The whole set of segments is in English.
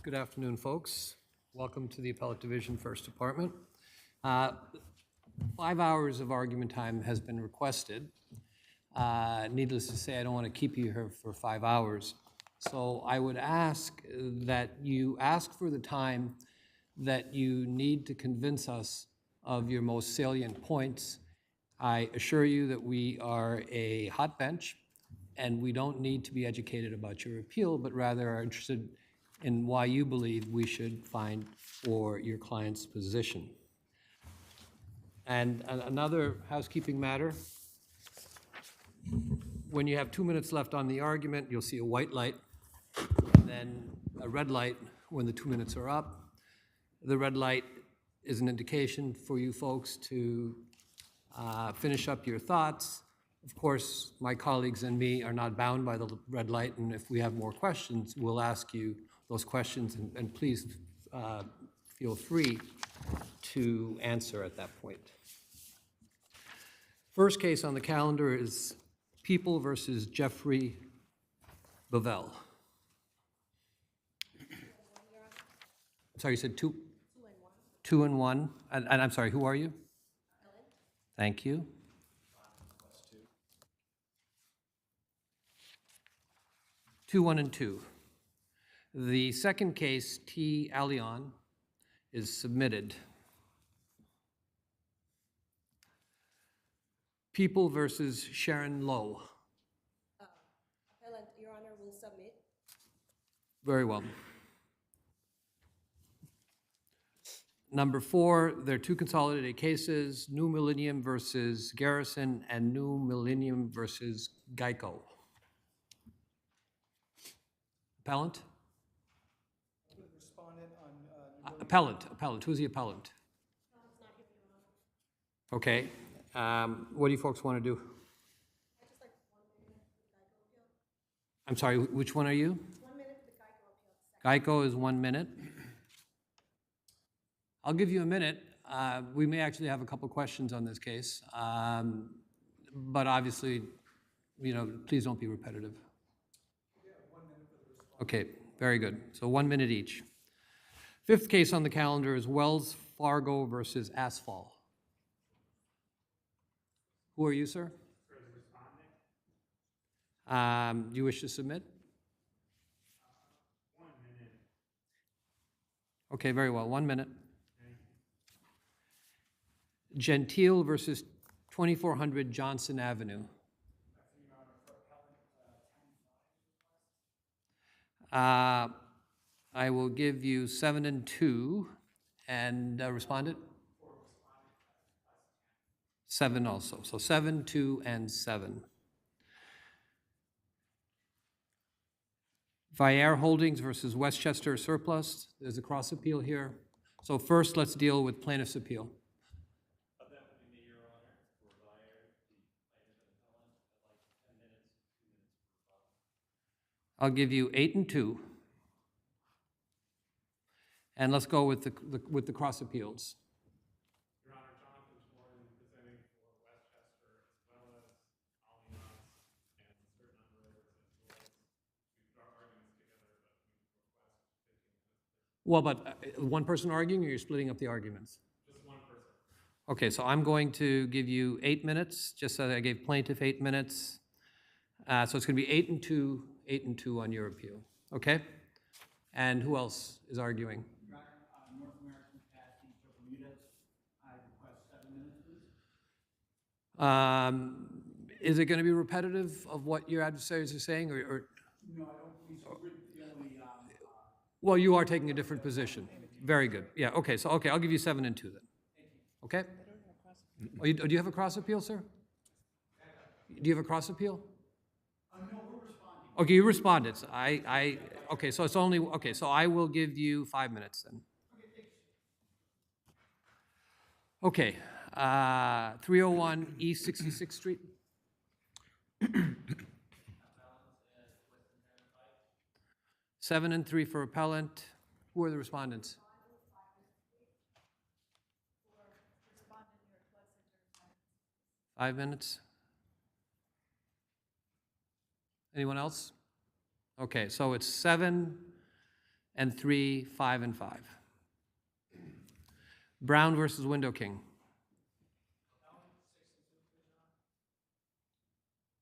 Good afternoon, folks. Welcome to the Appellate Division, First Department. 5 hours of argument time has been requested. Needless to say, I don't want to keep you here for 5 hours. So I would ask that you ask for the time that you need to convince us of your most salient points. I assure you that we are a hot bench, and we don't need to be educated about your appeal, but rather are interested in why you believe we should find for your client's position. And another housekeeping matter, when you have 2 minutes left on the argument, you'll see a white light, then a red light when the 2 minutes are up. The red light is an indication for you folks to finish up your thoughts. Of course, my colleagues and me are not bound by the red light, and if we have more questions, we'll ask you those questions, and please feel free to answer at that point. First case on the calendar is People versus Jeffrey Bovell. Sorry, you said two? 2 and 1. And I'm sorry, who are you? Appellate. Thank you. 2, 1, and 2. The second case, T. Allion, is submitted. People versus Sharon Lowe. Appellant, Your Honor, will submit. Very well. Number 4, there are 2 consolidated cases, New Millennium versus Garrison and New Millennium versus Geico. Appellant? Respondent on Appellant. Who's the appellant? Okay. What do you folks want to do? I'm sorry, which one are you? 1 minute for the Geico appeal. Geico is 1 minute. I'll give you a minute. We may actually have a couple questions on this case, but obviously, please don't be repetitive. Okay, very good. So 1 minute each. Fifth case on the calendar is Wells Fargo versus Asphalt. Who are you, sir? Do you wish to submit? 1 minute. Okay, very well. 1 minute. Gentile versus 2400 Johnson Avenue. I will give you 7 and 2, and respondent? 7 also. So 7, 2, and 7. Vier Holdings versus Westchester Surplus. There's a cross appeal here. So first, let's deal with plaintiff's appeal. That would be me, Your Honor, for Vier, the plaintiff and appellant. I'd like 10 minutes, 2 minutes per rebuttal. I'll give you 8 and 2. And let's go with the cross appeals. Your Honor, Jonathan Schmoren presenting for Westchester as well as Allianz and a certain number of others as well. We put our arguments together, but we request 15 minutes. Well, but one person arguing, or you're splitting up the arguments? Just one person. Okay, so I'm going to give you 8 minutes, just so I gave plaintiff 8 minutes. So it's going to be 8 and 2, 8 and 2 on your appeal. Okay? And who else is arguing? Your Honor, North American Capacity for Bermudas. I request 7 minutes, please. Is it going to be repetitive of what your adversaries are saying, or? No, I don't believe so. The only, Well, you are taking a different position. Very good. Yeah, okay, so, okay, I'll give you 7 and 2 then. Okay? Oh, do you have a cross appeal, sir? Do you have a cross appeal? no, we're responding. Okay, you responded. So okay, so it's only, okay, so I will give you 5 minutes then. Okay, 301 East 66th Street. 7 and 3 for appellant. Who are the respondents? 5 minutes. Anyone else? Okay, so it's 7 and 3, 5, and 5. Brown versus Window King.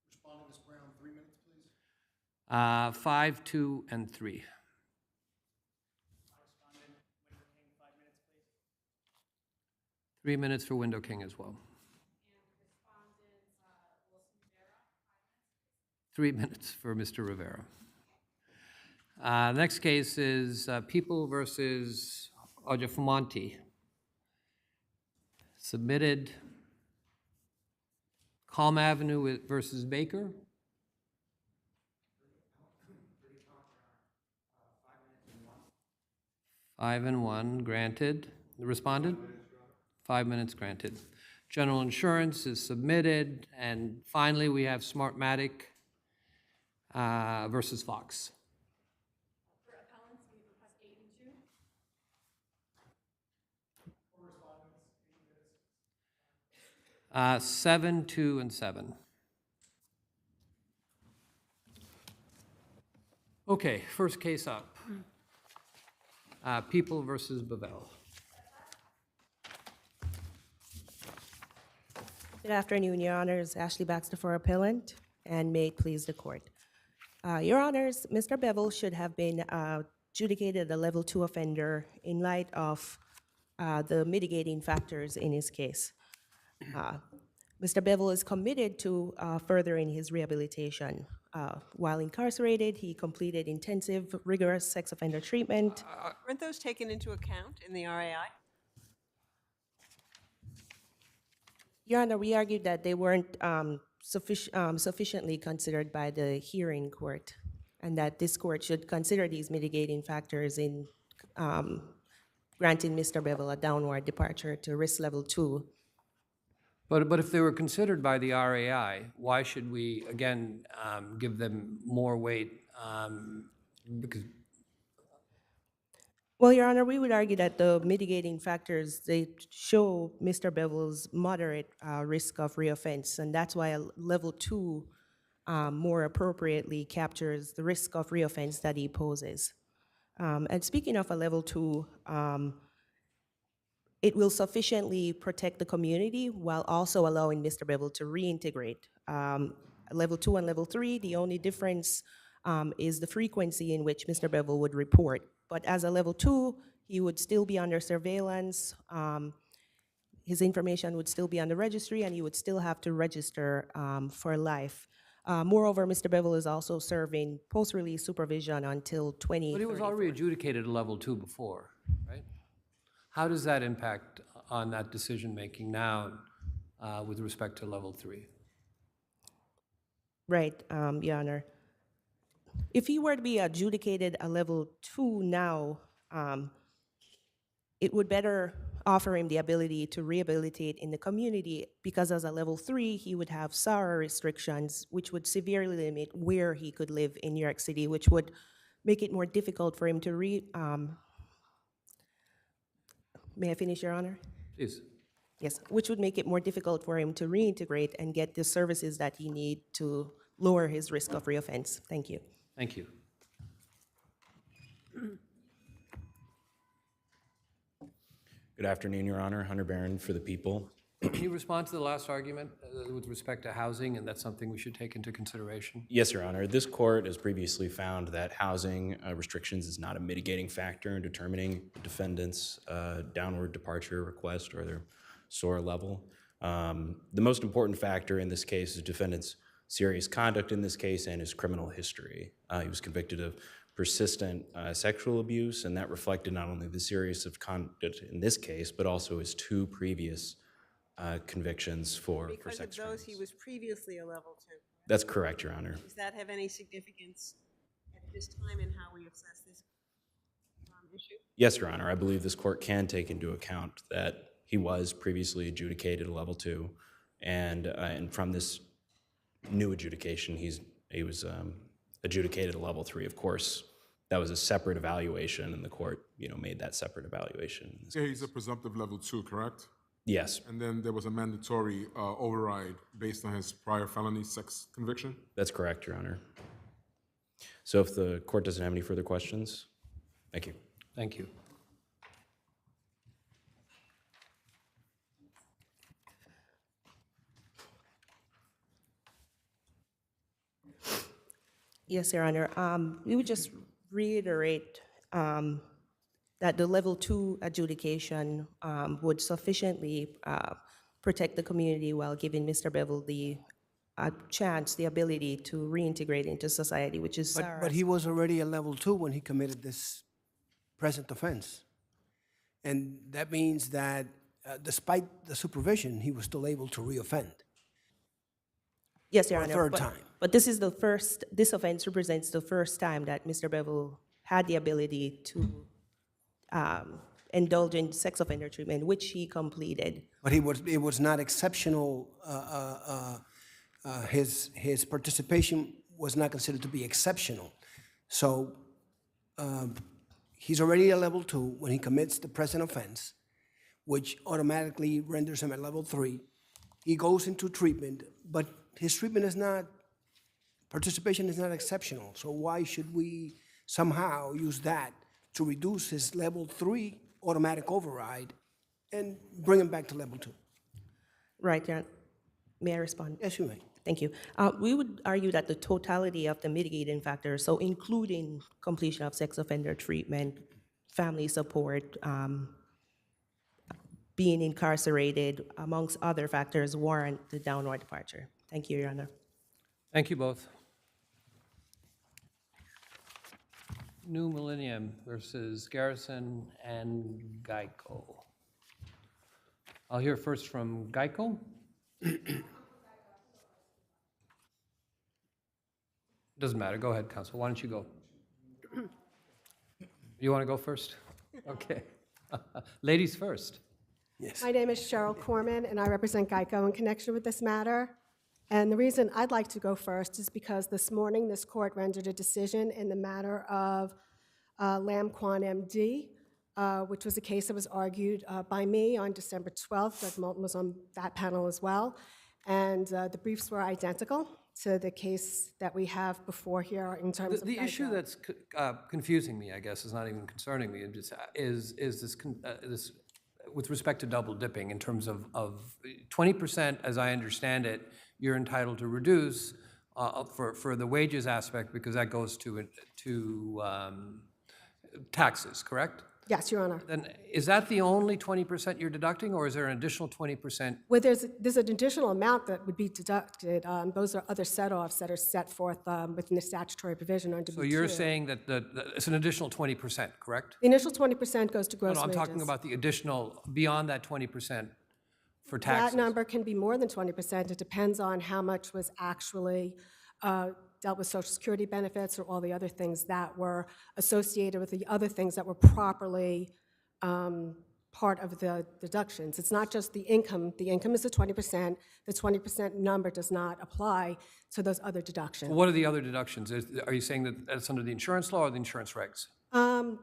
Respondent, Ms. Brown, 3 minutes, please. 5, 2, and 3. Respondent, Window King, 5 minutes, please. 3 minutes for Window King as well. 3 minutes for Mr. Rivera. Next case is People versus Ojafamonte. Submitted. Calm Avenue versus Baker. 5 and 1, granted. The respondent? 5 minutes granted. General Insurance is submitted. And finally, we have Smartmatic versus Fox. For appellants, we request 8 and 2. 7, 2, and 7. Okay, first case up. People versus Bavel. Good afternoon, Your Honors. Ashley Baxter for appellant, and may it please the court. Your Honors, Mr. Bevel should have been adjudicated a level 2 offender in light of the mitigating factors in his case. Mr. Bevel is committed to furthering his rehabilitation. While incarcerated, he completed intensive, rigorous sex offender treatment. Weren't those taken into account in the RAI? Your Honor, we argued that they weren't sufficiently considered by the hearing court, and that this court should consider these mitigating factors in granting Mr. Bevel a downward departure to risk level 2. But if they were considered by the RAI, why should we, again, give them more weight? Because Well, Your Honor, we would argue that the mitigating factors, they show Mr. Bevel's moderate risk of reoffense, and that's why a level 2 more appropriately captures the risk of reoffense that he poses. And speaking of a level 2, it will sufficiently protect the community while also allowing Mr. Bevel to reintegrate. Level 2 and level 3, the only difference is the frequency in which Mr. Bevel would report. But as a level 2, he would still be under surveillance. His information would still be on the registry, and he would still have to register for life. Moreover, Mr. Bevel is also serving post-release supervision until 2034. But he was already adjudicated a level 2 before, right? How does that impact on that decision-making now with respect to level 3? Right, Your Honor. If he were to be adjudicated a level 2 now, it would better offer him the ability to rehabilitate in the community, because as a level 3, he would have SARA restrictions, which would severely limit where he could live in New York City, which would make it more difficult for him to May I finish, Your Honor? Please. Yes, which would make it more difficult for him to reintegrate and get the services that he needs to lower his risk of reoffense. Thank you. Thank you. Good afternoon, Your Honor. Hunter Barron for the people. Can you respond to the last argument with respect to housing, and that's something we should take into consideration? Yes, Your Honor. This court has previously found that housing restrictions is not a mitigating factor in determining the defendant's downward departure request or their SOAR level. The most important factor in this case is defendant's serious conduct in this case and his criminal history. He was convicted of persistent sexual abuse, and that reflected not only the seriousness of conduct in this case, but also his 2 previous convictions for Because of sex those, crimes. he was previously a level 2. That's correct, Your Honor. Does that have any significance at this time in how we assess this issue? Yes, Your Honor. I believe this court can take into account that he was previously adjudicated a level 2, and from this new adjudication, he was adjudicated a level 3. Of course, that was a separate evaluation, and the court, made that separate evaluation. Yeah, he's a presumptive level 2, correct? Yes, And then there was a mandatory override based on his prior felony sex conviction? that's correct, Your Honor. So if the court doesn't have any further questions, Thank you. Thank you. Yes, Your Honor. We would just reiterate that the level 2 adjudication would sufficiently protect the community while giving Mr. Bevel the chance, the ability to reintegrate into society, which is But he was already a level 2 when he committed this present offense. And that means that despite the supervision, he was still able to reoffend. Yes, Your for a Honor. third but- time. But this offense represents the first time that Mr. Bevel had the ability to indulge in sex offender treatment, which he completed. But it was not exceptional, his participation was not considered to be exceptional. So he's already a level 2 when he commits the present offense, which automatically renders him a level 3. He goes into treatment, but his treatment is not, participation is not exceptional. So why should we somehow use that to reduce his level 3 automatic override and bring him back to level 2? Right, Your Honor. May I respond? Yes, you may. Thank you. We would argue that the totality of the mitigating factors, so including completion of sex offender treatment, family support, being incarcerated, amongst other factors, warrant the downward departure. Thank you, Your Honor. Thank you both. New Millennium versus Garrison and Geico. I'll hear first from Geico. Doesn't matter. Go ahead, Counsel. Why don't you go? You want to go first? Okay. Ladies first. Yes. My name is Cheryl Corman, and I represent Geico in connection with this matter. And the reason I'd like to go first is because this morning, this court rendered a decision in the matter of Lam Quan MD, which was a case that was argued by me on December 12th. Judge Moulton was on that panel as well. And the briefs were identical to the case that we have before here in terms of The issue Geico. that's confusing me, I guess, is not even concerning me, is this with respect to double dipping in terms of 20%, as I understand it, you're entitled to reduce for the wages aspect because that goes to taxes, correct? Yes, Your Honor. Then is that the only 20% you're deducting, or is there an additional 20%? Well, there's an additional amount that would be deducted. Those are other set-offs that are set forth within the statutory provision under B2. So you're saying that it's an additional 20%, correct? The initial 20% goes to No, gross no, I'm wages. talking about the additional, beyond that 20% for taxes. That number can be more than 20%. It depends on how much was actually dealt with Social Security benefits or all the other things that were associated with the other things that were properly part of the deductions. It's not just the income. The income is the 20%. The 20% number does not apply to those other deductions. What are the other deductions? Are you saying that that's under the insurance law or the insurance regs?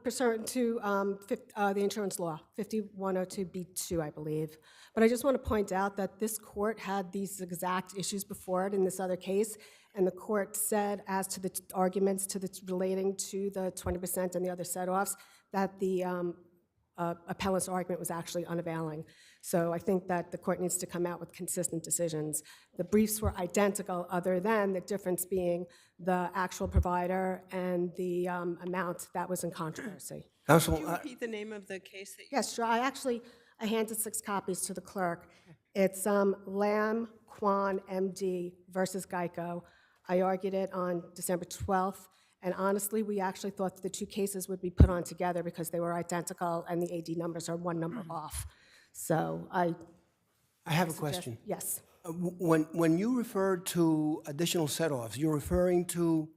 Pursuant to the insurance law, 5102B2, I believe. But I just want to point out that this court had these exact issues before it in this other case, and the court said as to the arguments relating to the 20% and the other set-offs, that the appellant's argument was actually unavailing. So I think that the court needs to come out with consistent decisions. The briefs were identical, other than the difference being the actual provider and the amount that was in controversy. Counsel, Could you repeat the name of the case that you... Yes, sure. I handed 6 copies to the clerk. It's Lam Quan MD versus Geico. I argued it on December 12th, and honestly, we actually thought that the 2 cases would be put on together because they were identical and the AD numbers are 1 number off. So I have a question. Yes. When you refer to additional set-offs, you're referring to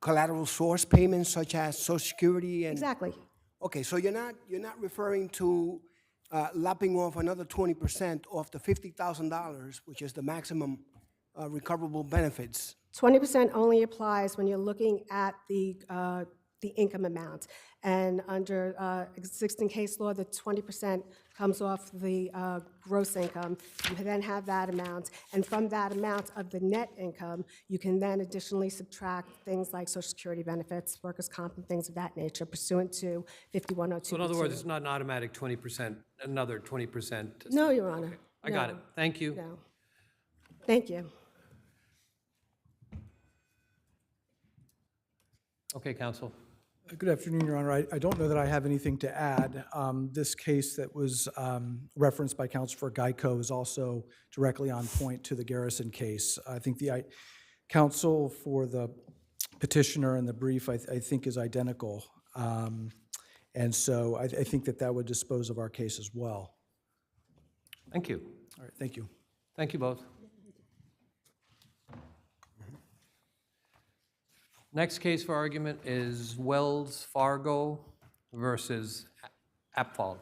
collateral source payments such as Social Security and... Exactly. Okay, so you're not referring to lapping off another 20% off the $50,000, which is the maximum recoverable benefits. 20% only applies when you're looking at the the income amount. And under existing case law, the 20% comes off the gross income. You then have that amount, and from that amount of the net income, you can then additionally subtract things like Social Security benefits, workers' comp, and things of that nature pursuant to 5102. So in other words, it's not an automatic 20%, another 20%? No, Your Honor. I got it. No. Thank you. No. Thank you. Okay, counsel. Good afternoon, Your Honor. I don't know that I have anything to add. This case that was referenced by counsel for Geico is also directly on point to the Garrison case. I think the counsel for the petitioner in the brief, I think, is identical. And so I think that would dispose of our case as well. Thank you. All right, thank you. Thank you both. Next case for argument is Wells Fargo versus Appellate.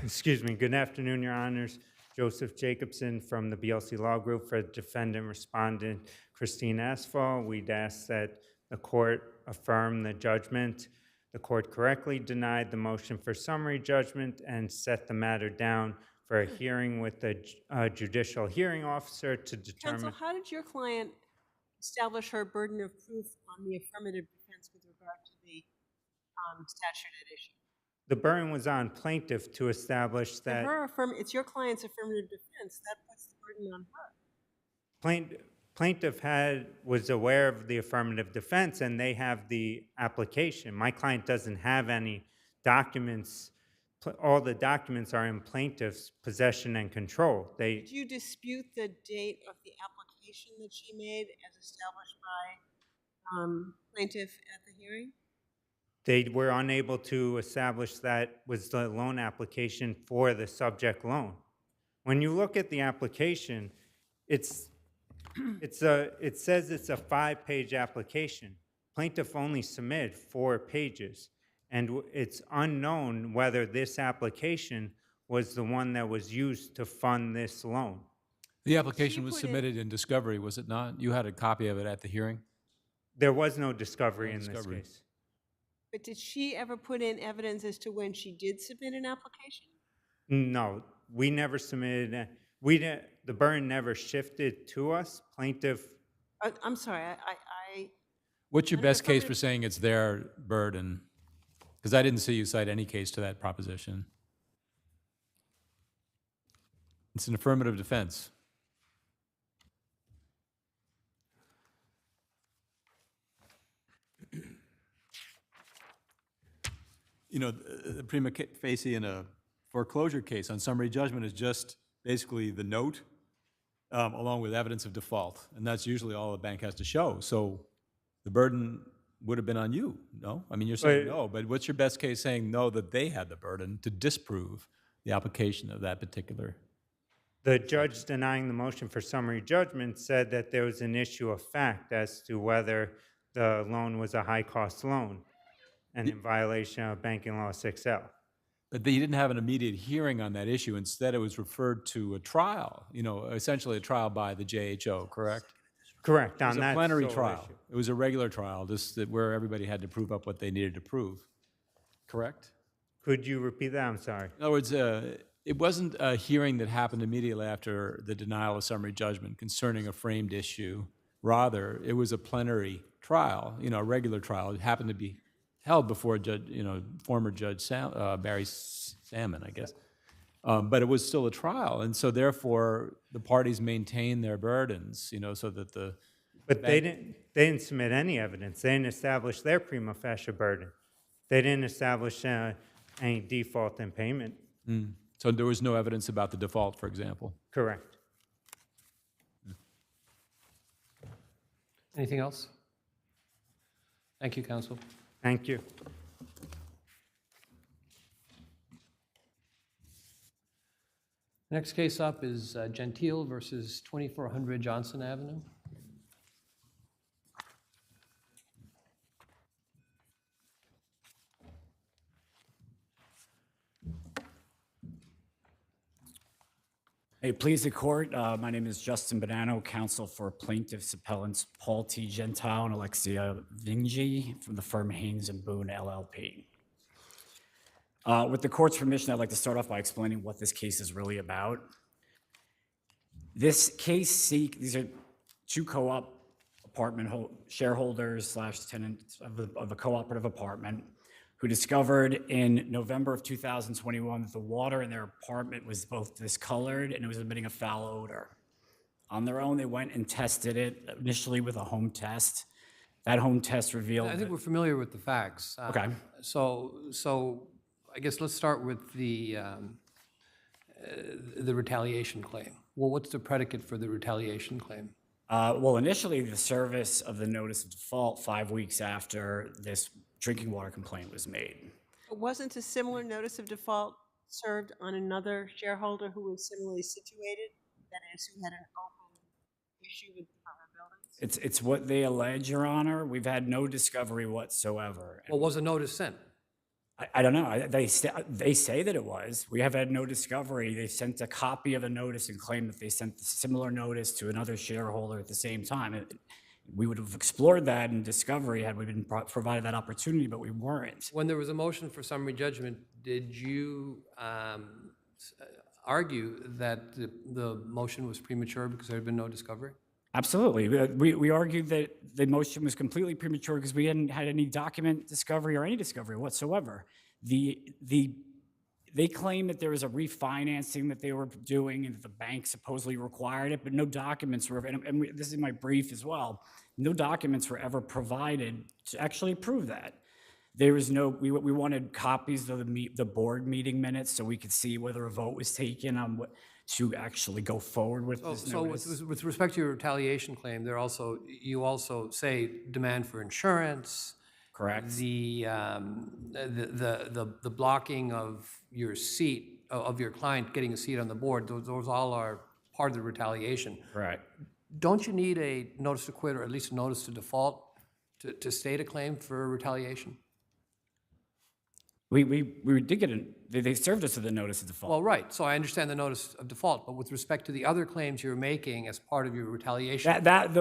Excuse me. Good afternoon, Your Honors. Joseph Jacobson from the BLC Law Group for defendant respondent Christine Asphalt. We'd ask that the court affirm the judgment. The court correctly denied the motion for summary judgment and set the matter down for a hearing with the judicial hearing officer to determine. Counsel, how did your client establish her burden of proof on the affirmative defense with regard to the statute at issue? The burden was on plaintiff to establish that. It's your client's affirmative defense. That puts the burden on her. Plaintiff was aware of the affirmative defense, and they have the application. My client doesn't have any documents. All the documents are in plaintiff's possession and control. Did you dispute the date of the application that she made as established by plaintiff at the hearing? They were unable to establish that was the loan application for the subject loan. When you look at the application, it says it's a 5-page application. Plaintiff only submitted 4 pages, and it's unknown whether this application was the one that was used to fund this loan. The application was submitted in discovery, was it not? You had a copy of it at the hearing? There was no discovery in this case. But did she ever put in evidence as to when she did submit an application? No, we never submitted. The burden never shifted to us. Plaintiff. I'm sorry. What's your best case for saying it's their burden? Because I didn't see you cite any case to that proposition. It's an affirmative defense. You know, the prima facie in a foreclosure case on summary judgment is just basically the note along with evidence of default. And that's usually all a bank has to show. So the burden would have been on you, no? I mean, you're saying no, but what's your best case saying no, that they had the burden to disprove the application of that particular? The judge denying the motion for summary judgment said that there was an issue of fact as to whether the loan was a high-cost loan and in violation of banking law 6L. But you didn't have an immediate hearing on that issue. Instead, it was referred to a trial, you know, essentially a trial by the JHO, correct? Correct. It was a plenary trial. It was a regular trial, just where everybody had to prove up what they needed to prove, correct? Could you repeat that? I'm sorry. In other words, it wasn't a hearing that happened immediately after the denial of summary judgment concerning a framed issue. Rather, it was a plenary trial, you know, a regular trial. It happened to be held before Judge, you know, former Judge Barry Salmon, I guess. But it was still a trial, and so therefore the parties maintained their burdens, you know, so that the. But they didn't submit any evidence. They didn't establish their prima facie burden. They didn't establish any default in payment. So there was no evidence about the default, for example. Correct. Anything else? Thank you, counsel. Thank you. Next case up is Gentile versus 2400 Johnson Avenue. Hey, please the court. My name is Justin Bonanno, counsel for plaintiffs appellants Paul T. Gentile and Alexia Vingy from the firm Haynes and Boone LLP. With the court's permission, I'd like to start off by explaining what this case is really about. This case these are two co-op apartment shareholders / tenants of a cooperative apartment who discovered in November of 2021 that the water in their apartment was both discolored and it was emitting a foul odor. On their own, they went and tested it initially with a home test. That home test revealed I think we're familiar with the facts. Okay. So I guess let's start with the retaliation claim. Well, what's the predicate for the retaliation claim? Well, initially, the service of the notice of default 5 weeks after this drinking water complaint was made. But wasn't a similar notice of default served on another shareholder who was similarly situated, that is, who had an open issue with Department of Buildings? It's what they allege, Your Honor. We've had no discovery whatsoever. Well, was a notice sent? I don't know. They say that it was. We have had no discovery. They sent a copy of a notice and claimed that they sent a similar notice to another shareholder at the same time. We would have explored that in discovery had we been provided that opportunity, but we weren't. When there was a motion for summary judgment, did you argue that the motion was premature because there had been no discovery? Absolutely. We argued that the motion was completely premature because we hadn't had any document discovery or any discovery whatsoever. They claim that there was a refinancing that they were doing and that the bank supposedly required it, but no documents were, and this is my brief as well, no documents were ever provided to actually prove that. There was no, we wanted copies of the board meeting minutes so we could see whether a vote was taken on what to actually go forward with this notice. So with respect to your retaliation claim, you also say demand for insurance. Correct. The blocking of your seat, of your client getting a seat on the board, those all are part of the retaliation. Right. Don't you need a notice to quit or at least a notice to default to state a claim for retaliation? We did get they served us with a notice of default. Well, right. So I understand the notice of default, but with respect to the other claims you're making as part of your retaliation. That's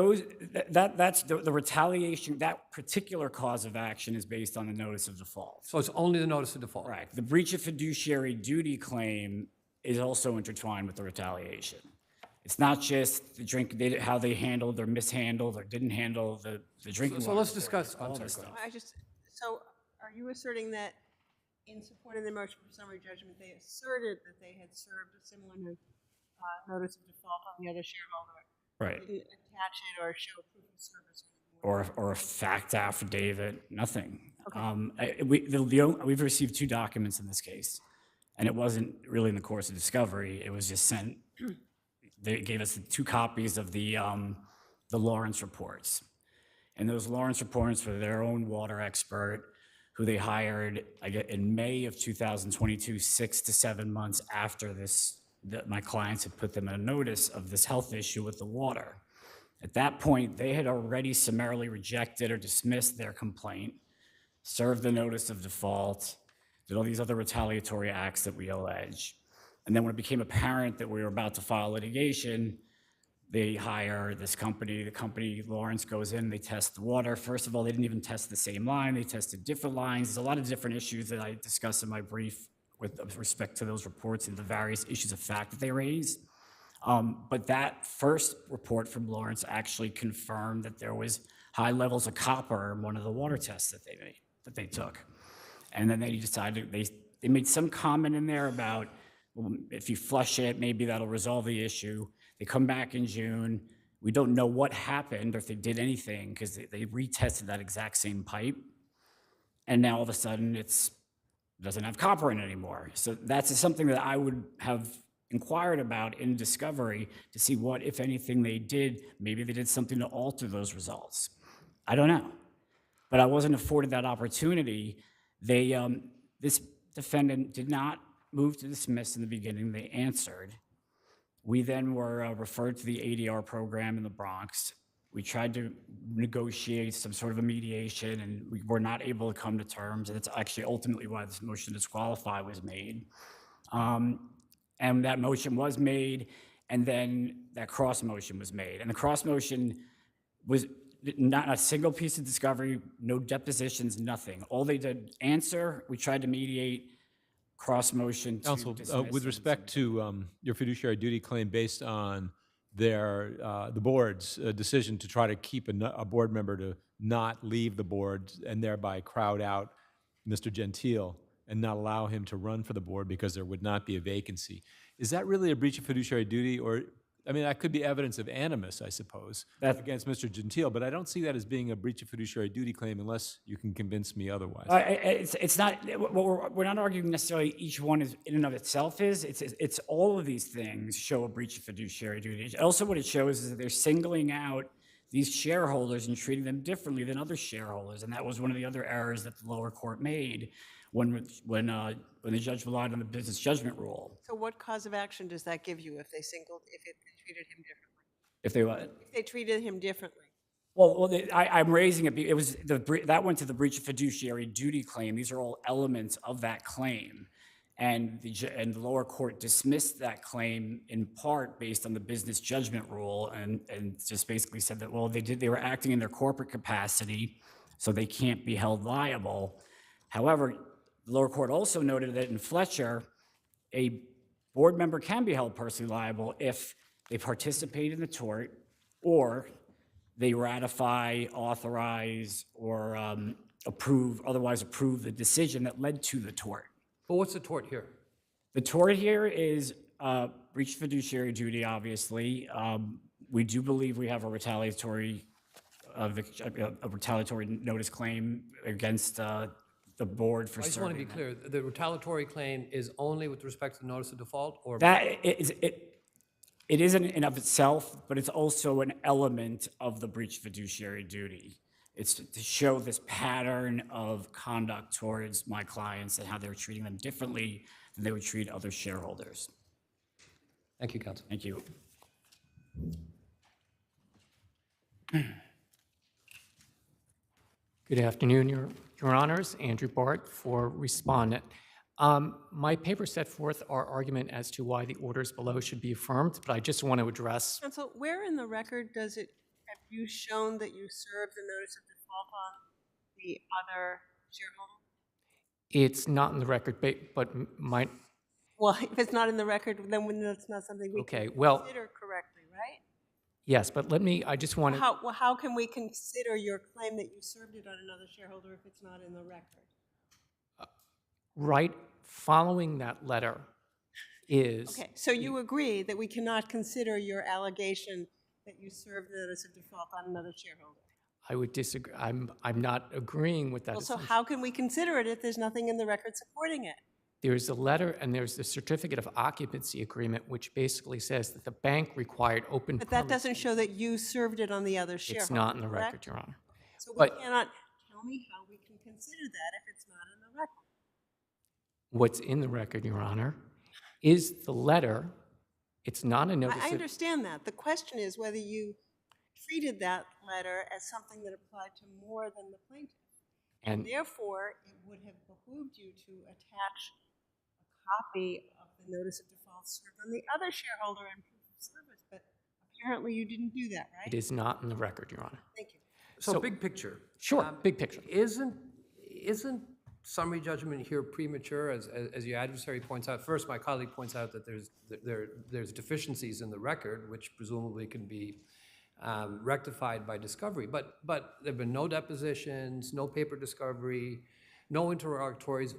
the retaliation. That particular cause of action is based on the notice of default. So it's only the notice of default. Right. The breach of fiduciary duty claim is also intertwined with the retaliation. It's not just the how they handled or mishandled or didn't handle the drinking water. So let's discuss all this stuff. So are you asserting that in support of the motion for summary judgment, they asserted that they had served a similar notice of default on the other shareholder? Right. They didn't attach it or show proof of service? Or a fact affidavit, nothing. Okay. We've received 2 documents in this case, and it wasn't really in the course of discovery. It was just sent. They gave us 2 copies of the Lawrence reports, and those Lawrence reports were their own water expert, who they hired in May of 2022, 6 to 7 months after my clients had put them on notice of this health issue with the water. At that point, they had already summarily rejected or dismissed their complaint, served the notice of default, did all these other retaliatory acts that we allege. And then when it became apparent that we were about to file litigation, they hire this company. The company, Lawrence, goes in, they test the water. First of all, they didn't even test the same line. They tested different lines. There's a lot of different issues that I discuss in my brief with respect to those reports and the various issues of fact that they raised. But that first report from Lawrence actually confirmed that there was high levels of copper in one of the water tests that they took. And then they decided, they made some comment in there about, well, if you flush it, maybe that'll resolve the issue. They come back in June. We don't know what happened or if they did anything because they retested that exact same pipe. And now all of a sudden it doesn't have copper in it anymore. So that's something that I would have inquired about in discovery to see what, if anything, they did. Maybe they did something to alter those results. I don't know. But I wasn't afforded that opportunity. This defendant did not move to dismiss in the beginning. They answered. We then were referred to the ADR program in the Bronx. We tried to negotiate some sort of a mediation, and we were not able to come to terms. And that's actually ultimately why this motion to disqualify was made. And that motion was made, and then that cross motion was made. And the cross motion was not a single piece of discovery, no depositions, nothing. All they did, answer, we tried to mediate, cross motion to Counsel, dismiss. with respect to your fiduciary duty claim based on the board's decision to try to keep a board member to not leave the board and thereby crowd out Mr. Gentile and not allow him to run for the board because there would not be a vacancy, is that really a breach of fiduciary duty? Or, I mean, that could be evidence of animus, I suppose, against Mr. Gentile, but I don't see that as being a breach of fiduciary duty claim unless you can convince me otherwise. It's not, we're not arguing necessarily each one is in and of itself is, it's all of these things show a breach of fiduciary duty. Also what it shows is that they're singling out these shareholders and treating them differently than other shareholders. And that was one of the other errors that the lower court made when the judge relied on the business judgment rule. So what cause of action does that give you if they treated him differently? If they what? If they treated him differently? Well, I'm raising it, it was, that went to the breach of fiduciary duty claim. These are all elements of that claim. And the lower court dismissed that claim in part based on the business judgment rule and just basically said that, well, they were acting in their corporate capacity, so they can't be held liable. However, the lower court also noted that in Fletcher, a board member can be held personally liable if they participate in the tort or they ratify, authorize, or otherwise approve the decision that led to the tort. But what's the tort here? The tort here is breach of fiduciary duty, obviously. We do believe we have a retaliatory notice claim against the board for I just want to be serving clear, the retaliatory claim is only with respect to notice of default, or? It isn't in of itself, but it's also an element of the breach of fiduciary duty. It's to show this pattern of conduct towards my clients and how they're treating them differently than they would treat other shareholders. Thank you, counsel. Thank you. Good afternoon, Your Honors. Andrew Bart for Respondent. My paper set forth our argument as to why the orders below should be affirmed, but I just want to address. Counsel, where in the record have you shown that you served the notice of default on the other shareholder? It's not in the record, but my. Well, if it's not in the record, then that's not something we can consider correctly, right? Yes, but I just want to. How can we consider your claim that you served it on another shareholder if it's not in the record? Right following that letter is. Okay, so you agree that we cannot consider your allegation that you served the notice of default on another shareholder? I would disagree. I'm not agreeing with that. Well, so how can we consider it if there's nothing in the record supporting it? There's a letter and there's the certificate of occupancy agreement, which basically says that the bank required open. But that doesn't show that you served it on the other shareholder. It's not in the correct? record, Your Honor. So we cannot tell me how we can consider that if it's not in the record. What's in the record, Your Honor, is the letter. It's not a notice. I understand that. The question is whether you treated that letter as something that applied to more than the plaintiff. And therefore, it would have behooved you to attach a copy of the notice of default served on the other shareholder and proof of service, but apparently you didn't do that, right? It is not in the record, Your Honor. Thank you. So big picture. Sure, big picture. Isn't summary judgment here premature, as your adversary points out? First, my colleague points out that there's deficiencies in the record, which presumably can be rectified by discovery. But there have been no depositions, no paper discovery, no interrogatories.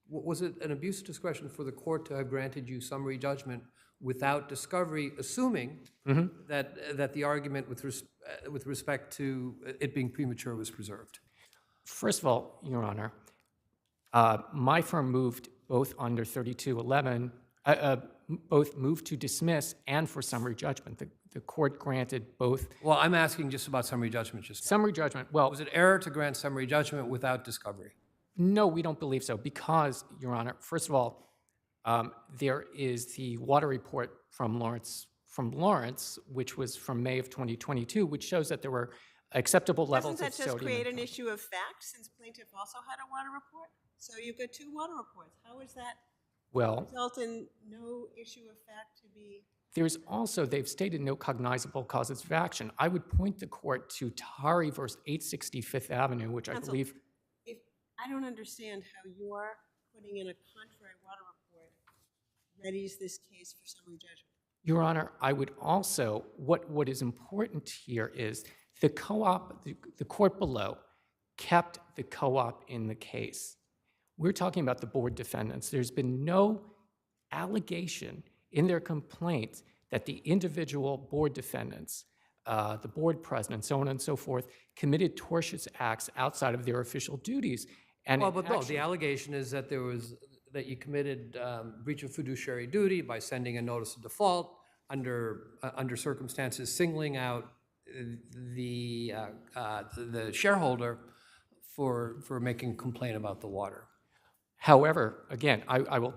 Was it an abuse of discretion for the court to have granted you summary judgment without discovery, assuming that the argument with respect to it being premature was preserved? First of all, Your Honor, my firm moved both under 3211, both moved to dismiss and for summary judgment. The court granted both. Well, I'm asking just about summary judgment just now. Summary judgment, well. Was it error to grant summary judgment without discovery? No, we don't believe so because, Your Honor, first of all, there is the water report from Lawrence, which was from May of 2022, which shows that there were acceptable levels of sodium. Doesn't that just create an issue of fact since plaintiff also had a water report? So you've got two water reports. How is that Well, result in no issue of fact to be? there's also, they've stated no cognizable causes of action. I would point the court to Tahari versus 860 Fifth Avenue, which I Counsel, believe, if, I don't understand how your putting in a contrary water report readies this case for summary judgment. Your Honor, I would also, what is important here is the co-op, the court below kept the co-op in the case. We're talking about the board defendants. There's been no allegation in their complaint that the individual board defendants, the board president, so on and so forth, committed tortious acts outside of their official duties. And Well, it but no, actually- the allegation is that that you committed breach of fiduciary duty by sending a notice of default under circumstances singling out the shareholder for making a complaint about the water. However, again, I will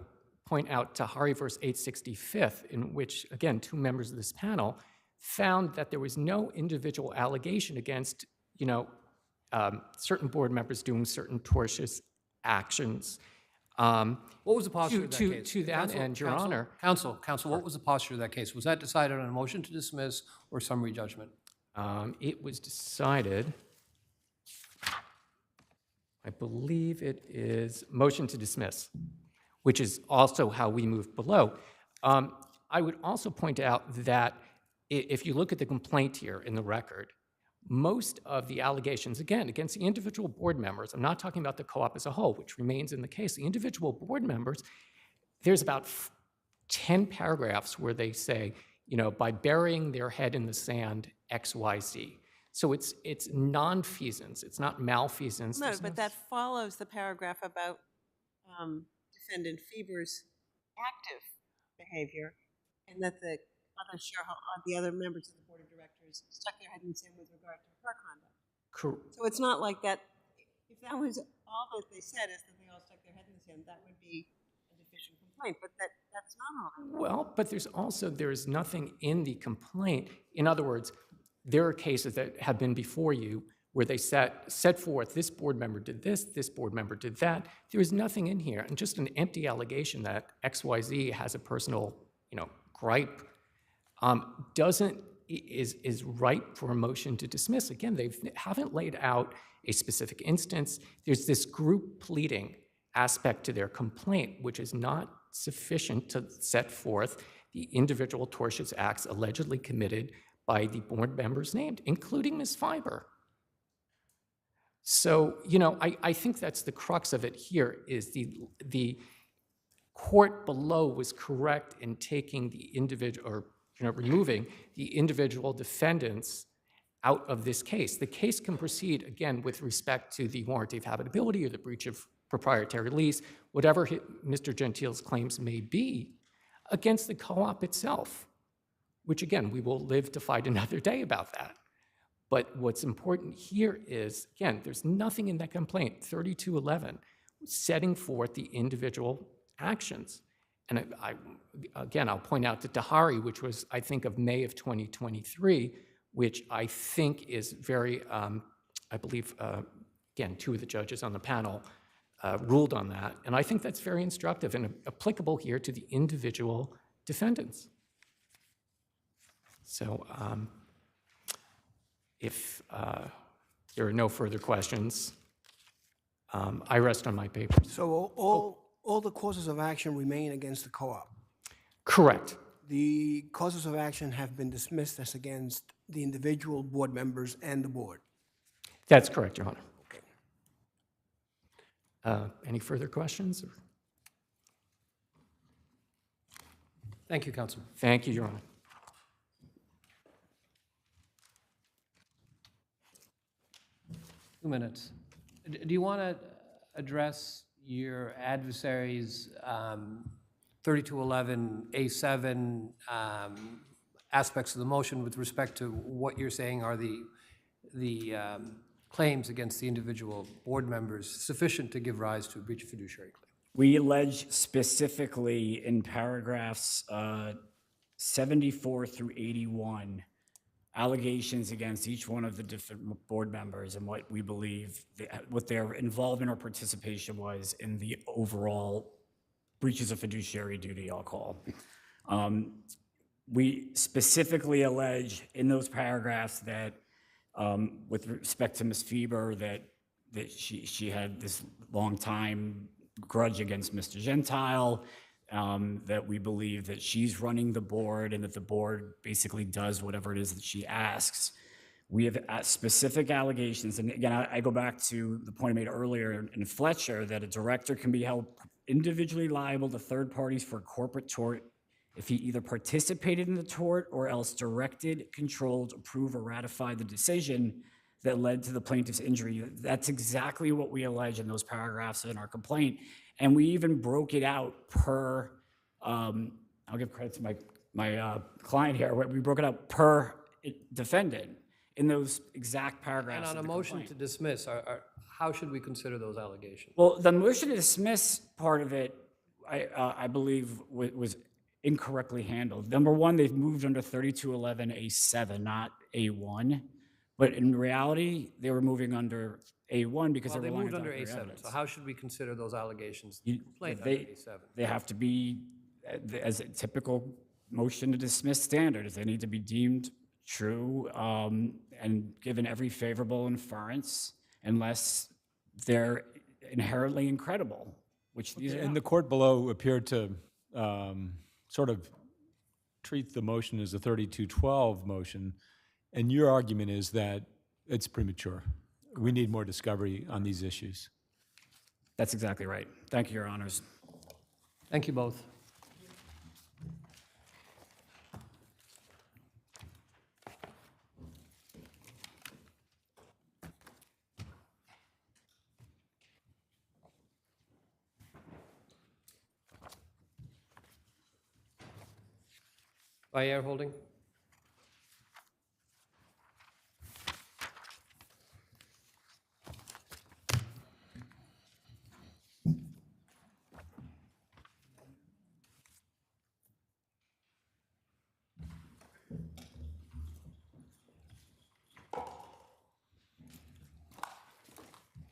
point out Tahari versus 865th, in which, again, two members of this panel found that there was no individual allegation against, certain board members doing certain tortious actions. What was the posture of that to- case? to that end, Your Honor. Counsel, what was the posture of that case? Was that decided on a motion to dismiss or summary judgment? It was decided, I believe it is motion to dismiss, which is also how we moved below. I would also point out that if you look at the complaint here in the record, most of the allegations, again, against the individual board members, I'm not talking about the co-op as a whole, which remains in the case, the individual board members, there's about 10 paragraphs where they say, by burying their head in the sand, X, Y, Z. So it's nonfeasance, it's not malfeasance. No, There's but that follows the paragraph about Defendant Fieber's active behavior, and that the other members of the board of directors stuck their head in the sand with regard to her conduct. So it's not like that. If that was all that they said, is that they all stuck their head in the sand, that would be a deficient complaint. But that's not all. Well, but there's nothing in the complaint. In other words, there are cases that have been before you where they set forth, this board member did this board member did that. There is nothing in here, and just an empty allegation that XYZ has a personal, gripe, is ripe for a motion to dismiss. Again, they haven't laid out a specific instance. There's this group pleading aspect to their complaint, which is not sufficient to set forth the individual tortious acts allegedly committed by the board members named, including Ms. Fiber. So, I think that's the crux of it here, is the court below was correct in taking the individual, or removing the individual defendants out of this case. The case can proceed, again, with respect to the warranty of habitability or the breach of proprietary lease, whatever Mr. Gentile's claims may be, against the co-op itself, which, again, we will live to fight another day about that. But what's important here is, again, there's nothing in that complaint, 3211, setting forth the individual actions. And I'll point out that Tahari, which was, I think, of May of 2023, which I think is very, I believe, again, two of the judges on the panel ruled on that. And I think that's very instructive and applicable here to the individual defendants. So if there are no further questions, I rest on my papers. So all the causes of action remain against the co-op. Correct. The causes of action have been dismissed as against the individual board members and the board. That's correct, Your Honor. Okay. Any further questions? Thank you, Counsel. Thank you, Your Honor. Two minutes. Do you want to address your adversary's 3211A7 aspects of the motion with respect to what you're saying are the claims against the individual board members sufficient to give rise to a breach of fiduciary claim? We allege specifically in paragraphs 74 through 81 allegations against each one of the different board members and what we believe, what their involvement or participation was in the overall breaches of fiduciary duty, I'll call. We specifically allege in those paragraphs that, with respect to Ms. Fieber, that she had this long time grudge against Mr. Gentile, that we believe that she's running the board and that the board basically does whatever it is that she asks. We have specific allegations, and again, I go back to the point I made earlier in Fletcher, that a director can be held individually liable to third parties for corporate tort if he either participated in the tort or else directed, controlled, approved, or ratified the decision that led to the plaintiff's injury. That's exactly what we allege in those paragraphs in our complaint. And we even broke it out per, I'll give credit to my client here, we broke it out per defendant in those exact paragraphs. And on of a the motion complaint. to dismiss, how should we consider those allegations? Well, the motion to dismiss part of it, I believe, was incorrectly handled. Number one, they've moved under 3211A7, not A1. But in reality, they were moving under A1 because Well, they're they relying moved on under documentary A7, evidence. so how should we consider those allegations in the complaint under A7? They have to be, as a typical motion to dismiss standard, is they need to be deemed true and given every favorable inference unless they're inherently incredible, which these are And not. the court below appeared to sort of treat the motion as a 3212 motion, and your argument is that it's premature. We need more discovery on these issues. That's exactly right. Thank you, Your Honors. Thank you both. By air holding?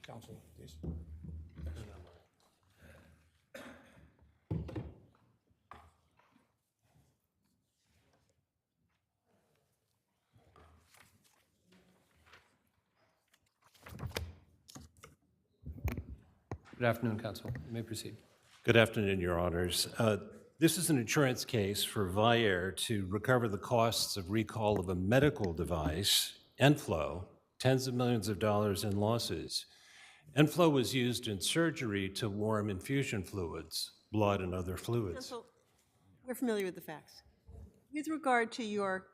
Counsel, please. Good afternoon, counsel. You may proceed. Good afternoon, Your Honors. This is an insurance case for Vyaire to recover the costs of recall of a medical device, Enflow, tens of millions of dollars in losses. Enflow was used in surgery to warm infusion fluids, blood and other fluids. Counsel, we're familiar with the facts. With regard to your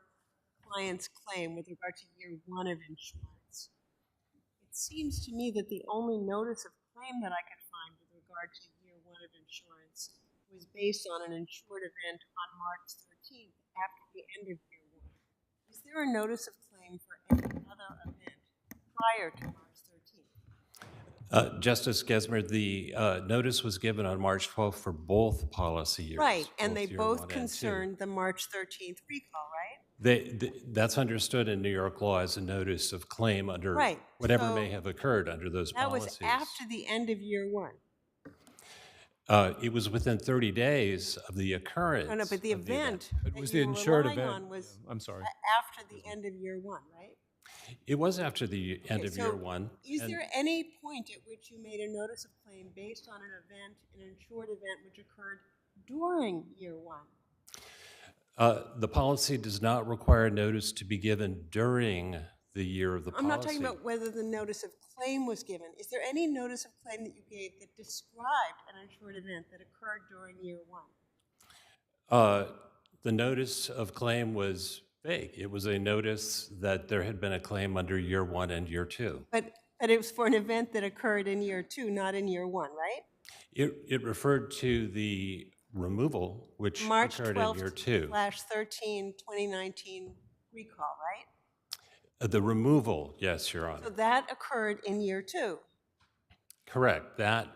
client's claim, with regard to year one of insurance, it seems to me that the only notice of claim that I could find with regard to year one of insurance was based on an insured event on March 13th after the end of year one. Is there a notice of claim for any other event prior to March 13th? Justice Gesmer, the notice was given on March 12th for both policy years. Right, and they year both one and concerned the March 13th recall, right? That's understood in New York law as a notice of claim under Right, whatever so may have occurred under those That policies. was after the end of year one. It was within 30 days of the occurrence. No, but the of event It that was you the were insured relying event. on was I'm sorry. after the end of year one, right? It was after the end Okay, of so year one. Is and- there any point at which you made a notice of claim based on an event, an insured event which occurred during year one? The policy does not require notice to be given during the year of the policy. I'm not talking about whether the notice of claim was given. Is there any notice of claim that you gave that described an insured event that occurred during year one? The notice of claim was vague. It was a notice that there had been a claim under year one and year two. But it was for an event that occurred in year two, not in year one, right? It referred to the removal, which March occurred in year two. 12/13, 2019 recall, right? The removal, yes, Your So Honor. that occurred in year two. Correct. That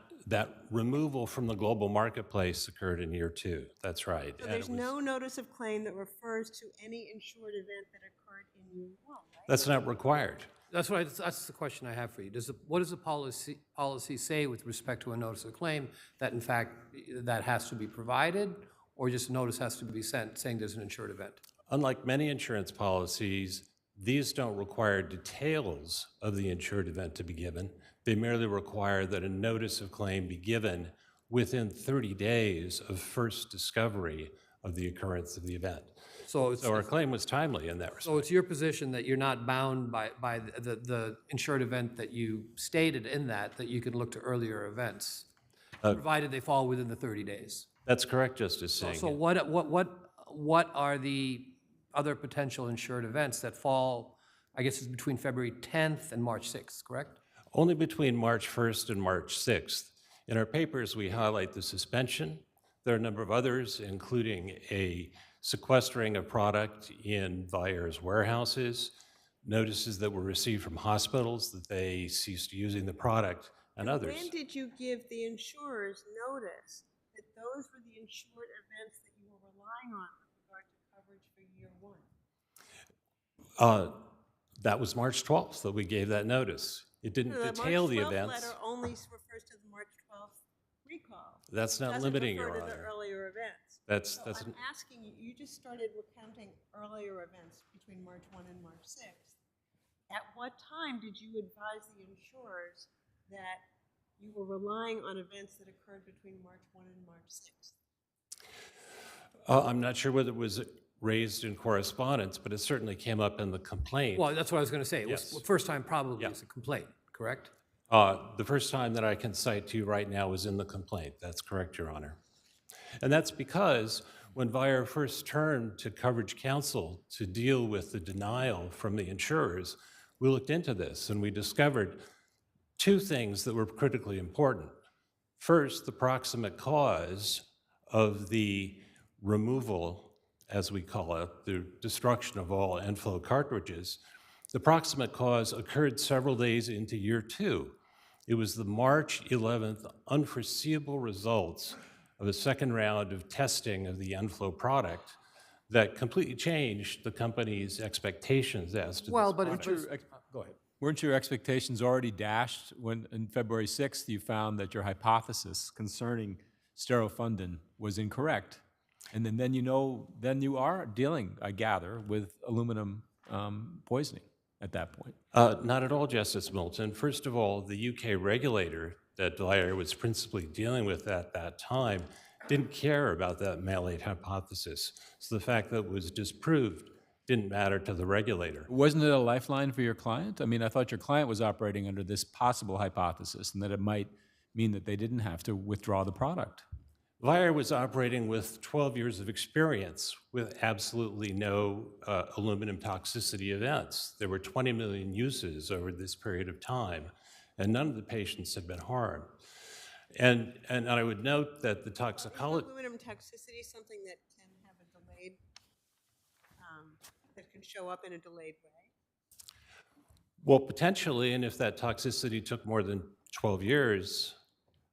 removal from the global marketplace occurred in year two. That's right. So And there's it was- no notice of claim that refers to any insured event that occurred in year one, right? That's not required. That's the question I have for you. What does the policy say with respect to a notice of claim that in fact that has to be provided, or just a notice has to be sent saying there's an insured event? Unlike many insurance policies, these don't require details of the insured event to be given. They merely require that a notice of claim be given within 30 days of first discovery of the occurrence of the event. So our claim was timely in that respect. So it's your position that you're not bound by the insured event that you stated in that you can look to earlier events, provided they fall within the 30 days? That's correct, Justice Singh. So what are the other potential insured events that fall, I guess it's between February 10th and March 6th, correct? Only between March 1st and March 6th. In our papers, we highlight the suspension. There are a number of others, including a sequestering of product in buyers' warehouses, notices that were received from hospitals that they ceased using the product, and others. When did you give the insurers notice that those were the insured events that you were relying on with regard to coverage for year one? That was March 12th that we gave that notice. It didn't detail the events. The March 12th letter only refers to the March 12th recall. That's not limiting, Your Honor. Doesn't refer to the earlier events. That's I'm asking you, you just started recounting earlier events between March 1 and March 6th. At what time did you advise the insurers that you were relying on events that occurred between March 1 and March 6th? I'm not sure whether it was raised in correspondence, but it certainly came up in the complaint. Well, that's what I was going to say. It Yes. was the first time probably as a complaint, correct? The first time that I can cite to you right now is in the complaint. That's correct, Your Honor. And that's because when Vire first turned to coverage counsel to deal with the denial from the insurers, we looked into this and we discovered two things that were critically important. First, the proximate cause of the removal, as we call it, the destruction of all Enflow cartridges. The proximate cause occurred several days into year two. It was the March 11th unforeseeable results of a second round of testing of the Enflow product that completely changed the company's expectations as to Well, this but product. go ahead. Weren't your expectations already dashed when, in February 6th, you found that your hypothesis concerning sterofundin was incorrect? And then you are dealing, I gather, with aluminum poisoning at that point. Not at all, Justice Milton. First of all, the UK regulator that Dwyer was principally dealing with at that time didn't care about that malate hypothesis. So the fact that it was disproved didn't matter to the regulator. Wasn't it a lifeline for your client? I mean, I thought your client was operating under this possible hypothesis and that it might mean that they didn't have to withdraw the product. Dwyer was operating with 12 years of experience with absolutely no aluminum toxicity events. There were 20 million uses over this period of time, and none of the patients had been harmed. And I would note that the toxicology... Is aluminum toxicity something that can have a delayed, that can show up in a delayed way? Well, potentially, and if that toxicity took more than 12 years,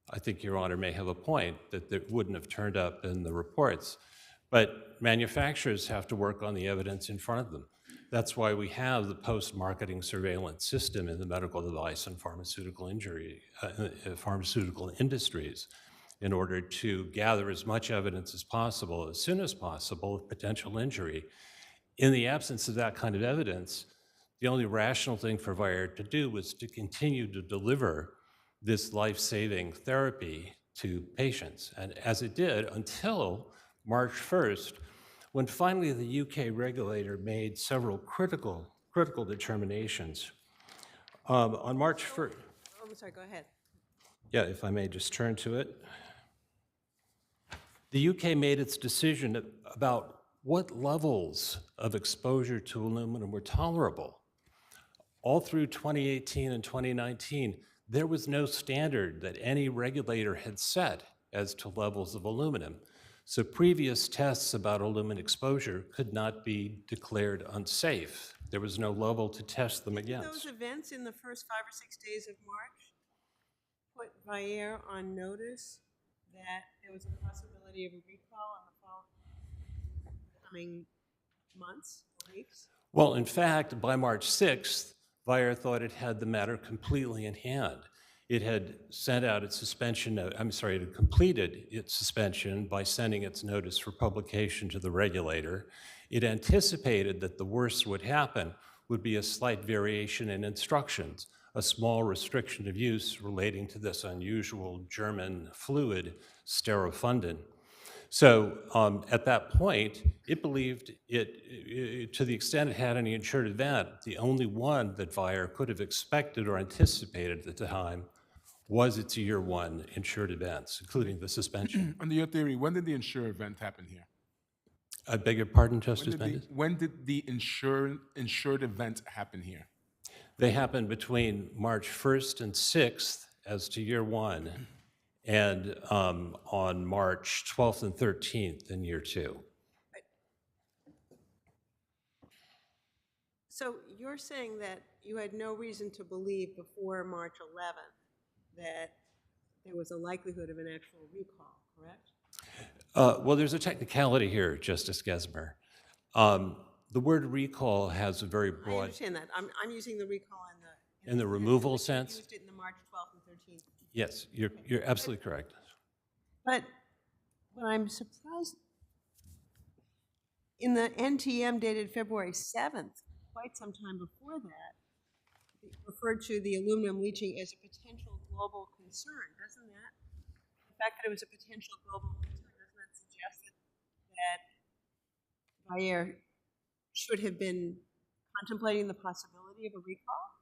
I think Your Honor may have a point that it wouldn't have turned up in the reports. But manufacturers have to work on the evidence in front of them. That's why we have the post-marketing surveillance system in the medical device and pharmaceutical industries in order to gather as much evidence as possible, as soon as possible, of potential injury. In the absence of that kind of evidence, the only rational thing for Dwyer to do was to continue to deliver this life-saving therapy to patients. And as it did until March 1st, when finally the UK regulator made several critical determinations. On March 1st... Oh, I'm sorry, go ahead. Yeah, if I may just turn to it. The UK made its decision about what levels of exposure to aluminum were tolerable. All through 2018 and 2019, there was no standard that any regulator had set as to levels of aluminum. So previous tests about aluminum exposure could not be declared unsafe. There was no level to test them against. Those events in the first 5 or 6 days of March put Dwyer on notice that there was a possibility of a recall in the coming months or weeks? Well, in fact, by March 6th, Vire thought it had the matter completely in hand. It had sent out its suspension, it had completed its suspension by sending its notice for publication to the regulator. It anticipated that the worst would happen would be a slight variation in instructions, a small restriction of use relating to this unusual German fluid, sterofundin. So at that point, it believed to the extent it had any insured event, the only one that Vire could have expected or anticipated at the time was its year one insured events, including the suspension. Under your theory, when did the insured event happen here? I beg your pardon, Justice Bendis? When did the insured event happen here? They happened between March 1st and 6th as to year one, and on March 12th and 13th in year two. So you're saying that you had no reason to believe before March 11th that there was a likelihood of an actual recall, correct? Well, there's a technicality here, Justice Gesmer. The word recall has a very I broad, understand that. I'm using the recall in the removal sense. You used it in the March 12th and 13th. Yes, you're absolutely correct. But what I'm surprised, in the NTM dated February 7th, quite some time before that, it referred to the aluminum leaching as a potential global concern, doesn't that? The fact that it was a potential global concern, doesn't that suggest that Vire should have been contemplating the possibility of a recall?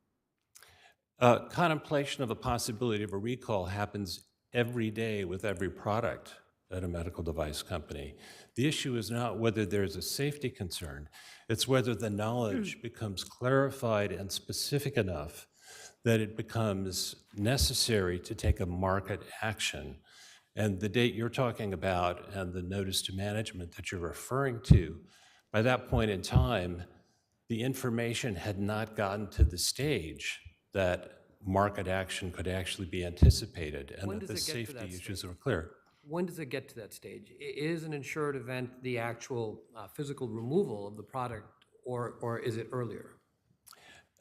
Contemplation of a possibility of a recall happens every day with every product at a medical device company. The issue is not whether there's a safety concern, it's whether the knowledge becomes clarified and specific enough that it becomes necessary to take a market action. And the date you're talking about and the notice to management that you're referring to, by that point in time, the information had not gotten to the stage that market action could actually be anticipated and When that does the it get to safety that issues stage? are clear. When does it get to that stage? Is an insured event the actual physical removal of the product, or is it earlier?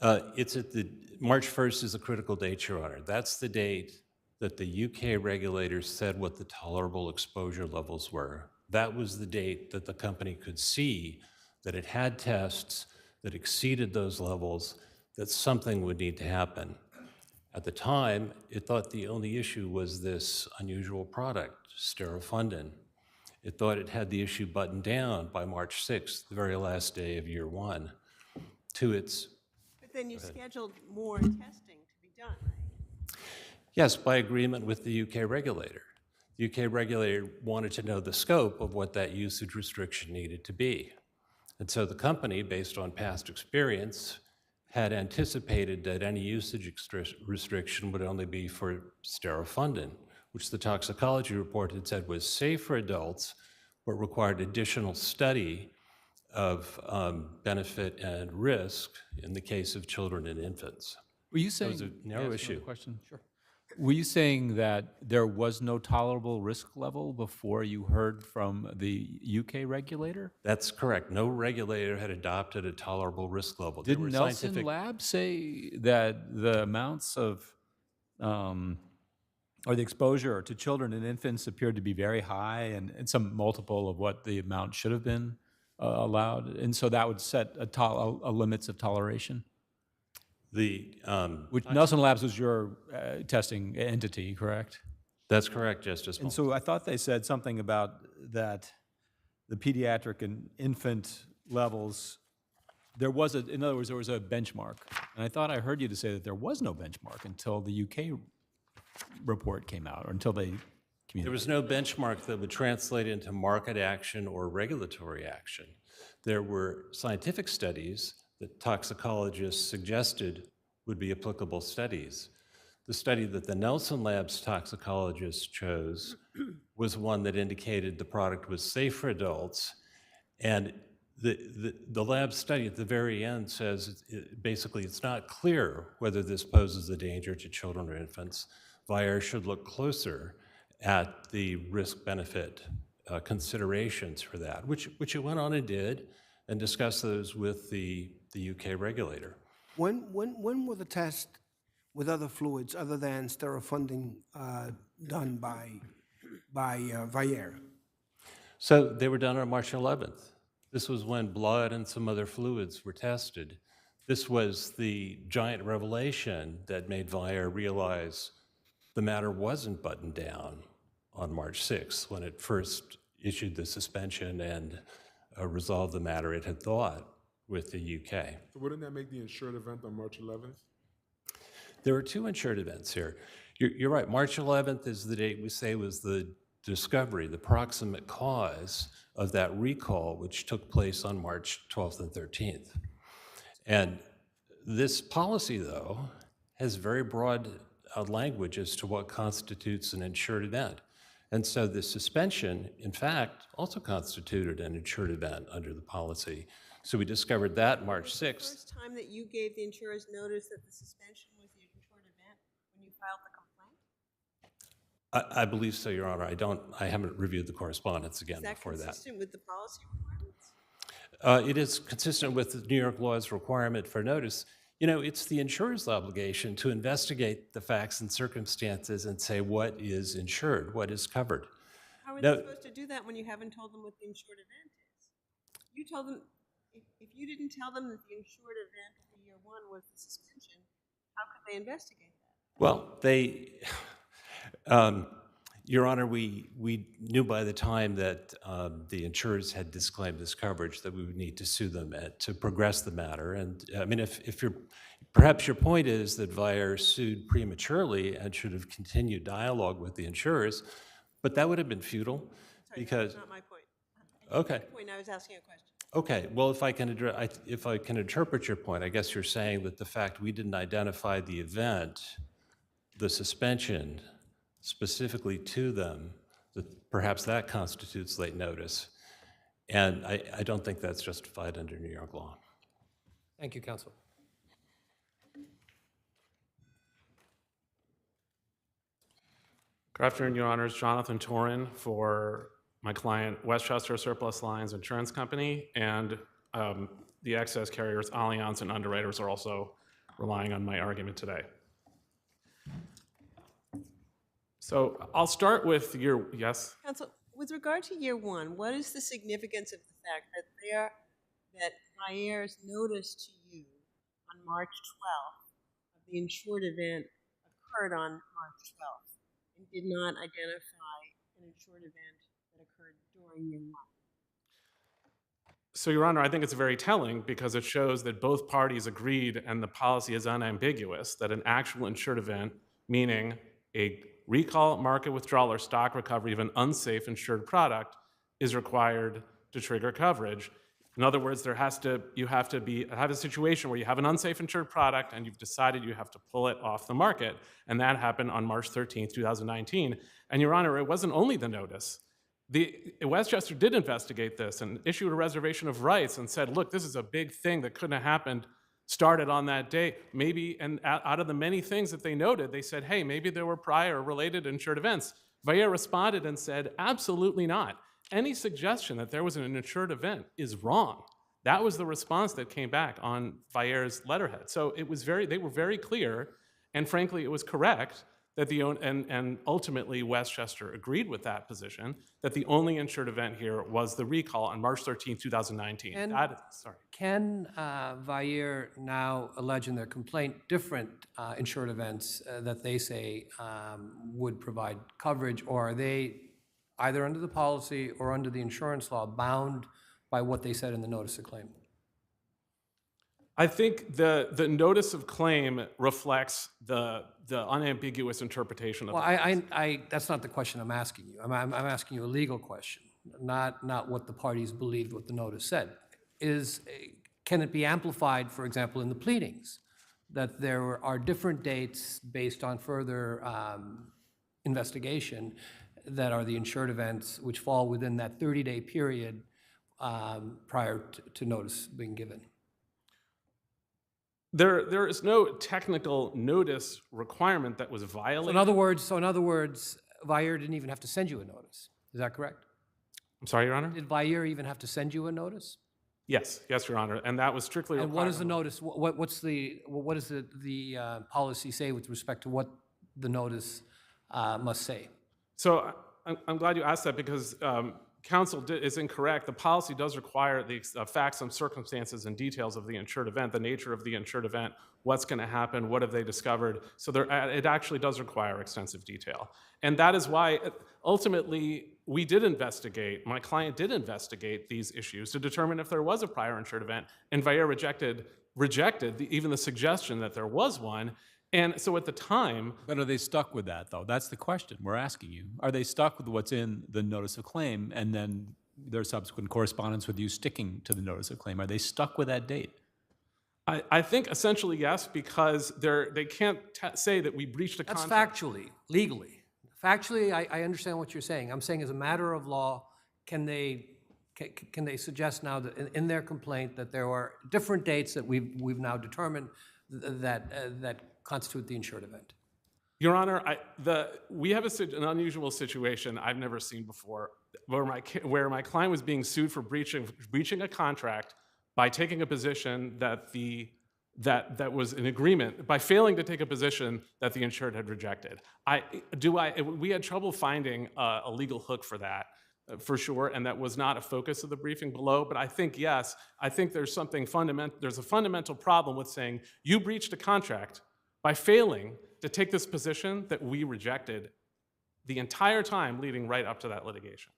It's at the, March 1st is a critical date, Your Honor. That's the date that the UK regulators said what the tolerable exposure levels were. That was the date that the company could see that it had tests that exceeded those levels, that something would need to happen. At the time, it thought the only issue was this unusual product, sterofundin. It thought it had the issue buttoned down by March 6th, the very last day of year one, to its... But then you scheduled more testing to be done, right? Yes, by agreement with the UK regulator. The UK regulator wanted to know the scope of what that usage restriction needed to be. And so the company, based on past experience, had anticipated that any usage restriction would only be for sterofundin, which the toxicology report had said was safe for adults, but required additional study of benefit and risk in the case of children and infants. Were you saying, That was a narrow May I ask issue. another question? Sure. Were you saying that there was no tolerable risk level before you heard from the UK regulator? That's correct. No regulator had adopted a tolerable risk level. There Didn't were Nelson scientific- Labs say that the amounts of, or the exposure to children and infants appeared to be very high and some multiple of what the amount should have been allowed? And so that would set a limits of toleration? Which Nelson Labs was your testing entity, correct? That's correct, Justice. And so I thought they said something about that the pediatric and infant levels, there was in other words, there was a benchmark. And I thought I heard you to say that there was no benchmark until the UK report came out, or until they communicated. There was no benchmark that would translate into market action or regulatory action. There were scientific studies that toxicologists suggested would be applicable studies. The study that the Nelson Labs toxicologists chose was one that indicated the product was safe for adults, and the lab study at the very end says basically it's not clear whether this poses a danger to children or infants. Vire should look closer at the risk-benefit considerations for that, which it went on and did, and discussed those with the UK regulator. When were the tests with other fluids other than sterile funding done by Vayer? So they were done on March 11th. This was when blood and some other fluids were tested. This was the giant revelation that made Vayer realize the matter wasn't buttoned down on March 6th when it first issued the suspension and resolved the matter it had thought with the UK. So wouldn't that make the insured event on March 11th? There were two insured events here. You're right, March 11th is the date we say was the discovery, the proximate cause of that recall, which took place on March 12th and 13th. And this policy, though, has very broad language as to what constitutes an insured event. And so the suspension, in fact, also constituted an insured event under the policy. So we discovered that March 6th. The first time that you gave the insurers notice that the suspension was the insured event when you filed the complaint? I believe so, Your Honor. I haven't reviewed the correspondence again before that. Is that consistent with the policy requirements? It is consistent with the New York law's requirement for notice. You know, it's the insurer's obligation to investigate the facts and circumstances and say what is insured, what is covered. How are they supposed to do that when you haven't told them what the insured event is? You told them, if you didn't tell them that the insured event for year one was the suspension, how could they investigate that? Well, Your Honor, we knew by the time that the insurers had disclaimed this coverage that we would need to sue them to progress the matter. And I mean, perhaps your point is that Vayer sued prematurely and should have continued dialogue with the insurers, but that would have been futile. Sorry, because that's not my point. Okay. My point, I was asking a question. Okay, well, if I can interpret your point, I guess you're saying that the fact we didn't identify the event, the suspension, specifically to them, that perhaps that constitutes late notice. And I don't think that's justified under New York law. Thank you, counsel. Good afternoon, Your Honors. Jonathan Torin for my client, Westchester Surplus Lines Insurance Company, and the excess carriers, Allianz, and underwriters are also relying on my argument today. So I'll start with your, yes? Counsel, with regard to year one, what is the significance of the fact that Vayer's notice to you on March 12th of the insured event occurred on March 12th and did not identify an insured event that occurred during year one? So, Your Honor, I think it's very telling because it shows that both parties agreed and the policy is unambiguous that an actual insured event, meaning a recall, market withdrawal, or stock recovery of an unsafe insured product, is required to trigger coverage. In other words, you have to have a situation where you have an unsafe insured product and you've decided you have to pull it off the market. And that happened on March 13th, 2019. And Your Honor, it wasn't only the notice. Westchester did investigate this and issued a reservation of rights and said, look, this is a big thing that couldn't have happened, started on that day. Maybe, and out of the many things that they noted, they said, hey, maybe there were prior related insured events. Vayer responded and said, absolutely not. Any suggestion that there was an insured event is wrong. That was the response that came back on Vayer's letterhead. So it was they were very clear, and frankly, it was correct that and ultimately Westchester agreed with that position, that the only insured event here was the recall on March 13, 2019. Can Vayer now allege in their complaint different insured events that they say would provide coverage, or are they either under the policy or under the insurance law bound by what they said in the notice of claim? I think the notice of claim reflects the unambiguous interpretation of that's not the question I'm asking you. I'm asking you a legal question, not what the parties believed what the notice said. Can it be amplified, for example, in the pleadings, that there are different dates based on further investigation that are the insured events which fall within that 30-day period prior to notice being given? There is no technical notice requirement that was violated. So in other words, Vayer didn't even have to send you a notice. Is that correct? I'm sorry, Your Honor? Did Vayer even have to send you a notice? Yes, yes, Your Honor, and that was strictly And what required is the under- notice, what does the policy say with respect to what the notice must say? So I'm glad you asked that because counsel is incorrect. The policy does require the facts and circumstances and details of the insured event, the nature of the insured event, what's going to happen, what have they discovered. So it actually does require extensive detail. And that is why ultimately we did investigate, my client did investigate these issues to determine if there was a prior insured event, and Vayer rejected even the suggestion that there was one. And so at the time, But are they stuck with that, though? That's the question we're asking you. Are they stuck with what's in the notice of claim and then their subsequent correspondence with you sticking to the notice of claim? Are they stuck with that date? I think essentially yes, because they can't say that we breached a That's contract. factually, legally. Factually, I understand what you're saying. I'm saying as a matter of law, can they suggest now that in their complaint that there are different dates that we've now determined that constitute the insured event? Your Honor, we have an unusual situation I've never seen before, where my client was being sued for breaching a contract by taking a position that was an agreement, by failing to take a position that the insured had rejected. We had trouble finding a legal hook for that, for sure, and that was not a focus of the briefing below. But I think yes, I think there's something fundamental. There's a fundamental problem with saying you breached a contract by failing to take this position that we rejected the entire time leading right up to that litigation.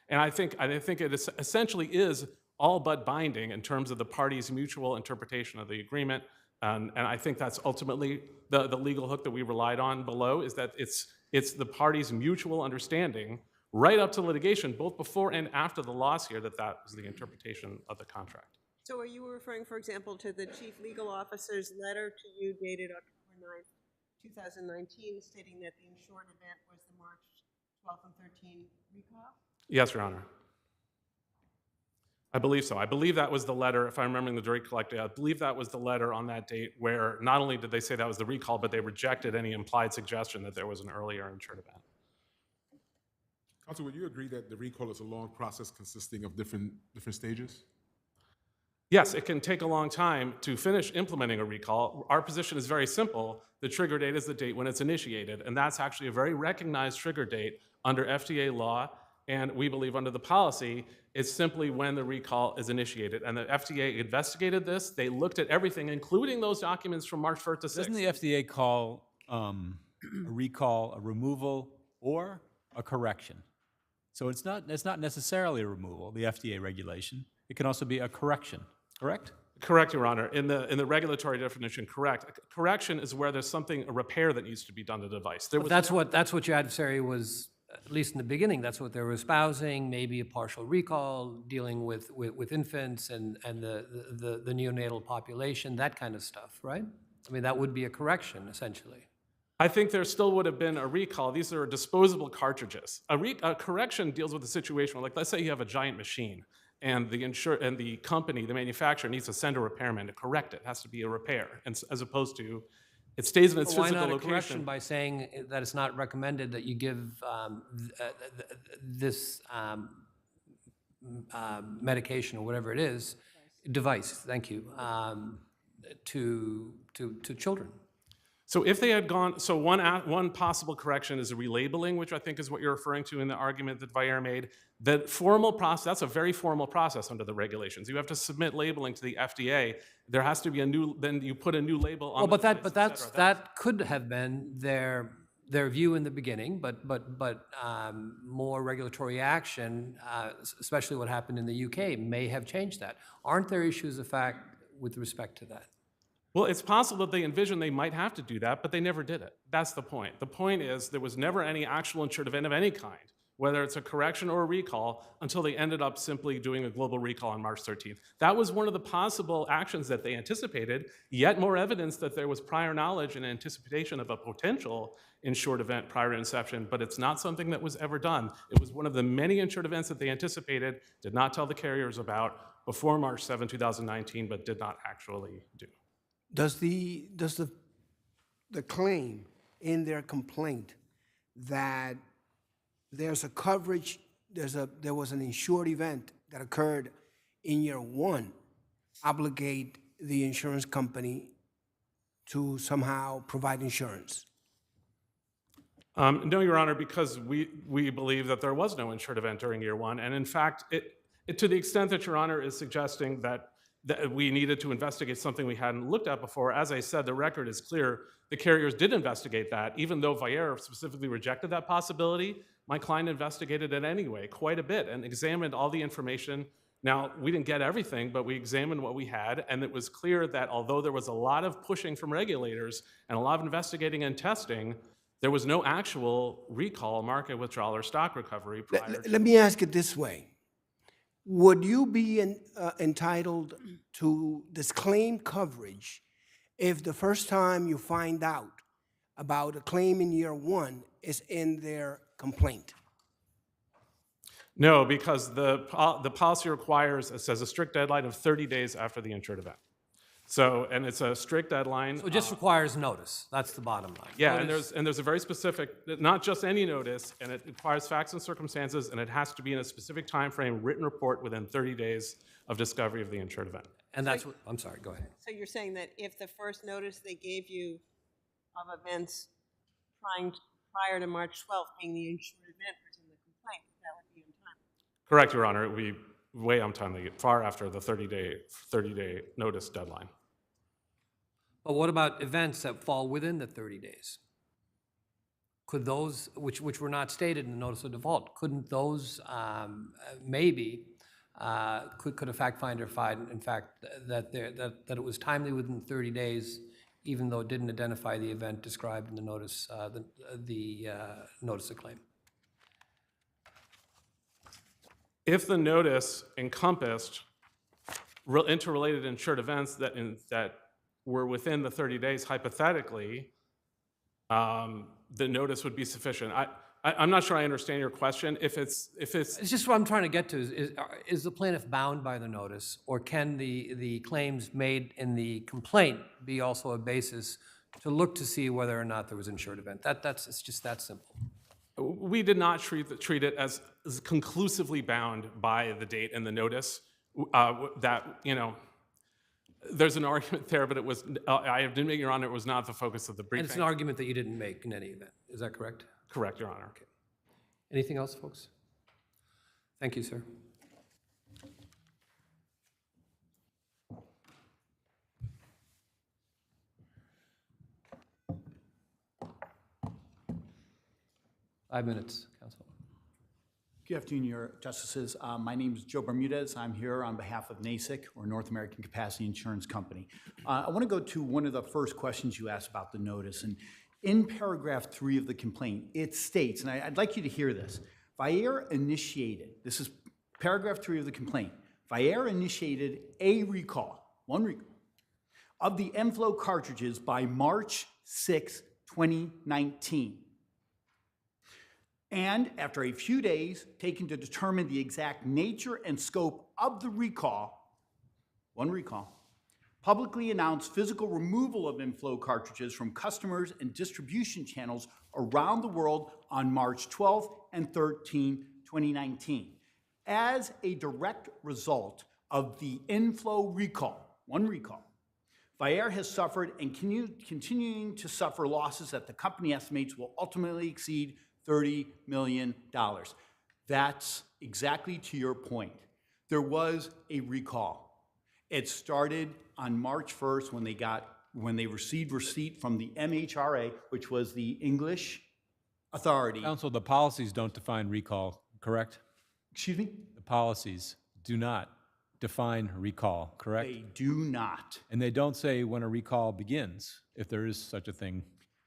And I think it essentially is all but binding in terms of the parties' mutual interpretation of the agreement. And I think that's ultimately the legal hook that we relied on below, is that it's the parties' mutual understanding right up to litigation, both before and after the loss here, that was the interpretation of the contract. So are you referring, for example, to the chief legal officer's letter to you dated October 9th, 2019, stating that the insured event was the March 12th and 13th recall? Yes, Your Honor. I believe so. I believe that was the letter, if I'm remembering the date correctly, I believe that was the letter on that date where not only did they say that was the recall, but they rejected any implied suggestion that there was an earlier insured event. Counsel, would you agree that the recall is a long process consisting of different stages? Yes, it can take a long time to finish implementing a recall. Our position is very simple. The trigger date is the date when it's initiated, and that's actually a very recognized trigger date under FDA law, and we believe under the policy, it's simply when the recall is initiated. And the FDA investigated this. They looked at everything, including those documents from March 1st to 6th. Doesn't the FDA call a recall a removal or a correction? So it's not necessarily a removal, the FDA regulation. It can also be a correction, correct? Correct, Your Honor. In the regulatory definition, correct. Correction is where there's a repair that needs to be done to the device. That's what your adversary was, at least in the beginning, that's what they were espousing, maybe a partial recall, dealing with infants and the neonatal population, that kind of stuff, right? I mean, that would be a correction, essentially. I think there still would have been a recall. These are disposable cartridges. A correction deals with a situation where, like, let's say you have a giant machine, and the company, the manufacturer, needs to send a repairman to correct it. It has to be a repair, and as opposed to it stays in its Why physical not a location. correction by saying that it's not recommended that you give this medication or whatever it is, device, thank you, to children? So if they had gone, so one possible correction is a relabeling, which I think is what you're referring to in the argument that Vayer made. The formal process, that's a very formal process under the regulations. You have to submit labeling to the FDA. There has to be then you put a new label on. Well, that could have been their view in the beginning, but more regulatory action, especially what happened in the UK, may have changed that. Aren't there issues of fact with respect to that? Well, it's possible that they envisioned they might have to do that, but they never did it. That's the point. The point is there was never any actual insured event of any kind, whether it's a correction or a recall, until they ended up simply doing a global recall on March 13th. That was one of the possible actions that they anticipated, yet more evidence that there was prior knowledge and anticipation of a potential insured event prior to inception, but it's not something that was ever done. It was one of the many insured events that they anticipated, did not tell the carriers about before March 7, 2019, but did not actually do. Does the claim in their complaint that there's a coverage, there was an insured event that occurred in year 1 obligate the insurance company to somehow provide insurance? No, Your Honor, because we believe that there was no insured event during year one. And in fact, to the extent that Your Honor is suggesting that we needed to investigate something we hadn't looked at before, as I said, the record is clear. The carriers did investigate that. Even though Vayer specifically rejected that possibility, my client investigated it anyway, quite a bit, and examined all the information. Now, we didn't get everything, but we examined what we had, and it was clear that although there was a lot of pushing from regulators and a lot of investigating and testing, there was no actual recall, market withdrawal, or stock recovery prior to. Let me ask it this way. Would you be entitled to disclaim coverage if the first time you find out about a claim in year one is in their complaint? No, because the policy requires, it says a strict deadline of 30 days after the insured event. So, and it's a strict deadline. So it just requires notice. That's the bottom line. Yeah, Notice. and there's a very specific, not just any notice, and it requires facts and circumstances, and it has to be in a specific time frame, written report within 30 days of discovery of the insured event. And that's what, I'm sorry, go ahead. So you're saying that if the first notice they gave you of events prior to March 12th being the insured event was in the complaint, that would be in time? Correct, Your Honor. It would be way untimely, far after the 30-day notice deadline. But what about events that fall within the 30 days? Could those, which were not stated in the notice of default, couldn't those maybe, could a fact finder find, in fact, that it was timely within 30 days, even though it didn't identify the event described in the notice, the notice of claim? If the notice encompassed interrelated insured events that were within the 30 days, hypothetically, the notice would be sufficient. I'm not sure I understand your question. If it's just what I'm trying to get to is the plaintiff bound by the notice, or can the claims made in the complaint be also a basis to look to see whether or not there was insured event? It's just that simple. We did not treat it as conclusively bound by the date and the notice. That, you know, there's an argument there, but it was, I didn't make, Your Honor, it was not the focus of the briefing. And it's an argument that you didn't make in any event. Is that correct? Correct, Your Honor. Okay. Anything else, folks? Thank you, sir. Five minutes, counsel. Good afternoon, Your Justices. My name is Joe Bermudez. I'm here on behalf of NASIC, or North American Capacity Insurance Company. I want to go to one of the first questions you asked about the notice. And in paragraph 3 of the complaint, it states, and I'd like you to hear this, Vayer initiated, this is paragraph 3 of the complaint, Vayer initiated a recall, one recall, of the Enflow cartridges by March 6, 2019. And after a few days taken to determine the exact nature and scope of the recall, one recall, publicly announced physical removal of Enflow cartridges from customers and distribution channels around the world on March 12 and 13, 2019. As a direct result of the Enflow recall, one recall, Vayer has suffered and continuing to suffer losses that the company estimates will ultimately exceed $30 million. That's exactly to your point. There was a recall. It started on March 1st when they received receipt from the MHRA, which was the English authority. Counsel, the policies don't define recall, correct? Excuse me? The policies do not define recall, correct? They do not. And they don't say when a recall begins, if there is such a thing.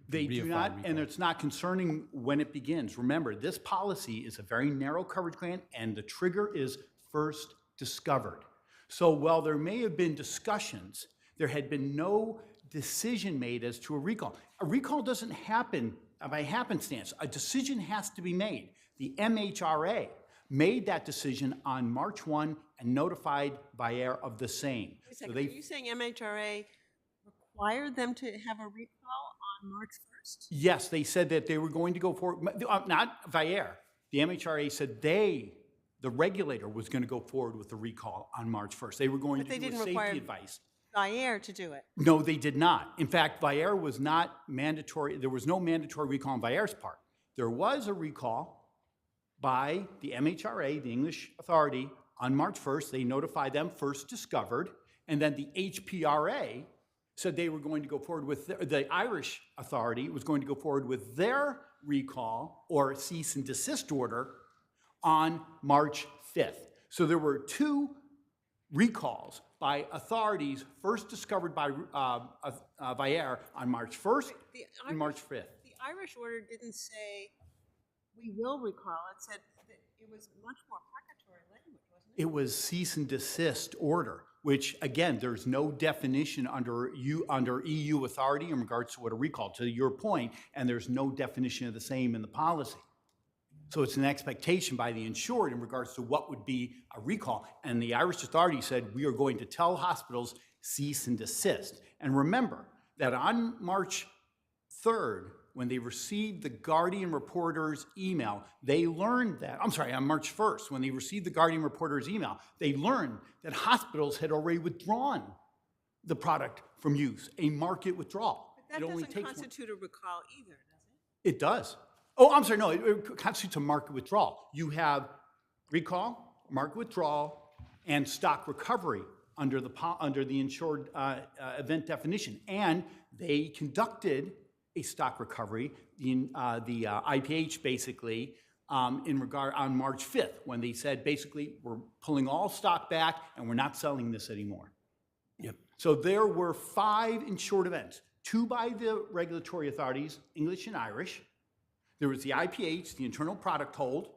They do not, and it's not concerning when it begins. Remember, this policy is a very narrow coverage grant, and the trigger is first discovered. So while there may have been discussions, there had been no decision made as to a recall. A recall doesn't happen by happenstance. A decision has to be made. The MHRA made that decision on March 1 and notified Vayer of the same. Wait a second, are you saying MHRA required them to have a recall on March 1st? Yes, they said that they were going to go forward, not Vayer. The MHRA said they the regulator was going to go forward with the recall on March 1st. They were going But to they do a didn't safety require advice. Vyaire to do it. No, they did not. In fact, Vyaire was not mandatory. There was no mandatory recall on Vyaire's part. There was a recall by the MHRA, the English authority, on March 1st. They notified them first discovered, and then the HPRA said they were going to go forward with, the Irish authority was going to go forward with their recall or cease and desist order on March 5th. So there were two recalls by authorities first discovered by Vyaire on March 1st and March 5th. The Irish order didn't say, we will recall. It said that it was much more precatory language, wasn't it? It was cease and desist order, which again, there's no definition under EU authority in regards to what a recall, to your point, and there's no definition of the same in the policy. So it's an expectation by the insured in regards to what would be a recall. And the Irish authority said, we are going to tell hospitals cease and desist. And remember that on March 3rd, when they received the Guardian reporter's email, they learned that, I'm sorry, on March 1st, when they received the Guardian reporter's email, they learned that hospitals had already withdrawn the product from use, a market withdrawal. But that doesn't constitute a recall either, does it? It does. Oh, I'm sorry, no, it constitutes a market withdrawal. You have recall, market withdrawal, and stock recovery under the insured event definition. And they conducted a stock recovery, the IPH basically, in regard on March 5th, when they said basically, we're pulling all stock back and we're not selling this anymore. Yep. So there were 5 insured events, 2 by the regulatory authorities, English and Irish. There was the IPH, the internal product hold,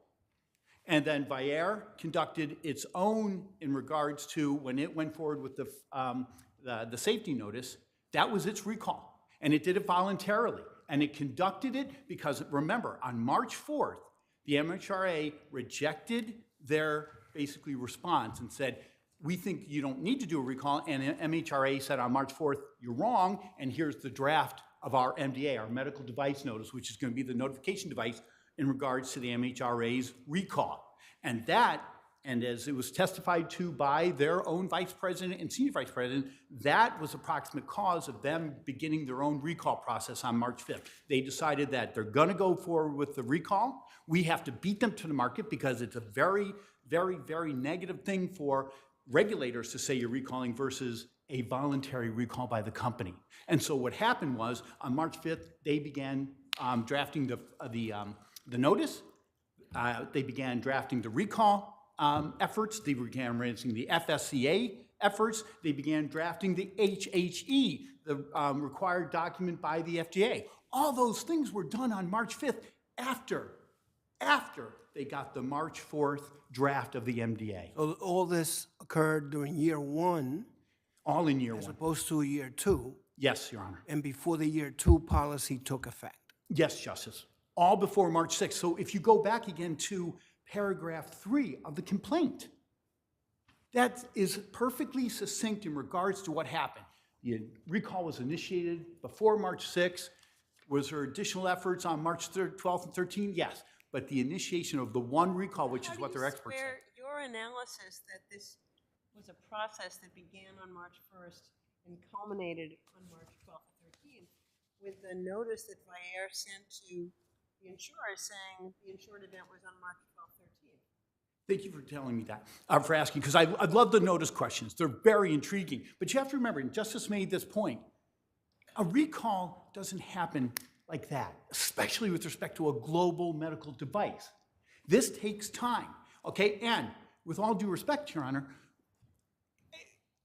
and then Vyaire conducted its own in regards to when it went forward with the safety notice. That was its recall, and it did it voluntarily, and it conducted it because, remember, on March 4th, the MHRA rejected their basically response and said, we think you don't need to do a recall, and MHRA said on March 4th, you're wrong, and here's the draft of our MDA, our medical device notice, which is going to be the notification device in regards to the MHRA's recall. And that, and as it was testified to by their own vice president and senior vice president, that was approximate cause of them beginning their own recall process on March 5th. They decided that they're going to go forward with the recall. We have to beat them to the market because it's a very, very, very negative thing for regulators to say you're recalling versus a voluntary recall by the company. And so what happened was on March 5th, they began drafting the notice. They began drafting the recall efforts. They began raising the FSCA efforts. They began drafting the HHE, the required document by the FDA. All those things were done on March 5th after they got the March 4th draft of the MDA. So all this occurred during year 1. All in year as 1. opposed to year 2. Yes, Your Honor. And before the year 2 policy took effect. Yes, Justice. All before March 6th. So if you go back again to paragraph 3 of the complaint, that is perfectly succinct in regards to what happened. The recall was initiated before March 6th. Was there additional efforts on March 3rd, 12th, and 13th? Yes. But the initiation of the one recall, which is what their experts said. Your analysis that this was a process that began on March 1st and culminated on March 12th and 13th with the notice that Vyaire sent to the insurer saying the insured event was on March 12th, 13th. Thank you for telling me that, for asking, because I love the notice questions. They're very intriguing. But you have to remember, and Justice made this point, a recall doesn't happen like that, especially with respect to a global medical device. This takes time, okay? And with all due respect, Your Honor,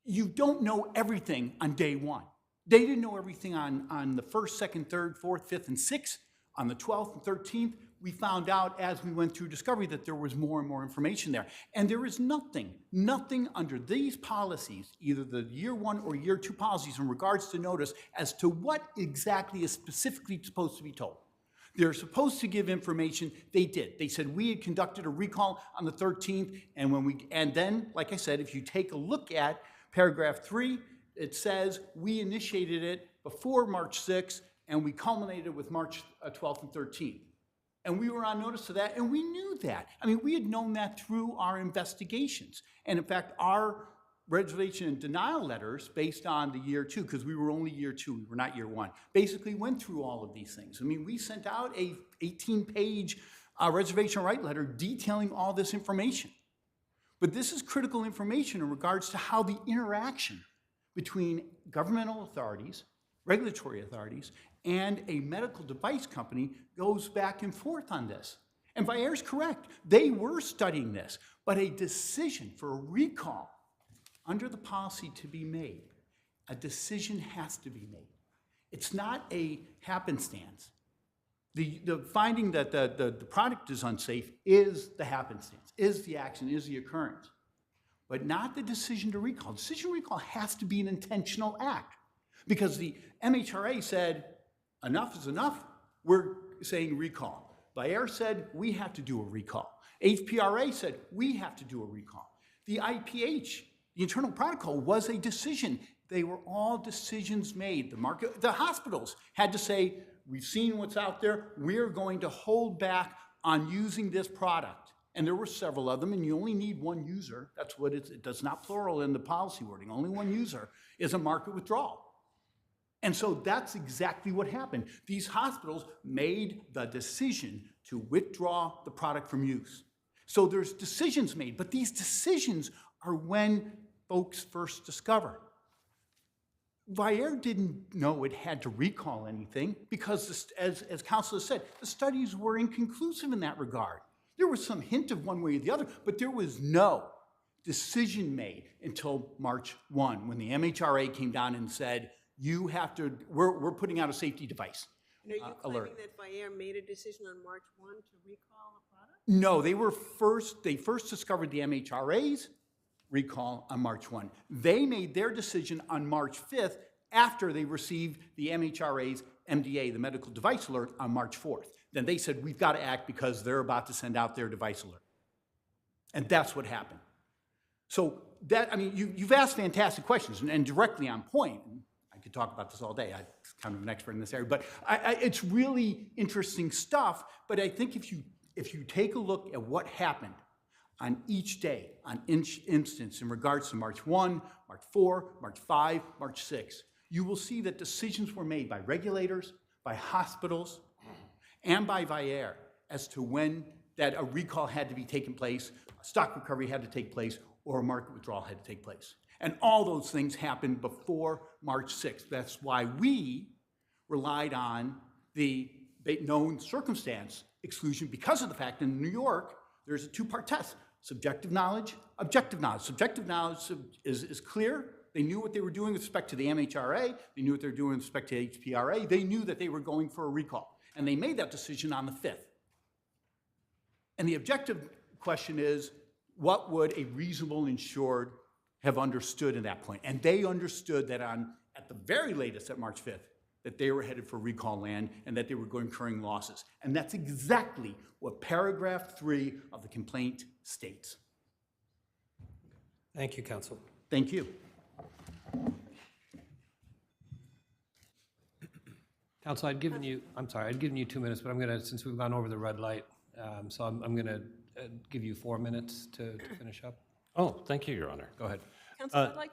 you don't know everything on day 1. They didn't know everything on the 1st, 2nd, 3rd, 4th, 5th, and 6th. On the 12th and 13th, we found out as we went through discovery that there was more and more information there. And there is nothing under these policies, either the year 1 or year 2 policies in regards to notice as to what exactly is specifically supposed to be told. They're supposed to give information. They did. They said we had conducted a recall on the 13th, and then, like I said, if you take a look at paragraph 3, it says we initiated it before March 6th, and we culminated with March 12th and 13th. And we were on notice of that, and we knew that. I mean, we had known that through our investigations. And in fact, our reservation and denial letters, based on the year 2, because we were only year 2, we were not year 1, basically went through all of these things. I mean, we sent out a 18-page reservation right letter detailing all this information. But this is critical information in regards to how the interaction between governmental authorities, regulatory authorities, and a medical device company goes back and forth on this. And Vair's correct. They were studying this, but a decision for a recall under the policy to be made, a decision has to be made. It's not a happenstance. The finding that the product is unsafe is the happenstance, is the action, is the occurrence, but not the decision to recall. Decision to recall has to be an intentional act, because the MHRA said, enough is enough, we're saying recall. Vair said, we have to do a recall. HPRA said, we have to do a recall. The IPH, the internal protocol, was a decision. They were all decisions made. The hospitals had to say, we've seen what's out there, we're going to hold back on using this product. And there were several of them, and you only need one user. That's what it does not plural in the policy wording. Only one user is a market withdrawal. And so that's exactly what happened. These hospitals made the decision to withdraw the product from use. So there's decisions made, but these decisions are when folks first discover. Vair didn't know it had to recall anything because, as counsel has said, the studies were inconclusive in that regard. There was some hint of one way or the other, but there was no decision made until March 1, when the MHRA came down and said, you have to, we're putting out a safety device And are you alert. claiming that Vair made a decision on March 1 to recall a product? No, they first discovered the MHRA's recall on March 1. They made their decision on March 5th after they received the MHRA's MDA, the medical device alert, on March 4th. Then they said, we've got to act because they're about to send out their device alert. And that's what happened. So that, I mean, you've asked fantastic questions and directly on point. I could talk about this all day. I'm kind of an expert in this area, but it's really interesting stuff. But I think if you take a look at what happened on each day, on each instance in regards to March 1, March 4, March 5, March 6, you will see that decisions were made by regulators, by hospitals, and by Vair as to when that a recall had to be taken place, a stock recovery had to take place, or a market withdrawal had to take place. And all those things happened before March 6th. That's why we relied on the known circumstance exclusion, because of the fact in New York, there's a two-part test: subjective knowledge, objective knowledge. Subjective knowledge is clear. They knew what they were doing with respect to the MHRA. They knew what they were doing with respect to HPRA. They knew that they were going for a recall. And they made that decision on the 5th. And the objective question is, what would a reasonable insured have understood at that point? And they understood that at the very latest, at March 5th, that they were headed for recall land and that they were incurring losses. And that's exactly what paragraph 3 of the complaint states. Thank you, counsel. Thank you. Counsel, I'd given you 2 minutes, but I'm going to, since we've gone over the red light, so I'm going to give you 4 minutes to finish up. Oh, thank you, Your Honor. Go ahead. Counsel, I'd like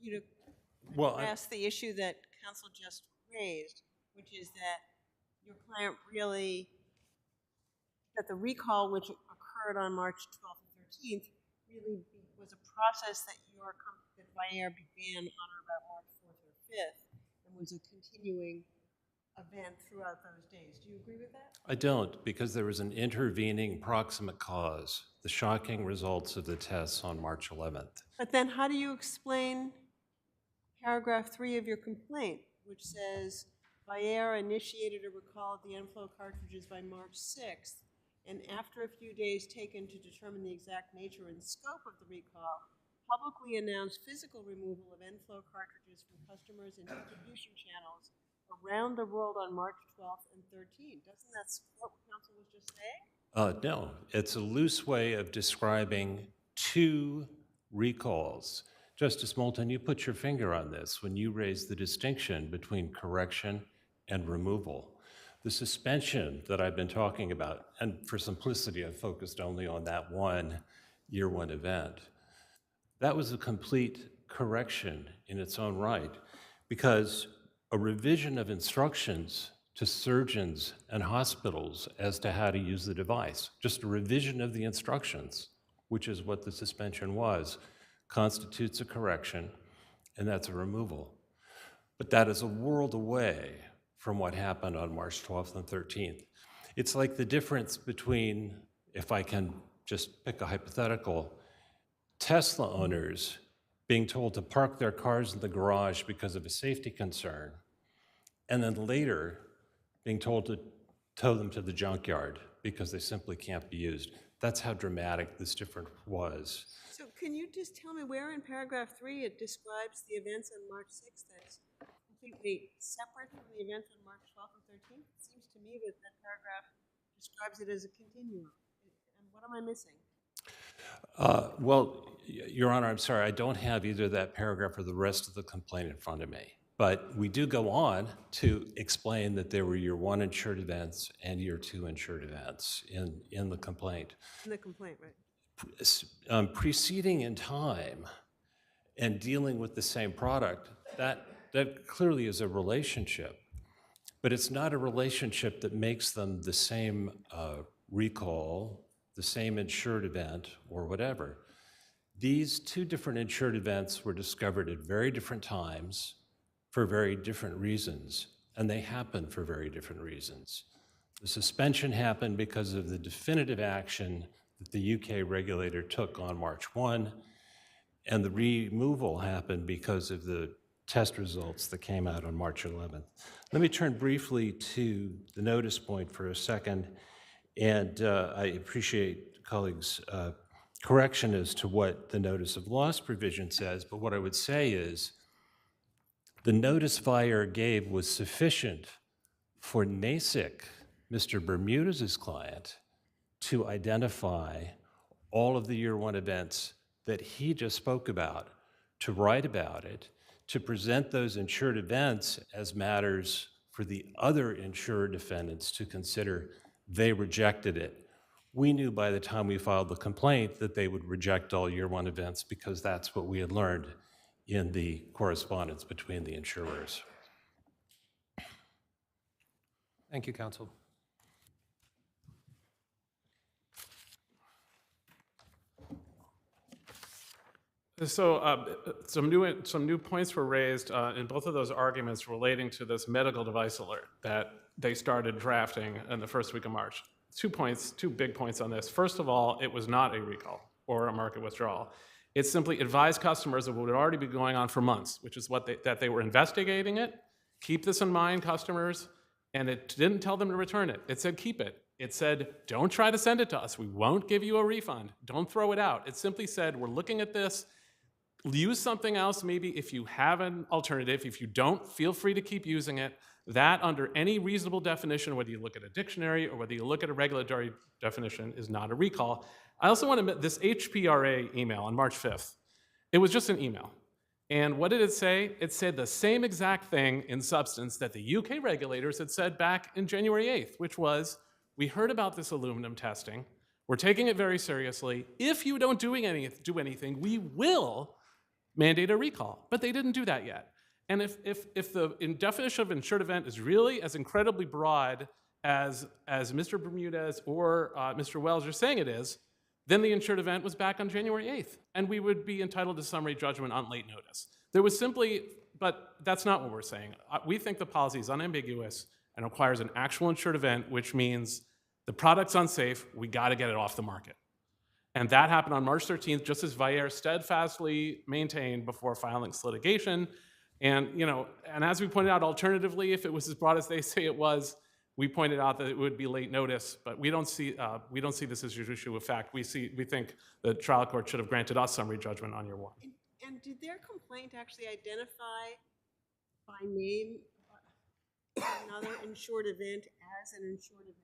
you to address the issue that counsel just raised, which is that your client really, that the recall which occurred on March 12th and 13th really was a process that that Vair began on or about March 4th or 5th and was a continuing event throughout those days. Do you agree with that? I don't, because there was an intervening proximate cause, the shocking results of the tests on March 11th. But then how do you explain paragraph 3 of your complaint, which says Vair initiated a recall of the Enflow cartridges by March 6th, and after a few days taken to determine the exact nature and scope of the recall, publicly announced physical removal of Enflow cartridges from customers and distribution channels around the world on March 12th and 13th. Doesn't that support what counsel was just saying? No, it's a loose way of describing 2 recalls. Justice Moulton, you put your finger on this when you raised the distinction between correction and removal. The suspension that I've been talking about, and for simplicity, I've focused only on that one year one event, that was a complete correction in its own right, because a revision of instructions to surgeons and hospitals as to how to use the device, just a revision of the instructions, which is what the suspension was, constitutes a correction, and that's a removal. But that is a world away from what happened on March 12th and 13th. It's like the difference between, if I can just pick a hypothetical, Tesla owners being told to park their cars in the garage because of a safety concern, and then later being told to tow them to the junkyard because they simply can't be used. That's how dramatic this difference was. So can you just tell me where in paragraph 3 it describes the events on March 6th that's completely separate from the events on March 12th and 13th? It seems to me that that paragraph describes it as a continuum. And what am I missing? Well, Your Honor, I'm sorry, I don't have either that paragraph or the rest of the complaint in front of me. But we do go on to explain that there were year one insured events and year two insured events in the complaint. In the complaint, right. Preceding in time and dealing with the same product, that clearly is a relationship. But it's not a relationship that makes them the same recall, the same insured event, or whatever. These two different insured events were discovered at very different times for very different reasons, and they happened for very different reasons. The suspension happened because of the definitive action that the UK regulator took on March 1, and the removal happened because of the test results that came out on March 11th. Let me turn briefly to the notice point for a second, and I appreciate colleagues' correction as to what the notice of loss provision says, but what I would say is the notice Vire gave was sufficient for NASIC, Mr. Bermudez's client, to identify all of the year one events that he just spoke about, to write about it, to present those insured events as matters for the other insured defendants to consider. They rejected it. We knew by the time we filed the complaint that they would reject all year one events because that's what we had learned in the correspondence between the insurers. Thank you, counsel. So some new points were raised in both of those arguments relating to this medical device alert that they started drafting in the first week of March. 2 points, 2 big points on this. First of all, it was not a recall or a market withdrawal. It simply advised customers of what would already be going on for months, which is that they were investigating it. Keep this in mind, customers. And it didn't tell them to return it. It said keep it. It said don't try to send it to us. We won't give you a refund. Don't throw it out. It simply said we're looking at this. Use something else maybe if you have an alternative. If you don't, feel free to keep using it. That, under any reasonable definition, whether you look at a dictionary or whether you look at a regulatory definition, is not a recall. I also want to, this HPRA email on March 5th, it was just an email. And what did it say? It said the same exact thing in substance that the UK regulators had said back in January 8th, which was, we heard about this aluminum testing. We're taking it very seriously. If you don't do anything, we will mandate a recall. But they didn't do that yet. And if the definition of insured event is really as incredibly broad as Mr. Bermudez or Mr. Wells are saying it is, then the insured event was back on January 8th, and we would be entitled to summary judgment on late notice. There was simply, but that's not what we're saying. We think the policy is unambiguous and requires an actual insured event, which means the product's unsafe, we gotta get it off the market. And that happened on March 13th, just as Vire steadfastly maintained before filing this litigation. And, and as we pointed out, alternatively, if it was as broad as they say it was, we pointed out that it would be late notice, but we don't see this as an issue of fact. We think the trial court should have granted us summary judgment on year one. And did their complaint actually identify by name another insured event as an insured event?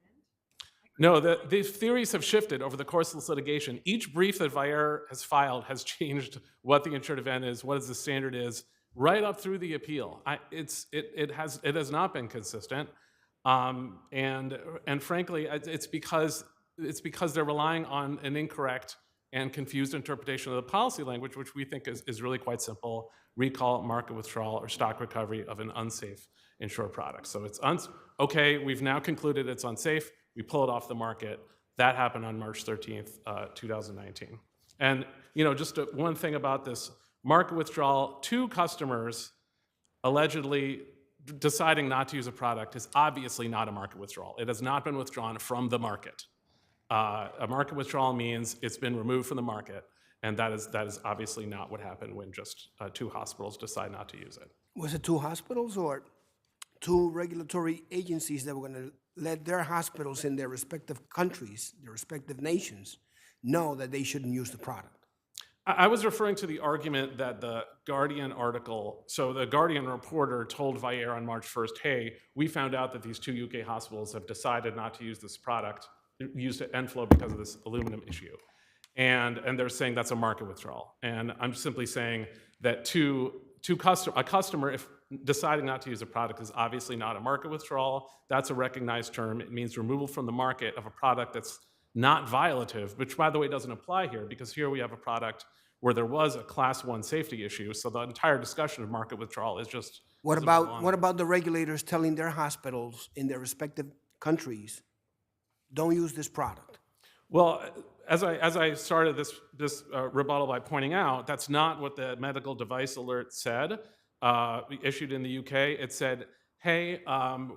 No, the theories have shifted over the course of this litigation. Each brief that Vire has filed has changed what the insured event is, what the standard is, right up through the appeal. It has not been consistent. And frankly, it's because they're relying on an incorrect and confused interpretation of the policy language, which we think is really quite simple: recall, market withdrawal, or stock recovery of an unsafe insured product. So it's okay, we've now concluded it's unsafe, we pull it off the market. That happened on March 13th, 2019. And just one thing about this market withdrawal, 2 customers allegedly deciding not to use a product is obviously not a market withdrawal. It has not been withdrawn from the market. A market withdrawal means it's been removed from the market, and that is obviously not what happened when just 2 hospitals decide not to use it. Was it 2 hospitals or 2 regulatory agencies that were going to let their hospitals in their respective countries, their respective nations, know that they shouldn't use the product? I was referring to the argument that the Guardian article, so the Guardian reporter told Vyaire on March 1st, hey, we found out that these 2 UK hospitals have decided not to use this product, used Enflow because of this aluminum issue. And they're saying that's a market withdrawal. And I'm simply saying that a customer, if deciding not to use a product, is obviously not a market withdrawal. That's a recognized term. It means removal from the market of a product that's not violative, which, by the way, doesn't apply here, because here we have a product where there was a class 1 safety issue. So the entire discussion of market withdrawal is just... What about the regulators telling their hospitals in their respective countries, don't use this product? Well, as I started this rebuttal by pointing out, that's not what the medical device alert said, issued in the UK. It said, hey,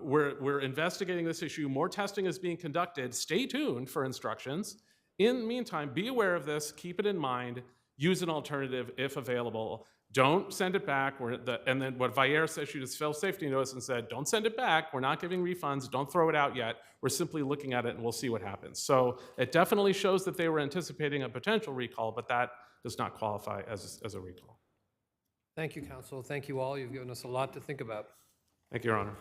we're investigating this issue. More testing is being conducted. Stay tuned for instructions. In the meantime, be aware of this. Keep it in mind. Use an alternative if available. Don't send it back. And then what Vyaire issued is self-safety notice and said, don't send it back. We're not giving refunds. Don't throw it out yet. We're simply looking at it and we'll see what happens. So it definitely shows that they were anticipating a potential recall, but that does not qualify as a recall. Thank you, counsel. Thank you all. You've given us a lot to think about. Thank you, Your Honor.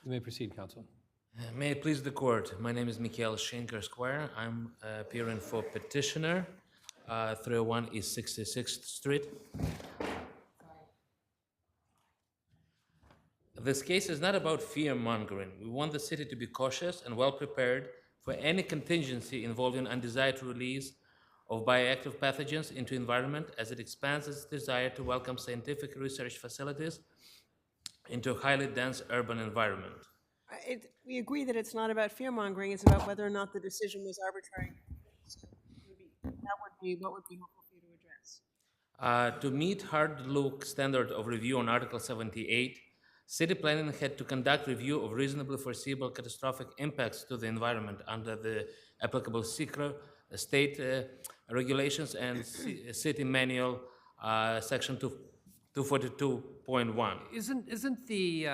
You may proceed, counsel. May it please the court. My name is Mikhail Schenker Square. I'm appearing for petitioner. 301 East 66th Street. This case is not about fear-mongering. We want the city to be cautious and well-prepared for any contingency involving undesired release of bioactive pathogens into environment as it expands its desire to welcome scientific research facilities into a highly dense urban environment. We agree that it's not about fear-mongering, it's about whether or not the decision was arbitrary. So that would be what would be helpful for you to address. To meet hard look standard of review on Article 78, city planning had to conduct review of reasonably foreseeable catastrophic impacts to the environment under the applicable SECRA, state regulations, and city manual, section 242.1. Isn't the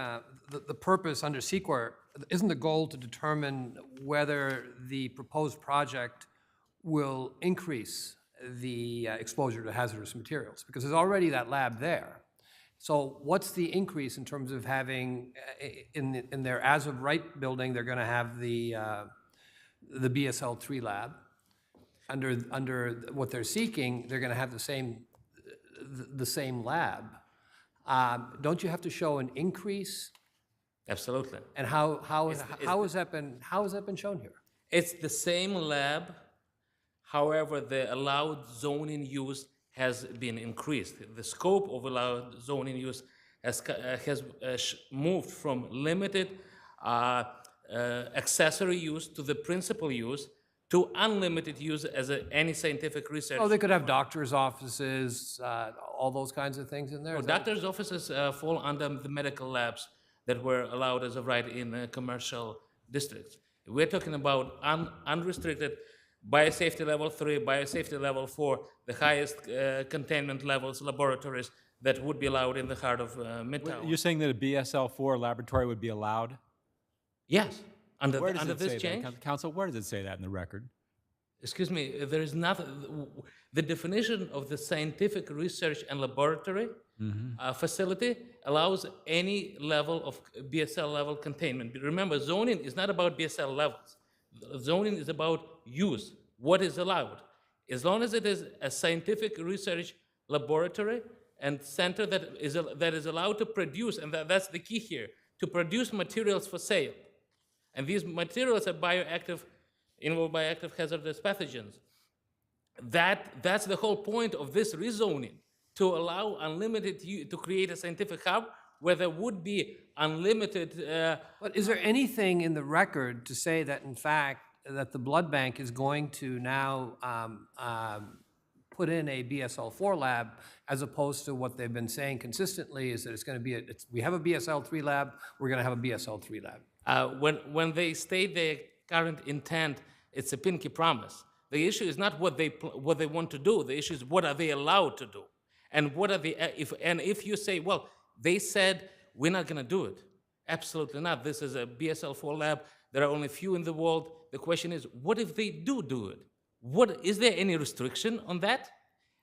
purpose under SEQR, isn't the goal to determine whether the proposed project will increase the exposure to hazardous materials? Because there's already that lab there. So what's the increase in terms of having, in their as-of-right building, they're going to have the BSL-3 lab. Under what they're seeking, they're going to have the same lab. Don't you have to show an increase? Absolutely. And how has that been shown here? It's the same lab. However, the allowed zoning use has been increased. The scope of allowed zoning use has moved from limited accessory use to the principal use to unlimited use as any scientific research. Oh, they could have doctors' offices, all those kinds of things in there? Well, doctors' offices fall under the medical labs that were allowed as of right in commercial districts. We're talking about unrestricted biosafety level 3, biosafety level 4, the highest containment levels laboratories that would be allowed in the heart of Midtown. You're saying that a BSL-4 laboratory would be allowed? Yes, Under, Where does under it this say change. that? Counsel, where does it say that in the record? Excuse me, there is nothing, the definition of the scientific research and laboratory facility allows any level of BSL level containment. But remember, zoning is not about BSL levels. Zoning is about use, what is allowed. As long as it is a scientific research laboratory and center that is allowed to produce, and that's the key here, to produce materials for sale. And these materials are bioactive, involve bioactive hazardous pathogens. That's the whole point of this rezoning, to allow unlimited, to create a scientific hub where there would be unlimited. But is there anything in the record to say that, in fact, that the blood bank is going to now put in a BSL-4 lab, as opposed to what they've been saying consistently, is that it's going to be, we have a BSL-3 lab, we're going to have a BSL-3 lab? When they state their current intent, it's a pinky promise. The issue is not what they want to do. The issue is what are they allowed to do, and what are the if you say, well, they said we're not going to do it. Absolutely not. This is a BSL-4 lab. There are only few in the world. The question is, what if they do it? What is there any restriction on that?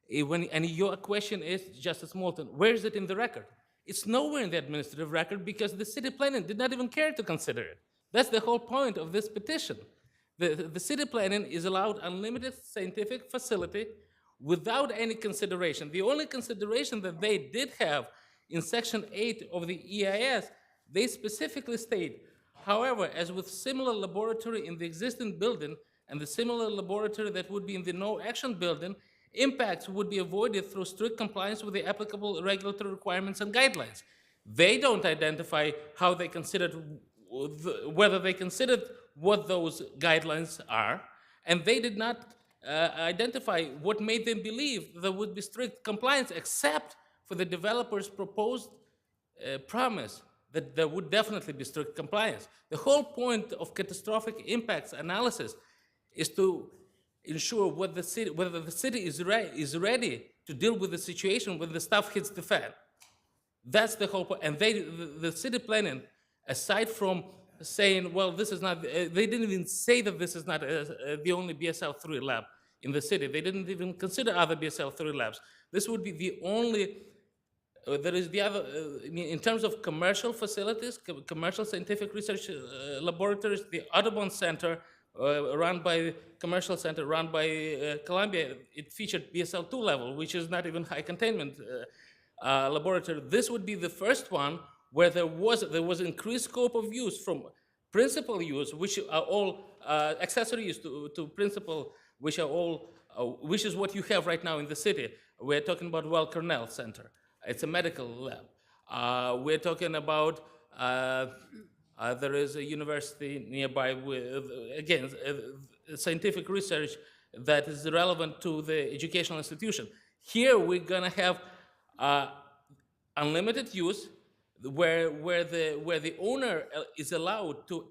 And your question is, Justice Moulton, where is it in the record? It's nowhere in the administrative record because the city planning did not even care to consider it. That's the whole point of this petition. The city planning is allowed unlimited scientific facility without any consideration. The only consideration that they did have in Section 8 of the EIS, they specifically state, however, as with similar laboratory in the existing building and the similar laboratory that would be in the no-action building, impacts would be avoided through strict compliance with the applicable regulatory requirements and guidelines. They don't identify how they considered, whether they considered what those guidelines are, and they did not identify what made them believe there would be strict compliance, except for the developer's proposed promise that there would definitely be strict compliance. The whole point of catastrophic impacts analysis is to ensure whether the city is ready to deal with the situation when the stuff hits the fan. That's the whole point. And the city planning, aside from saying, well, this is not, they didn't even say that this is not the only BSL-3 lab in the city. They didn't even consider other BSL-3 labs. This would be the only, there is the other, in terms of commercial facilities, commercial scientific research laboratories, the Audubon Center, run by commercial center, run by Columbia, it featured BSL-2 level, which is not even high containment laboratory. This would be the first one where there was increased scope of use from principal use, which are all accessory use to principal, which are all, which is what you have right now in the city. We're talking about Well Cornell Center. It's a medical lab. We're talking about there is a university nearby with, again, scientific research that is relevant to the educational institution. Here we're gonna have unlimited use where the owner is allowed to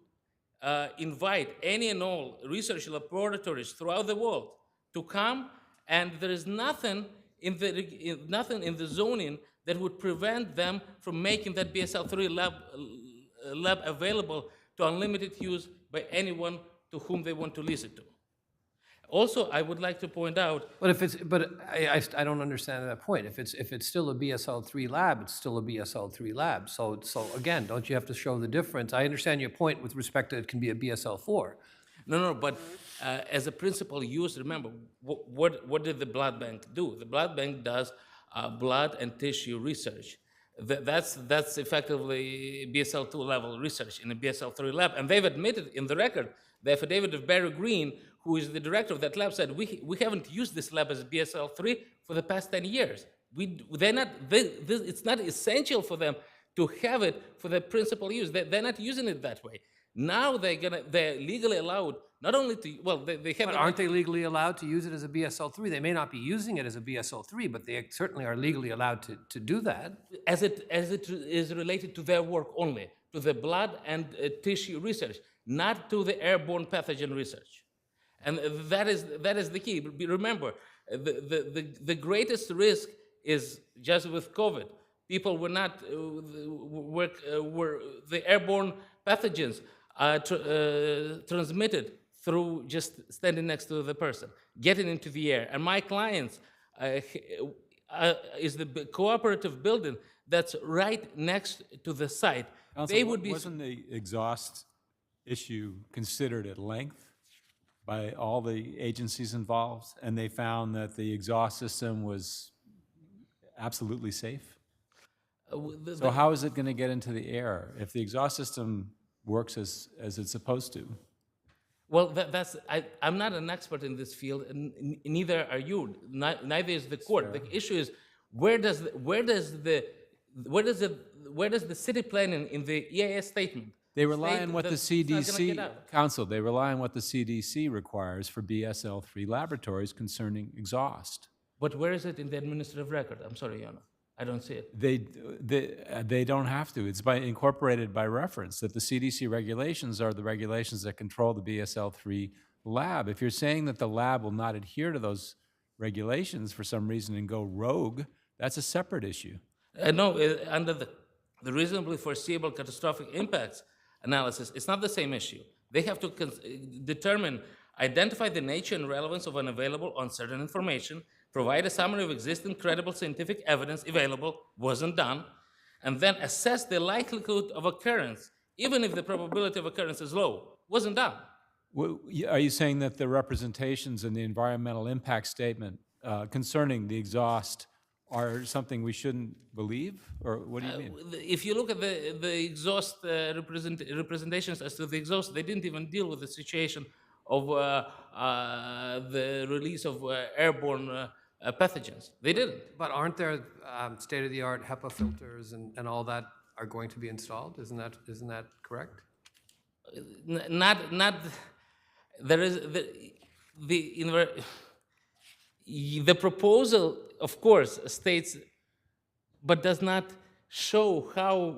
invite any and all research laboratories throughout the world to come, and there is nothing in the zoning that would prevent them from making that BSL-3 lab available to unlimited use by anyone to whom they want to lease it to. Also, I would like to point out. But if it's, but I don't understand that point. If it's still a BSL-3 lab, it's still a BSL-3 lab. So again, don't you have to show the difference? I understand your point with respect to it can be a BSL-4. No, but as a principal use, remember, what did the blood bank do? The blood bank does blood and tissue research. That's effectively BSL-2 level research in a BSL-3 lab. And they've admitted in the record, the affidavit of Barry Green, who is the director of that lab, said, we haven't used this lab as BSL-3 for the past 10 years. It's not essential for them to have it for the principal use. They're not using it that way. Now they're legally allowed not only to, well, they have. But aren't they legally allowed to use it as a BSL-3? They may not be using it as a BSL-3, but they certainly are legally allowed to do that. As it is related to their work only, to the blood and tissue research, not to the airborne pathogen research. And that is the key. Remember, the greatest risk is just with COVID. People were not, were the airborne pathogens transmitted through just standing next to the person, getting into the air. And my clients is the cooperative building that's right next to the site. Counsel, They would be. wasn't the exhaust issue considered at length by all the agencies involved, and they found that the exhaust system was absolutely safe? So how is it going to get into the air if the exhaust system works as it's supposed to? Well, I'm not an expert in this field, and neither are you. Neither is the court. The issue is where does the city planning in the EIS statement? They rely state on what that the it's not gonna CDC, get out? Counsel, they rely on what the CDC requires for BSL-3 laboratories concerning exhaust. But where is it in the administrative record? I'm sorry, Your Honor. I don't see it. They don't have to. It's incorporated by reference that the CDC regulations are the regulations that control the BSL-3 lab. If you're saying that the lab will not adhere to those regulations for some reason and go rogue, that's a separate issue. No, under the reasonably foreseeable catastrophic impacts analysis, it's not the same issue. They have to identify the nature and relevance of unavailable uncertain information, provide a summary of existing credible scientific evidence available, wasn't done, and then assess the likelihood of occurrence, even if the probability of occurrence is low, wasn't done. Are you saying that the representations in the environmental impact statement concerning the exhaust are something we shouldn't believe? Or what do you mean? If you look at the exhaust representations as to the exhaust, they didn't even deal with the situation of the release of airborne pathogens. They didn't. But aren't there state-of-the-art HEPA filters and all that are going to be installed? Isn't that correct? Not. There is the proposal, of course, states, but does not show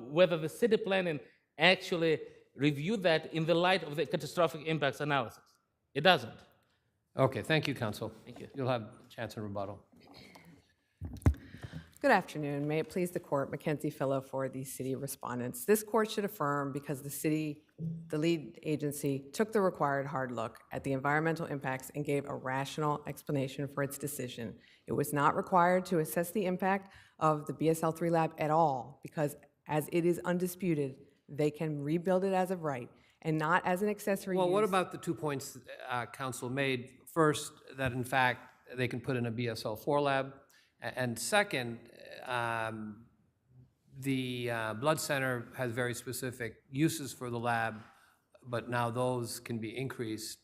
whether the city planning actually reviewed that in the light of the catastrophic impacts analysis. It doesn't. Okay, thank you, counsel. Thank you. You'll have a chance in rebuttal. Good afternoon. May it please the court, Mackenzie Fillo for the city respondents. This court should affirm because the city, the lead agency, took the required hard look at the environmental impacts and gave a rational explanation for its decision. It was not required to assess the impact of the BSL-3 lab at all because, as it is undisputed, they can rebuild it as of right and not as an accessory Well, use. what about the 2 points counsel made? First, that in fact, they can put in a BSL-4 lab. And second, the blood center has very specific uses for the lab, but now those can be increased,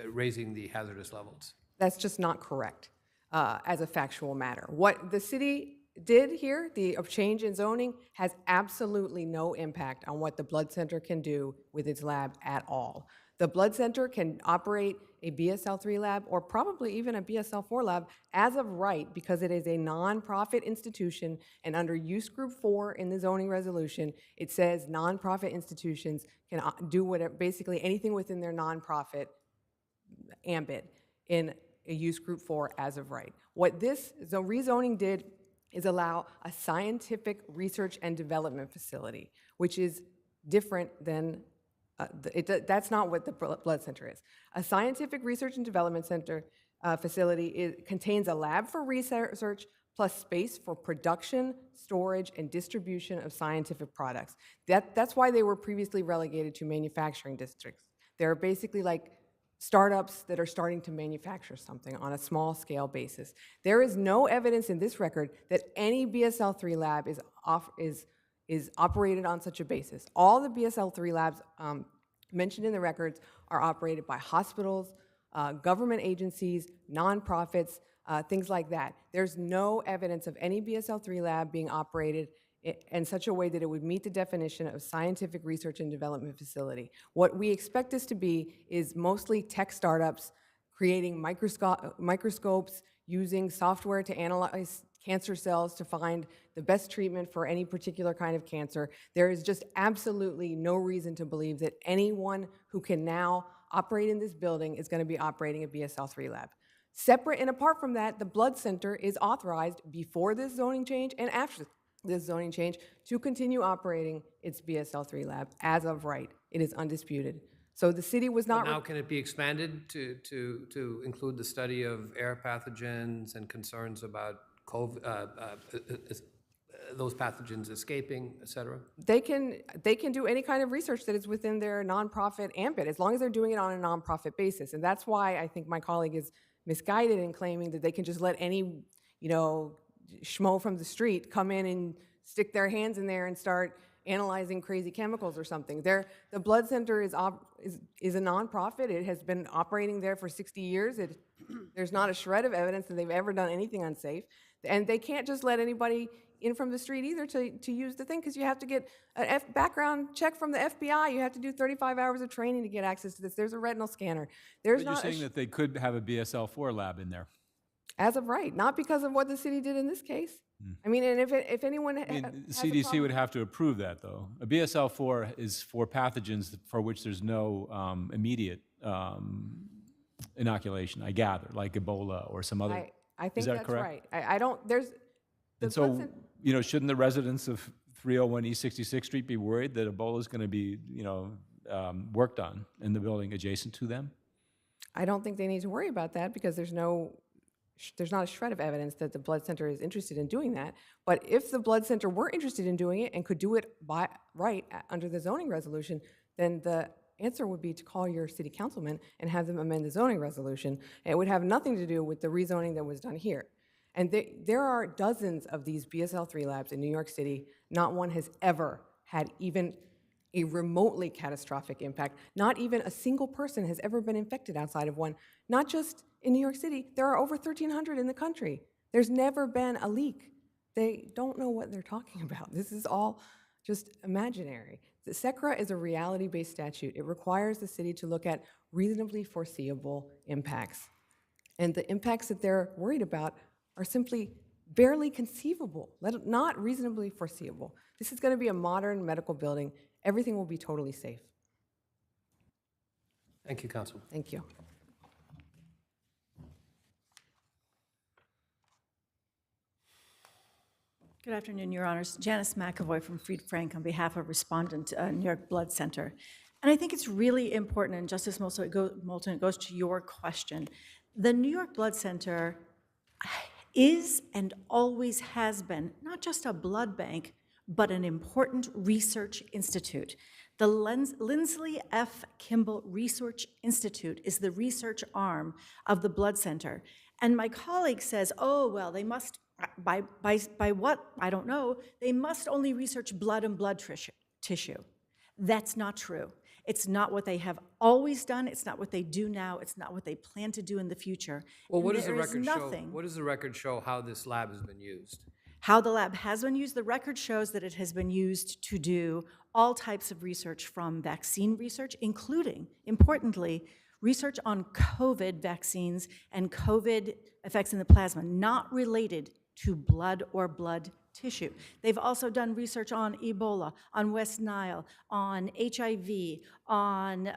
raising the hazardous levels. That's just not correct as a factual matter. What the city did here, the change in zoning, has absolutely no impact on what the blood center can do with its lab at all. The blood center can operate a BSL-3 lab or probably even a BSL-4 lab as of right because it is a nonprofit institution, and under use group 4 in the zoning resolution, it says nonprofit institutions can do whatever, basically anything within their nonprofit ambit in a use group 4 as of right. What this rezoning did is allow a scientific research and development facility, which is different than that's not what the blood center is. A scientific research and development center facility contains a lab for research plus space for production, storage, and distribution of scientific products. That's why they were previously relegated to manufacturing districts. They're basically like startups that are starting to manufacture something on a small scale basis. There is no evidence in this record that any BSL-3 lab is operated on such a basis. All the BSL-3 labs mentioned in the records are operated by hospitals, government agencies, nonprofits, things like that. There's no evidence of any BSL-3 lab being operated in such a way that it would meet the definition of scientific research and development facility. What we expect this to be is mostly tech startups creating microscopes, using software to analyze cancer cells to find the best treatment for any particular kind of cancer. There is just absolutely no reason to believe that anyone who can now operate in this building is going to be operating a BSL-3 lab. Separate and apart from that, the blood center is authorized before this zoning change and after this zoning change to continue operating its BSL-3 lab as of right. It is undisputed. So the city was But not. now can it be expanded to include the study of air pathogens and concerns about COVID, those pathogens escaping, et cetera? They can do any kind of research that is within their nonprofit ambit, as long as they're doing it on a nonprofit basis. And that's why I think my colleague is misguided in claiming that they can just let any, schmo from the street come in and stick their hands in there and start analyzing crazy chemicals or something. The blood center is a nonprofit. It has been operating there for 60 years. There's not a shred of evidence that they've ever done anything unsafe. And they can't just let anybody in from the street either to use the thing, because you have to get a background check from the FBI. You have to do 35 hours of training to get access to this. There's a retinal scanner. There's But you're not saying that they could have a BSL-4 lab in there. as of right, not because of what the city did in this case. I mean, and if anyone I mean, has the a CDC problem- would have to approve that, though. A BSL-4 is for pathogens for which there's no immediate inoculation, I gather, like Ebola or some other. I think is that that's correct? right. I don't. There's. And so, shouldn't the residents of 301 East 66th Street be worried that Ebola is going to be, worked on in the building adjacent to them? I don't think they need to worry about that, because there's not a shred of evidence that the blood center is interested in doing that. But if the blood center were interested in doing it and could do it under the zoning resolution, then the answer would be to call your city councilman and have them amend the zoning resolution. And it would have nothing to do with the rezoning that was done here. And there are dozens of these BSL-3 labs in New York City. Not one has ever had even a remotely catastrophic impact. Not even a single person has ever been infected outside of one. Not just in New York City, there are over 1,300 in the country. There's never been a leak. They don't know what they're talking about. This is all just imaginary. The SECRA is a reality-based statute. It requires the city to look at reasonably foreseeable impacts. And the impacts that they're worried about are simply barely conceivable, not reasonably foreseeable. This is going to be a modern medical building. Everything will be totally safe. Thank you, Council. Thank you. Good afternoon, Your Honors. Janice McAvoy from Fried Frank on behalf of Respondent New York Blood Center. And I think it's really important, and Justice Moulton, it goes to your question. The New York Blood Center is and always has been not just a blood bank, but an important research institute. The Lindsley F. Kimball Research Institute is the research arm of the Blood Center. And my colleague says, oh, well, they must, by what? I don't know. They must only research blood and blood tissue. That's not true. It's not what they have always done. It's not what they do now. It's not what they plan to do in the future. Well, what And does the there is record show? nothing- What does the record show how this lab has been used? How the lab has been used, the record shows that it has been used to do all types of research, from vaccine research, including, importantly, research on COVID vaccines and COVID effects in the plasma, not related to blood or blood tissue. They've also done research on Ebola, on West Nile, on HIV, on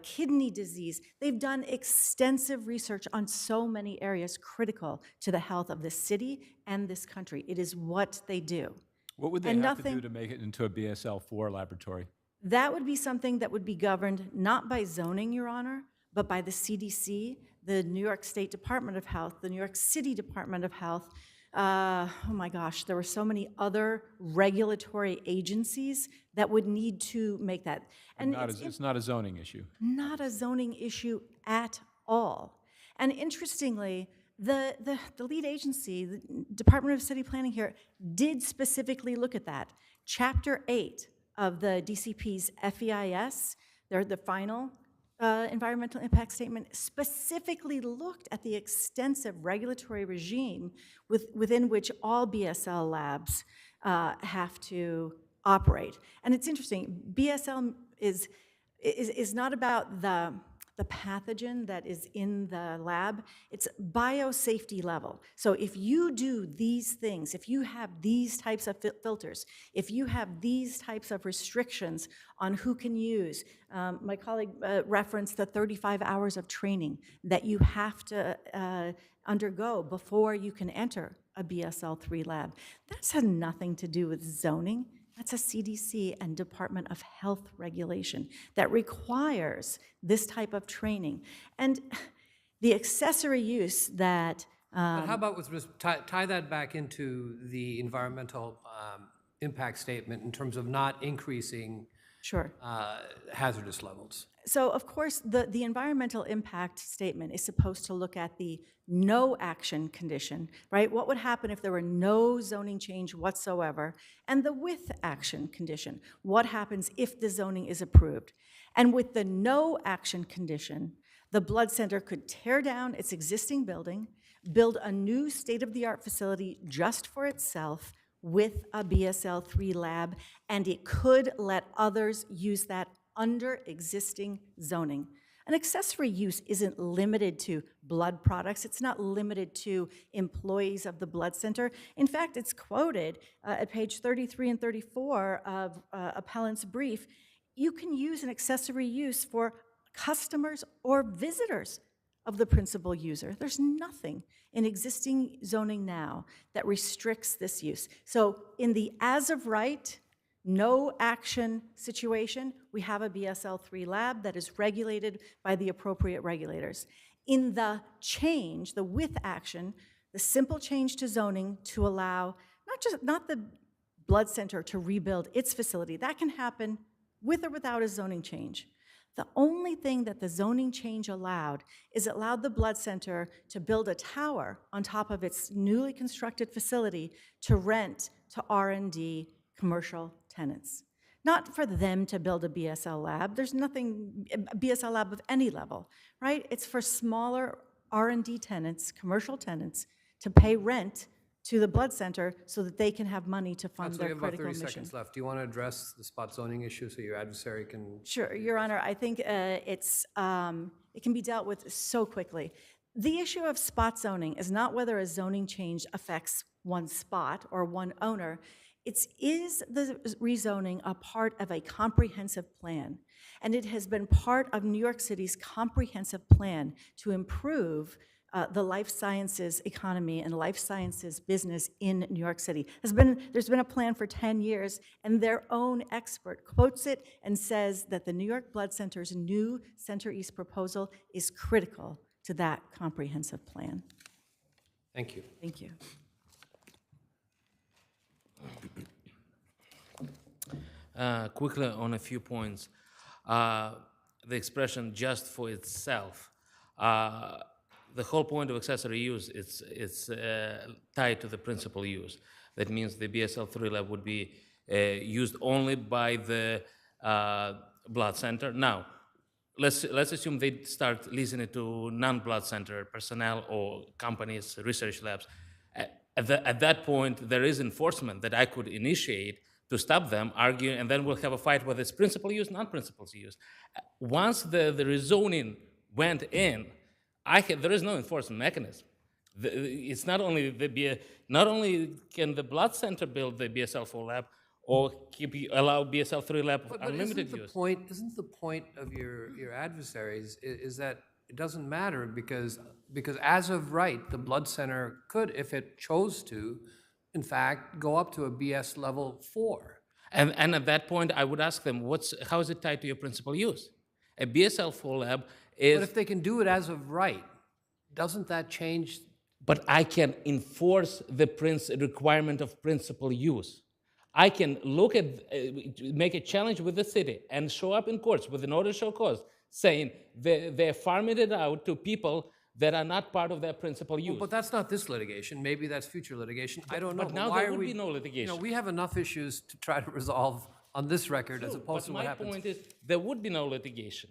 kidney disease. They've done extensive research on so many areas critical to the health of this city and this country. It is what they do. What would they And have nothing- to do to make it into a BSL-4 laboratory? That would be something that would be governed not by zoning, Your Honor, but by the CDC, the New York State Department of Health, the New York City Department of Health. Oh my gosh, there were so many other regulatory agencies that would need to make that. And It's not a zoning issue. not a zoning issue at all. And interestingly, the lead agency, the Department of City Planning here, did specifically look at that. Chapter 8 of the DCP's FEIS, the final environmental impact statement, specifically looked at the extensive regulatory regime within which all BSL labs have to operate. And it's interesting, BSL is not about the pathogen that is in the lab, it's biosafety level. So if you do these things, if you have these types of filters, if you have these types of restrictions on who can use, my colleague referenced the 35 hours of training that you have to undergo before you can enter a BSL-3 lab. That's had nothing to do with zoning. That's a CDC and Department of Health regulation that requires this type of training. And the accessory use that But how about tie that back into the environmental impact statement in terms of not increasing Sure. hazardous levels? So, of course, the environmental impact statement is supposed to look at the no action condition, right? What would happen if there were no zoning change whatsoever? And the with action condition, what happens if the zoning is approved? And with the no action condition, the blood center could tear down its existing building, build a new state-of-the-art facility just for itself with a BSL-3 lab, and it could let others use that under existing zoning. An accessory use isn't limited to blood products. It's not limited to employees of the blood center. In fact, it's quoted at page 33 and 34 of Appellant's brief. You can use an accessory use for customers or visitors of the principal user. There's nothing in existing zoning now that restricts this use. So in the as of right, no action situation, we have a BSL-3 lab that is regulated by the appropriate regulators. In the change, the with action, the simple change to zoning to allow not the blood center to rebuild its facility, that can happen with or without a zoning change. The only thing that the zoning change allowed is it allowed the blood center to build a tower on top of its newly constructed facility to rent to R&D commercial tenants. Not for them to build a BSL lab. There's nothing, a BSL lab of any level, right? It's for smaller R&D tenants, commercial tenants, to pay rent to the blood center so that they can have money to fund Councilor, their we have about critical 30 mission. seconds left. Do you want to address the spot zoning issue so your adversary can? Sure, Your Honor, I think it can be dealt with so quickly. The issue of spot zoning is not whether a zoning change affects one spot or one owner. Is the rezoning a part of a comprehensive plan? And it has been part of New York City's comprehensive plan to improve the life sciences economy and life sciences business in New York City. There's been a plan for 10 years, and their own expert quotes it and says that the New York Blood Center's new Center East proposal is critical to that comprehensive plan. Thank you. Thank you. Quickly on a few points. The expression "just for itself." The whole point of accessory use it's tied to the principal use. That means the BSL-3 lab would be used only by the blood center. Now, let's assume they start leasing it to non-blood center personnel or companies, research labs. At that point, there is enforcement that I could initiate to stop them, argue, and then we'll have a fight whether it's principal use, non-principal use. Once the rezoning went in, there is no enforcement mechanism. It's not only can the blood center build the BSL-4 lab or allow BSL-3 lab unlimited use. Isn't the point of your adversaries is that it doesn't matter because as of right, the blood center could, if it chose to, in fact, go up to a BS level 4. And at that point, I would ask them, how is it tied to your principal use? A BSL-4 lab is... But if they can do it as of right, doesn't that change? But I can enforce the requirement of principal use. I can look at, make a challenge with the city and show up in courts with an order to show cause, saying they're farming it out to people that are not part of their principal use. Well, but that's not this litigation. Maybe that's future litigation. I don't know. But now why there would are be no litigation. We have enough issues to try to resolve on this record as opposed to what happens. My point is there would be no litigation.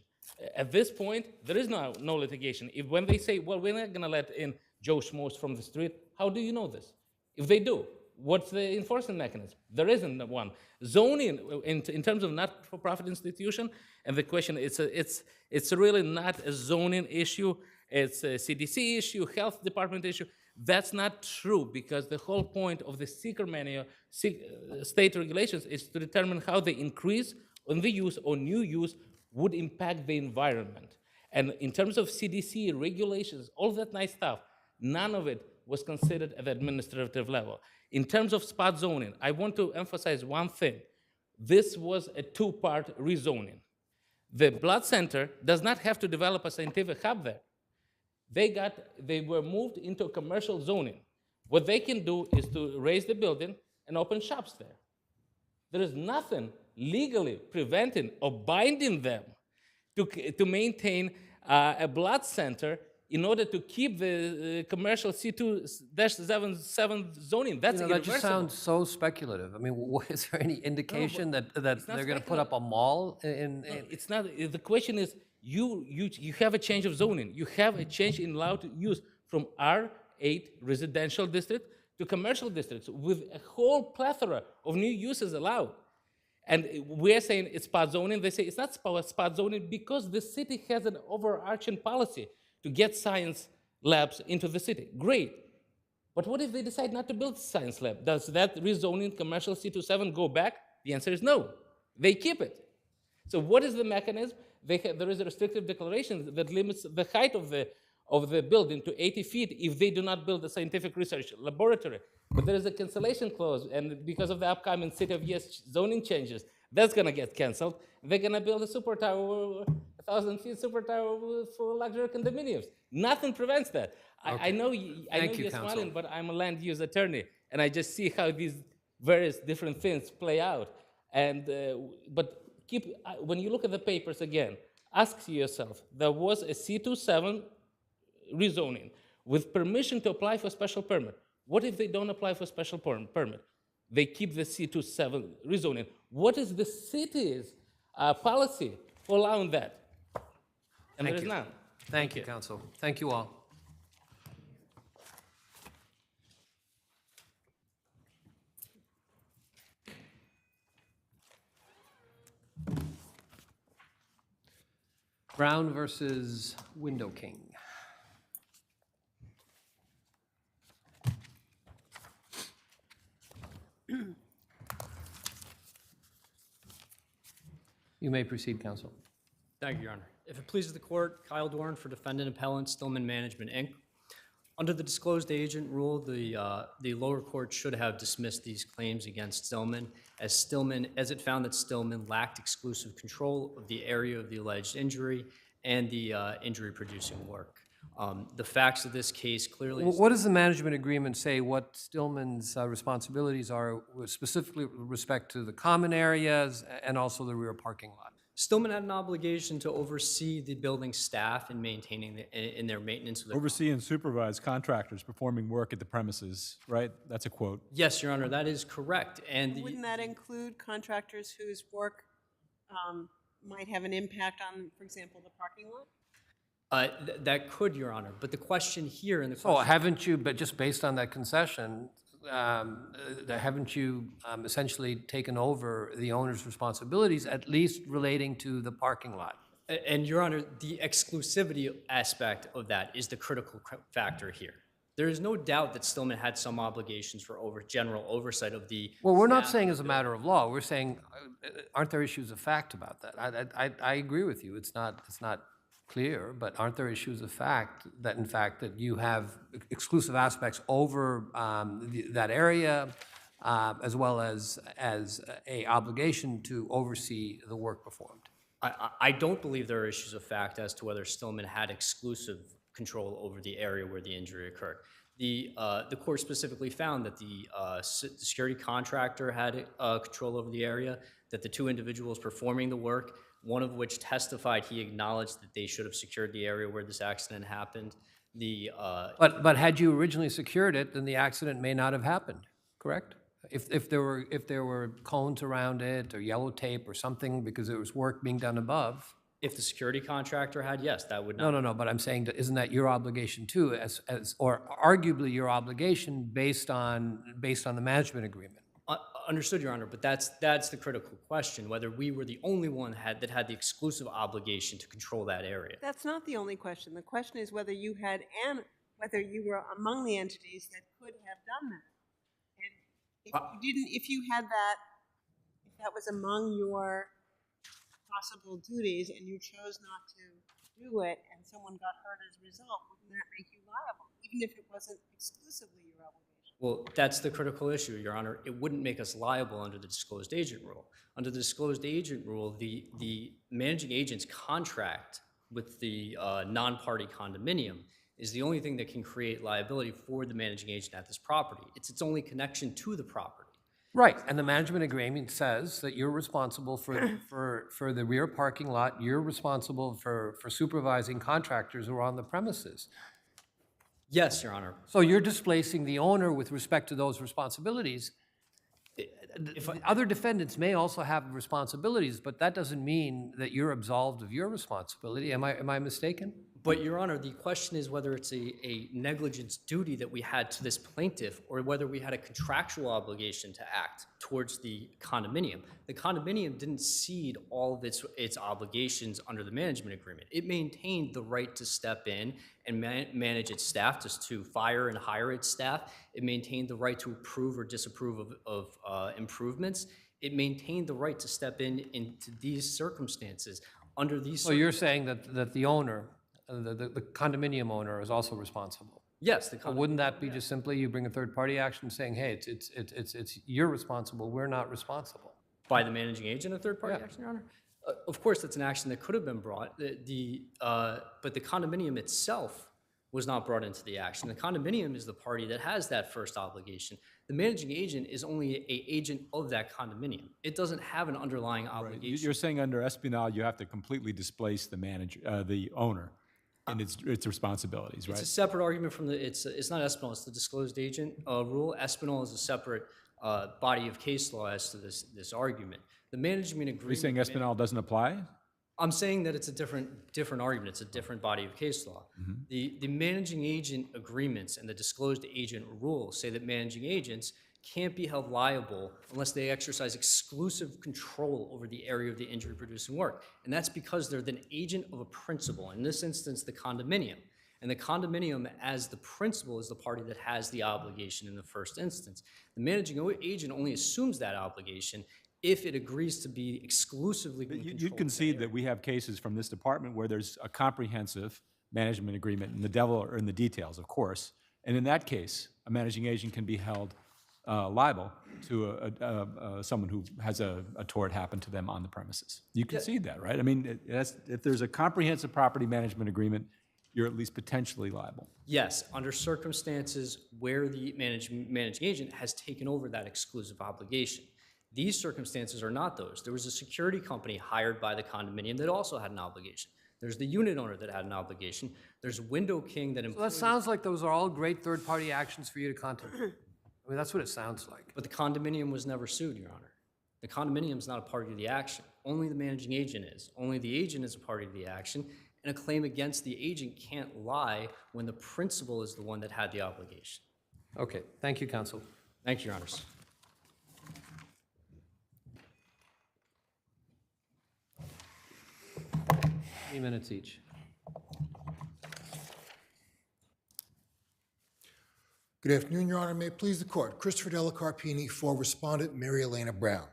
At this point, there is no litigation. When they say, well, we're not going to let in Joe Schmoes from the street, how do you know this? If they do, what's the enforcement mechanism? There isn't one. Zoning, in terms of not-for-profit institution, and the question, it's really not a zoning issue. It's a CDC issue, health department issue. That's not true because the whole point of the seeker manual, state regulations, is to determine how the increase on the use or new use would impact the environment. And in terms of CDC regulations, all that nice stuff, none of it was considered at the administrative level. In terms of spot zoning, I want to emphasize one thing. this was a two-part rezoning. The blood center does not have to develop a scientific hub there. They were moved into commercial zoning. What they can do is to raise the building and open shops there. There is nothing legally preventing or binding them to maintain a blood center in order to keep the commercial C2-77 zoning. That's That irreversible. just sounds so speculative. I mean, is there any indication that they're going to put up a mall in? No, it's not. The question is, you have a change of zoning. You have a change in allowed use from R8 residential district to commercial districts with a whole plethora of new uses allowed. And we're saying it's spot zoning. They say it's not spot zoning because the city has an overarching policy to get science labs into the city. Great. But what if they decide not to build a science lab? Does that rezoning commercial C27 go back? The answer is no. They keep it. So what is the mechanism? There is a restrictive declaration that limits the height of the building to 80 feet if they do not build a scientific research laboratory. But there is a cancellation clause, and because of the upcoming City of Yes zoning changes, that's going to get canceled. They're going to build a super tower, 1,000 feet super tower for luxury condominiums. Nothing prevents that. I know you're smiling, but I'm a land use attorney, and I just see how these various different things play out. And but when you look at the papers again, ask yourself: there was a C27 rezoning with permission to apply for special permit. What if they don't apply for special permit? They keep the C27 rezoning. What is the city's policy for allowing that? And there is none. Thank you, Council. Thank you all. Brown versus Window King. You may proceed, Counsel. Thank you, Your Honor. If it pleases the court, Kyle Dorn for defendant appellant Stillman Management, Inc. Under the disclosed agent rule, the lower court should have dismissed these claims against Stillman as it found that Stillman lacked exclusive control of the area of the alleged injury and the injury-producing work. The facts of this case clearly... What does the management agreement say what Stillman's responsibilities are, specifically with respect to the common areas and also the rear parking lot? Stillman had an obligation to oversee the building staff in maintaining in their maintenance of the... Oversee and supervise contractors performing work at the premises, right? That's a quote. Yes, Your Honor, that is correct. And wouldn't that include contractors whose work might have an impact on, for example, the parking lot? That could, Your Honor, but the question here and the So question... haven't you, but just based on that concession, haven't you essentially taken over the owner's responsibilities, at least relating to the parking lot? And Your Honor, the exclusivity aspect of that is the critical factor here. There is no doubt that Stillman had some obligations for general oversight of the... Well, we're not saying as a matter of law. We're saying, aren't there issues of fact about that? I agree with you. It's not clear, but aren't there issues of fact that, in fact, that you have exclusive aspects over that area, as well as a obligation to oversee the work performed? I don't believe there are issues of fact as to whether Stillman had exclusive control over the area where the injury occurred. The court specifically found that the security contractor had control over the area, that the two individuals performing the work, one of which testified he acknowledged that they should have secured the area where this accident happened. But had you originally secured it, then the accident may not have happened, correct? If there were cones around it or yellow tape or something because there was work being done above. If the security contractor had, yes, that would not. No. But I'm saying, isn't that your obligation too, or arguably your obligation based on the management agreement? Understood, Your Honor, but that's the critical question, whether we were the only one that had the exclusive obligation to control that area. That's not the only question. The question is whether you had whether you were among the entities that could have done that. And if you didn't, if that was among your possible duties and you chose not to do it and someone got hurt as a result, wouldn't that make you liable, even if it wasn't exclusively your obligation? Well, that's the critical issue, Your Honor. It wouldn't make us liable under the disclosed agent rule. Under the disclosed agent rule, the managing agent's contract with the non-party condominium is the only thing that can create liability for the managing agent at this property. It's its only connection to the property. Right, and the management agreement says that you're responsible for the rear parking lot, you're responsible for supervising contractors who are on the premises. Yes, Your Honor. So you're displacing the owner with respect to those responsibilities. Other defendants may also have responsibilities, but that doesn't mean that you're absolved of your responsibility. Am I mistaken? But, Your Honor, the question is whether it's a negligence duty that we had to this plaintiff or whether we had a contractual obligation to act towards the condominium. The condominium didn't cede all of its obligations under the management agreement. It maintained the right to step in and manage its staff, just to fire and hire its staff. It maintained the right to approve or disapprove of improvements. It maintained the right to step in into these circumstances. Under these So you're saying that the owner, the condominium owner, is also responsible? Yes. But wouldn't that be just simply you bring a third-party action saying, hey, it's you're responsible, we're not responsible? By the managing agent, a third-party action, Your Honor? Of course, that's an action that could have been brought. But the condominium itself was not brought into the action. The condominium is the party that has that first obligation. The managing agent is only an agent of that condominium. It doesn't have an underlying obligation. You're saying under Espinal, you have to completely displace the owner and its responsibilities, right? It's a separate argument from it's not Espinal, it's the disclosed agent rule. Espinal is a separate body of case law as to this argument. The management agreement. You're saying Espinal doesn't apply? I'm saying that it's a different argument. It's a different body of case law. The managing agent agreements and the disclosed agent rule say that managing agents can't be held liable unless they exercise exclusive control over the area of the injury-producing work. And that's because they're the agent of a principal, in this instance, the condominium. And the condominium, as the principal, is the party that has the obligation in the first instance. The managing agent only assumes that obligation if it agrees to be exclusively in control. You concede that we have cases from this department where there's a comprehensive management agreement, and the devil are in the details, of course. And in that case, a managing agent can be held liable to someone who has a tort happen to them on the premises. You concede that, right? I mean, if there's a comprehensive property management agreement, you're at least potentially liable. Yes, under circumstances where the managing agent has taken over that exclusive obligation. These circumstances are not those. There was a security company hired by the condominium that also had an obligation. There's the unit owner that had an obligation. There's Window King that employed... So that sounds like those are all great third-party actions for you to contemplate. I mean, that's what it sounds like. But the condominium was never sued, Your Honor. The condominium is not a party to the action. Only the managing agent is. Only the agent is a party to the action, and a claim against the agent can't lie when the principal is the one that had the obligation. Okay, thank you, counsel. Thank you, Your Honors. Minutes each. Good afternoon, Your Honor. May it please the court. Christopher Della Carpini for respondent Mary Elena Brown.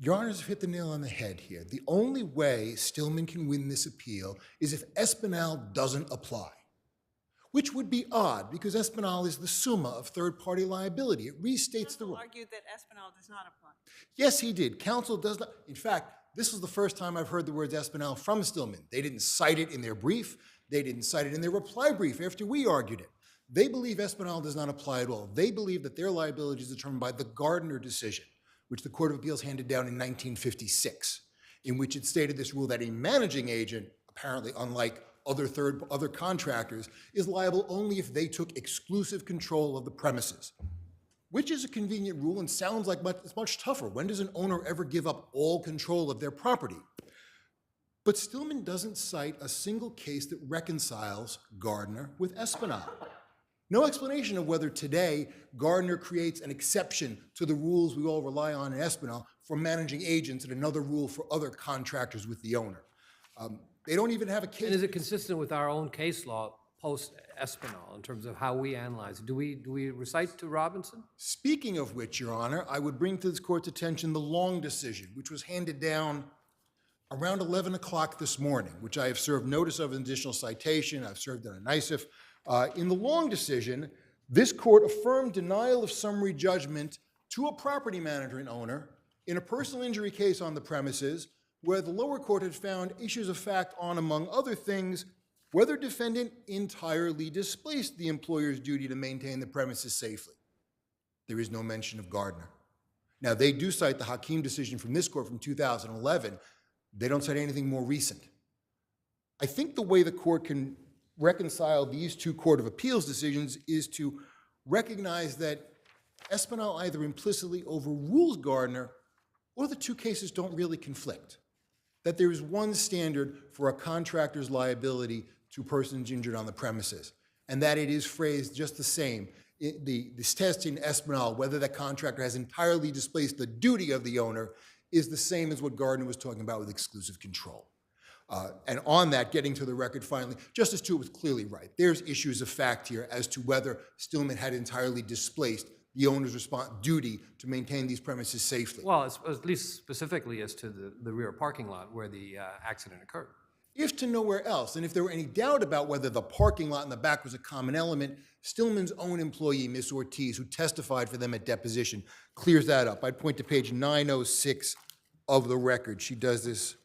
Your Honors have hit the nail on the head here. The only way Stillman can win this appeal is if Espinal doesn't apply, which would be odd because Espinal is the summa of third-party liability. It restates the rule. Argued that Espinal does not apply. Yes, he did. Counsel does not. In fact, this is the first time I've heard the words Espinal from Stillman. They didn't cite it in their brief. They didn't cite it in their reply brief after we argued it. They believe Espinal does not apply at all. They believe that their liability is determined by the Gardner decision, which the Court of Appeals handed down in 1956, in which it stated this rule that a managing agent, apparently unlike other contractors, is liable only if they took exclusive control of the premises, which is a convenient rule and sounds like it's much tougher. When does an owner ever give up all control of their property? But Stillman doesn't cite a single case that reconciles Gardner with Espinal. No explanation of whether today Gardner creates an exception to the rules we all rely on in Espinal for managing agents and another rule for other contractors with the owner. They don't even have a case. And is it consistent with our own case law post-Espinal in terms of how we analyze it? Do we recite to Robinson? Speaking of which, Your Honor, I would bring to this court's attention the Long decision, which was handed down around 11 o'clock this morning, which I have served notice of an additional citation. I've served on a NICEF. In the Long decision, This court affirmed denial of summary judgment to a property manager and owner in a personal injury case on the premises where the lower court had found issues of fact on, among other things, whether defendant entirely displaced the employer's duty to maintain the premises safely. There is no mention of Gardner. Now, they do cite the Hakeem decision from this court from 2011. They don't cite anything more recent. I think the way the court can reconcile these two Court of Appeals decisions is to recognize that Espinal either implicitly overrules Gardner or the two cases don't really conflict. That there is one standard for a contractor's liability to persons injured on the premises, and that it is phrased just the same. This test in Espinal, whether that contractor has entirely displaced the duty of the owner, is the same as what Gardner was talking about with exclusive control. And on that, getting to the record finally, Justice Stewart was clearly right. There's issues of fact here as to whether Stillman had entirely displaced the owner's duty to maintain these premises safely. Well, at least specifically as to the rear parking lot where the accident occurred. If to nowhere else, and if there were any doubt about whether the parking lot in the back was a common element, Stillman's own employee, Miss Ortiz, who testified for them at deposition, clears that up. I'd point to page 906 of the record. She does this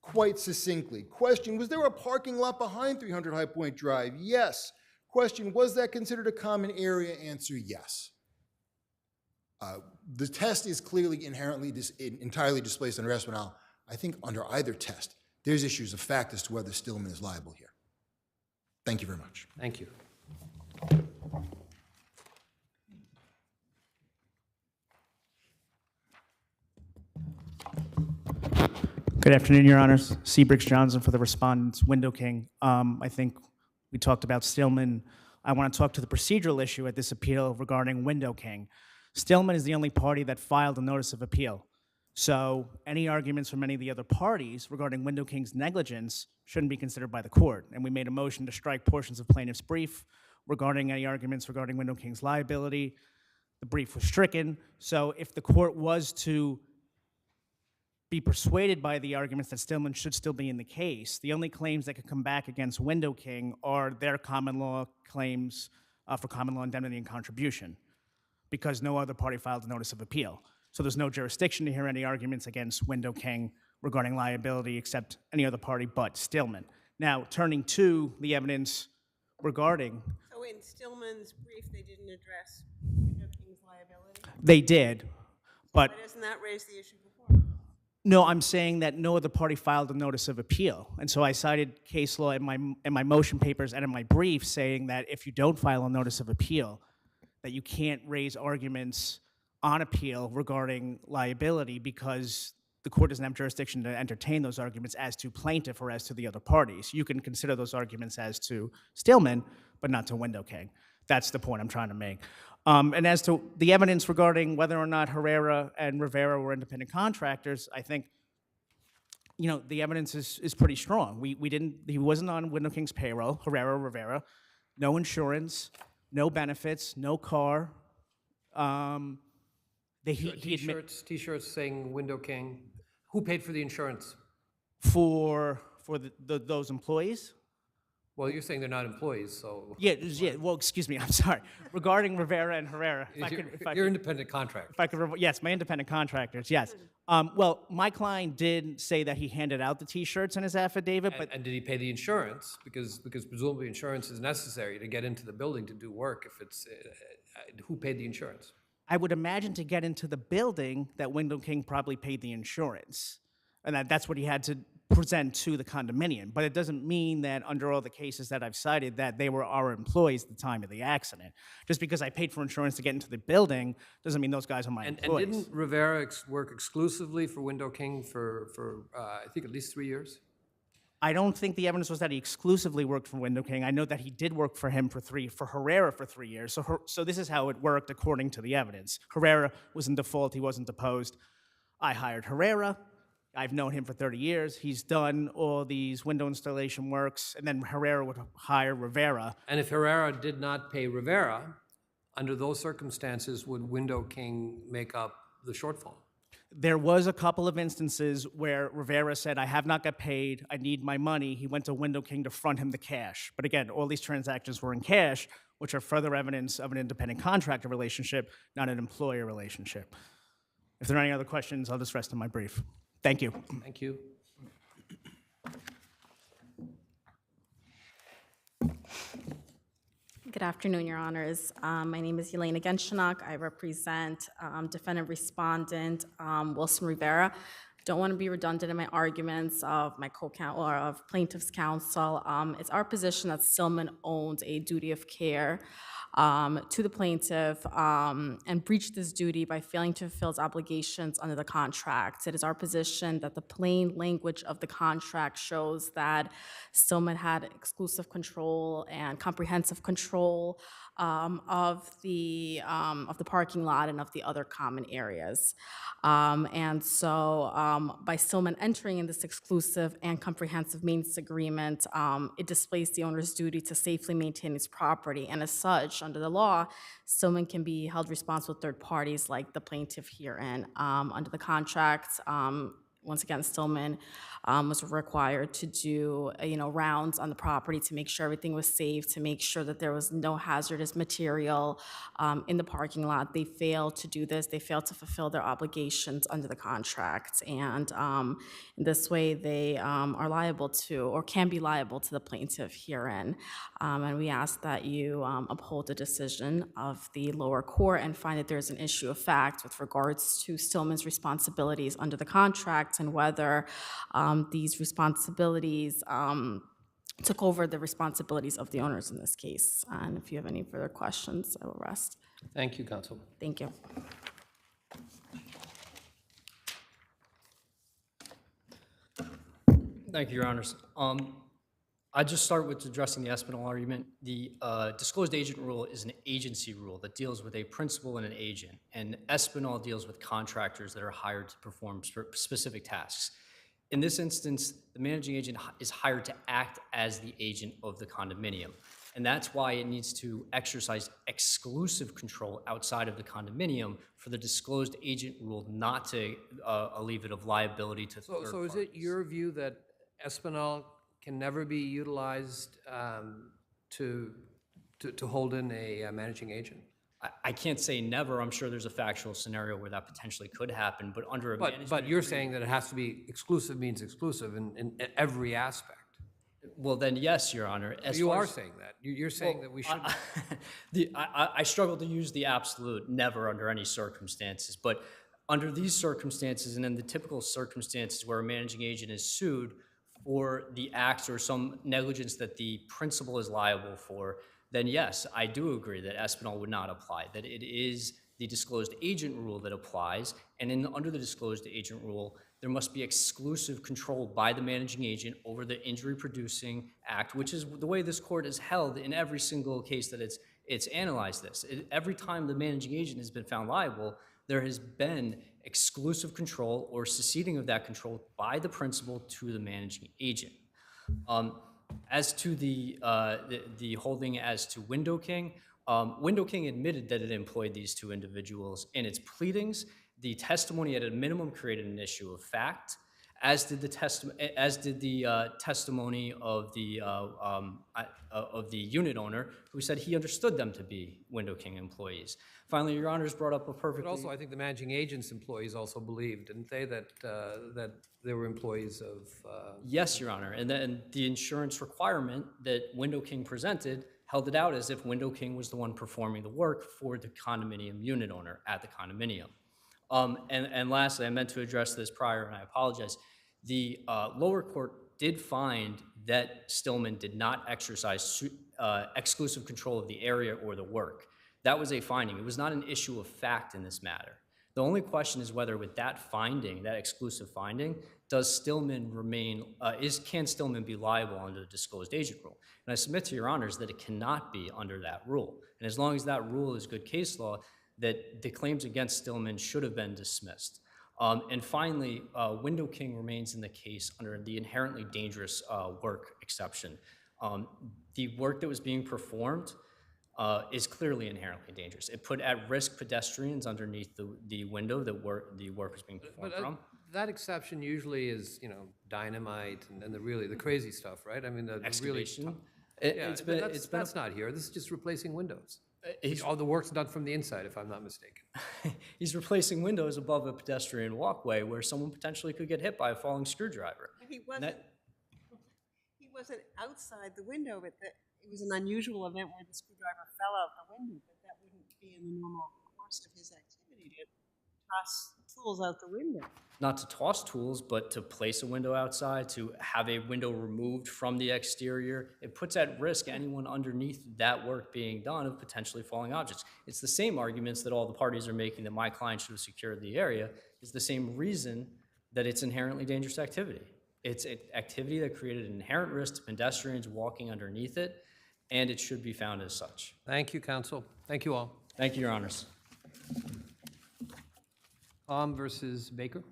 quite succinctly. Question, was there a parking lot behind 300 High Point Drive? Yes. Question, was that considered a common area? Answer, yes. The test is clearly inherently entirely displaced under Espinal. I think under either test, there's issues of fact as to whether Stillman is liable here. Thank you very much. Thank you. Good afternoon, Your Honors. Seabricks Johnson for the respondents, Window King. I think we talked about Stillman. I want to talk to the procedural issue at this appeal regarding Window King. Stillman is the only party that filed a notice of appeal. So any arguments from any of the other parties regarding Window King's negligence shouldn't be considered by the court. And we made a motion to strike portions of plaintiff's brief regarding any arguments regarding Window King's liability. The brief was stricken. So if the court was to be persuaded by the arguments that Stillman should still be in the case, the only claims that could come back against Window King are their common law claims for common law indemnity and contribution, because no other party filed a notice of appeal. So there's no jurisdiction to hear any arguments against Window King regarding liability except any other party but Stillman. Now, turning to the evidence regarding... So in Stillman's brief, they didn't address Window King's liability? They did, but... Why doesn't that raise the issue before? No, I'm saying that no other party filed a notice of appeal. And so I cited case law in my motion papers and in my brief saying that if you don't file a notice of appeal, that you can't raise arguments on appeal regarding liability because the court doesn't have jurisdiction to entertain those arguments as to plaintiff or as to the other parties. You can consider those arguments as to Stillman, but not to Window King. That's the point I'm trying to make. And as to the evidence regarding whether or not Herrera and Rivera were independent contractors, I think, you know, the evidence is pretty strong. He wasn't on Window King's payroll, Rivera, no insurance, no benefits, no car. T-shirts saying Window King. Who paid for the insurance? For those employees? Well, you're saying they're not employees, so... Yeah, well, excuse me, I'm sorry. Regarding Rivera and Herrera... You're independent contractors. Yes, my independent contractors, yes. Well, my client did say that he handed out the T-shirts in his affidavit, but... And did he pay the insurance? Because presumably insurance is necessary to get into the building to do work if it's... who paid the insurance? I would imagine to get into the building that Window King probably paid the insurance. And that's what he had to present to the condominium. But it doesn't mean that under all the cases that I've cited that they were our employees at the time of the accident. Just because I paid for insurance to get into the building doesn't mean those guys are my employees. And didn't Rivera work exclusively for Window King for I think, at least 3 years? I don't think the evidence was that he exclusively worked for Window King. I know that he did work for him for Herrera for 3 years. So this is how it worked according to the evidence. Herrera was in default. He wasn't deposed. I hired Herrera. I've known him for 30 years. He's done all these window installation works, and then Herrera would hire Rivera. And if Herrera did not pay Rivera, under those circumstances, would Window King make up the shortfall? There was a couple of instances where Rivera said, I have not got paid, I need my money. He went to Window King to front him the cash. But again, all these transactions were in cash, which are further evidence of an independent contractor relationship, not an employer relationship. If there are any other questions, I'll just rest in my brief. Thank you. Thank you. Good afternoon, Your Honors. My name is Yelena Genshinok. I represent defendant respondent Wilson Rivera. Don't want to be redundant in my arguments of my co-counsel or of plaintiff's counsel. It's our position that Stillman owns a duty of care to the plaintiff and breached this duty by failing to fulfill its obligations under the contract. It is our position that the plain language of the contract shows that Stillman had exclusive control and comprehensive control of the parking lot and of the other common areas. And so by Stillman entering in this exclusive and comprehensive maintenance agreement, it displays the owner's duty to safely maintain his property. And as such, under the law, Stillman can be held responsible with third parties like the plaintiff herein. Under the contract, once again, Stillman was required to do, rounds on the property to make sure everything was safe, to make sure that there was no hazardous material in the parking lot. They failed to do this. They failed to fulfill their obligations under the contract. And in this way, they are liable to, or can be liable to the plaintiff herein. And we ask that you uphold the decision of the lower court and find that there's an issue of fact with regards to Stillman's responsibilities under the contract and whether these responsibilities took over the responsibilities of the owners in this case. And if you have any further questions, I will rest. Thank you, counsel. Thank you. Thank you, Your Honors. I just start with addressing the Espinal argument. The disclosed agent rule is an agency rule that deals with a principal and an agent, and Espinal deals with contractors that are hired to perform specific tasks. In this instance, the managing agent is hired to act as the agent of the condominium, and that's why it needs to exercise exclusive control outside of the condominium for the disclosed agent rule not to alleviate of liability to third So is it your view that Espinal can never be utilized to hold in a managing agent? I can't say never. I'm sure there's a factual scenario where that potentially could happen, but under a management But you're agreement- saying that it has to be exclusive means exclusive in every aspect. Well, then yes, Your Honor. As You far are as- saying that. You're saying that we should. I struggle to use the absolute never under any circumstances, but under these circumstances and in the typical circumstances where a managing agent is sued for the acts or some negligence that the principal is liable for, then yes, I do agree that Espinal would not apply, that it is the disclosed agent rule that applies, and under the disclosed agent rule, there must be exclusive control by the managing agent over the injury-producing act, which is the way this court has held in every single case that it's analyzed this. Every time the managing agent has been found liable, there has been exclusive control or seceding of that control by the principal to the managing agent. As to the holding as to Window King, Window King admitted that it employed these two individuals in its pleadings. The testimony at a minimum created an issue of fact, as did the testimony of the unit owner, who said he understood them to be Window King employees. Finally, Your Honors brought up a perfectly... But also, I think the managing agent's employees also believed, didn't they, that they were employees of... Yes, Your Honor, and then the insurance requirement that Window King presented held it out as if Window King was the one performing the work for the condominium unit owner at the condominium. And lastly, I meant to address this prior, and I apologize. The lower court did find that Stillman did not exercise exclusive control of the area or the work. That was a finding. It was not an issue of fact in this matter. The only question is whether with that finding, that exclusive finding, does Stillman remain, can Stillman be liable under the disclosed agent rule? And I submit to Your Honors that it cannot be under that rule. And as long as that rule is good case law, that the claims against Stillman should have been dismissed. And finally, Window King remains in the case under the inherently dangerous work exception. The work that was being performed is clearly inherently dangerous. It put at risk pedestrians underneath the window that the work is being performed from. That exception usually is, you know, dynamite and the crazy stuff, right? I mean, the really. Excavation. That's not here. This is just replacing windows. All the work's done from the inside, if I'm not mistaken. He's replacing windows above a pedestrian walkway where someone potentially could get hit by a falling screwdriver. He wasn't outside the window, but it was an unusual event where the screwdriver fell out the window, but that wouldn't be in the normal course of his activity to toss tools out the window. Not to toss tools, but to place a window outside, to have a window removed from the exterior. It puts at risk anyone underneath that work being done of potentially falling objects. It's the same arguments that all the parties are making that my client should have secured the area. Is the same reason that it's inherently dangerous activity. It's an activity that created an inherent risk to pedestrians walking underneath it, and it should be found as such. Thank you, counsel. Thank you all. Thank you, Your Honors. Versus Baker.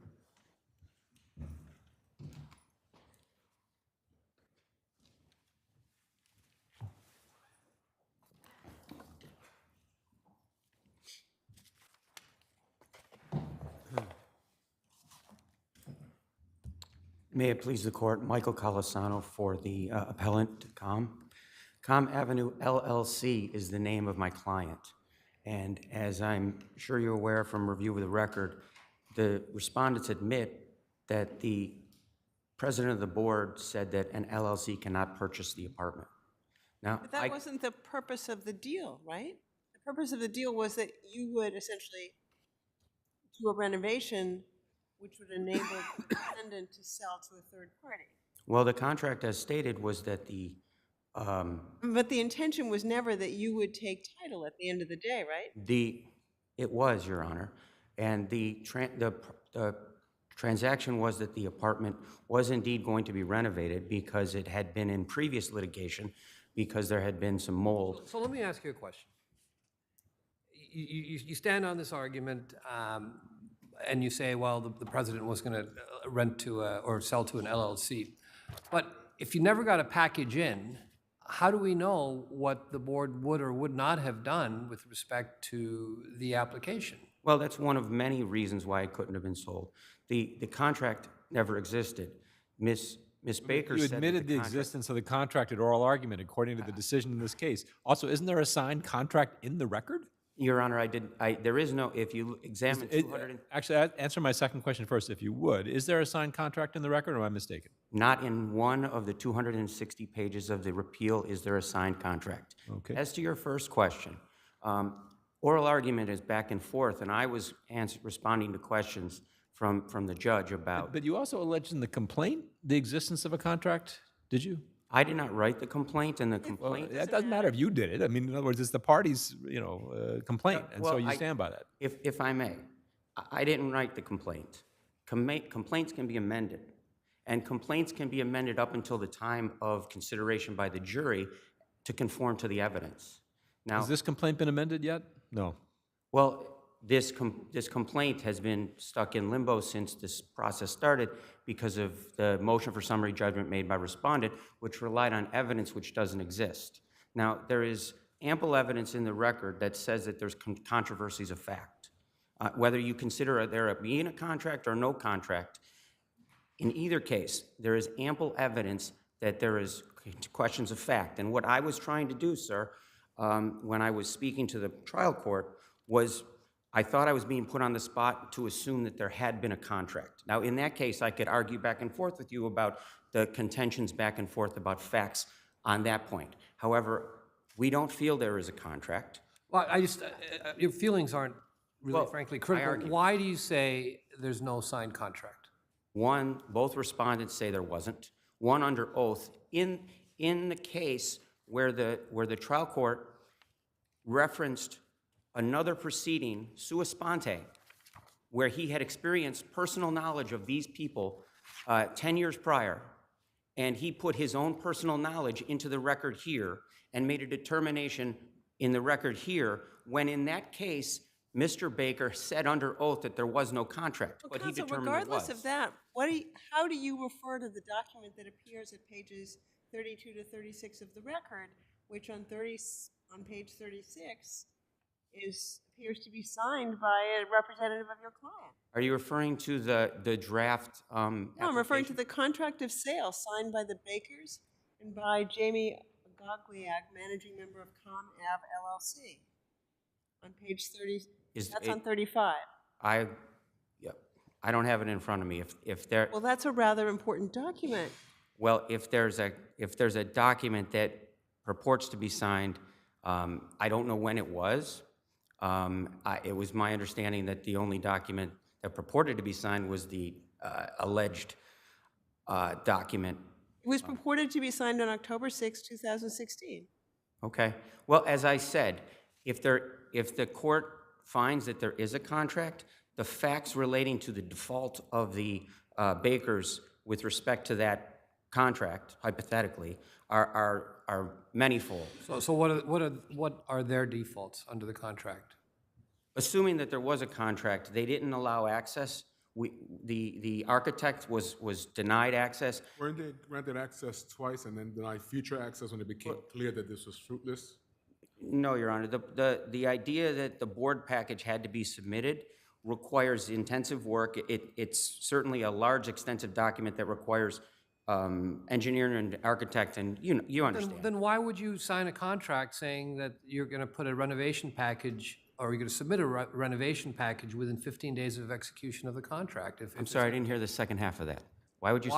May it please the court, Michael Colasano for the appellant, Com. Com Avenue LLC is the name of my client. And as I'm sure you're aware from review of the record, the respondents admit that the president of the board said that an LLC cannot purchase the apartment. Now, But that wasn't the purpose of the deal, right? The purpose of the deal was that you would essentially do a renovation which would enable the tenant to sell to a third party. well, the contract as stated was that the But the intention was never that you would take title at the end of the day, right? It was, Your Honor, and the transaction was that the apartment was indeed going to be renovated because it had been in previous litigation because there had been some mold. So let me ask you a question. You stand on this argument and you say, well, the president was going to rent to or sell to an LLC. But if you never got a package in, how do we know what the board would or would not have done with respect to the application? Well, that's one of many reasons why it couldn't have been sold. The contract never existed. Miss Baker You said that admitted the contract- existence of the contract at oral argument, according to the decision in this case. Also, isn't there a signed contract in the record? Your Honor, there is no, if you examine 200... Actually, answer my second question first, if you would. Is there a signed contract in the record, or am I mistaken? Not in one of the 260 pages of the repeal is there a signed contract. Okay. As to your first question, oral argument is back and forth, and I was responding to questions from the judge about... But you also alleged in the complaint the existence of a contract, did you? I did not write the complaint, and the complaint... Well, it doesn't matter if you did it. I mean, in other words, it's the party's, complaint, and so Well, you stand by that. If I may, I didn't write the complaint. Complaints can be amended, and complaints can be amended up until the time of consideration by the jury to conform to the evidence. Now, Has this complaint been amended yet? No. well, this complaint has been stuck in limbo since this process started because of the motion for summary judgment made by respondent, which relied on evidence which doesn't exist. Now, there is ample evidence in the record that says that there's controversies of fact. Whether you consider there being a contract or no contract, in either case, there is ample evidence that there is questions of fact. And what I was trying to do, sir, when I was speaking to the trial court was I thought I was being put on the spot to assume that there had been a contract. Now, in that case, I could argue back and forth with you about the contentions back and forth about facts on that point. However, we don't feel there is a contract. Well, your feelings aren't really, frankly, critical. Why do you say there's no signed contract? One, both respondents say there wasn't. One under oath. In the case where the trial court referenced another proceeding, sua sponte, where he had experienced personal knowledge of these people 10 years prior, and he put his own personal knowledge into the record here and made a determination in the record here, when in that case, Mr. Baker said under oath that there was no contract, Well, but he counsel, determined there was. regardless of that, how do you refer to the document that appears at pages 32 to 36 of the record, which on on page 36 appears to be signed by a representative of your client. Are you referring to the draft No, I'm referring to the contract of sale signed by the Bakers and by Jamie Gogliak, managing member of Com Ave LLC. On page 30, that's on 35. I don't have it in front of me. If there, Well, that's a rather important document. well, if there's a document that purports to be signed, I don't know when it was. It was my understanding that the only document that purported to be signed was the alleged document. It was purported to be signed on October 6, 2016. Okay. Well, as I said, if the court finds that there is a contract, the facts relating to the default of the Bakers with respect to that contract, hypothetically, are manifold. So what are their defaults under the contract? Assuming that there was a contract, they didn't allow access. The architect was denied access. Weren't they granted access twice and then denied future access when it became clear that this was fruitless? No, Your Honor. The idea that the board package had to be submitted requires intensive work. It's certainly a large, extensive document that requires engineering and architect, and you understand. Then why would you sign a contract saying that you're going to put a renovation package, or you're going to submit a renovation package within 15 days of execution of the contract? I'm sorry, I didn't hear the second half of that. Why would you?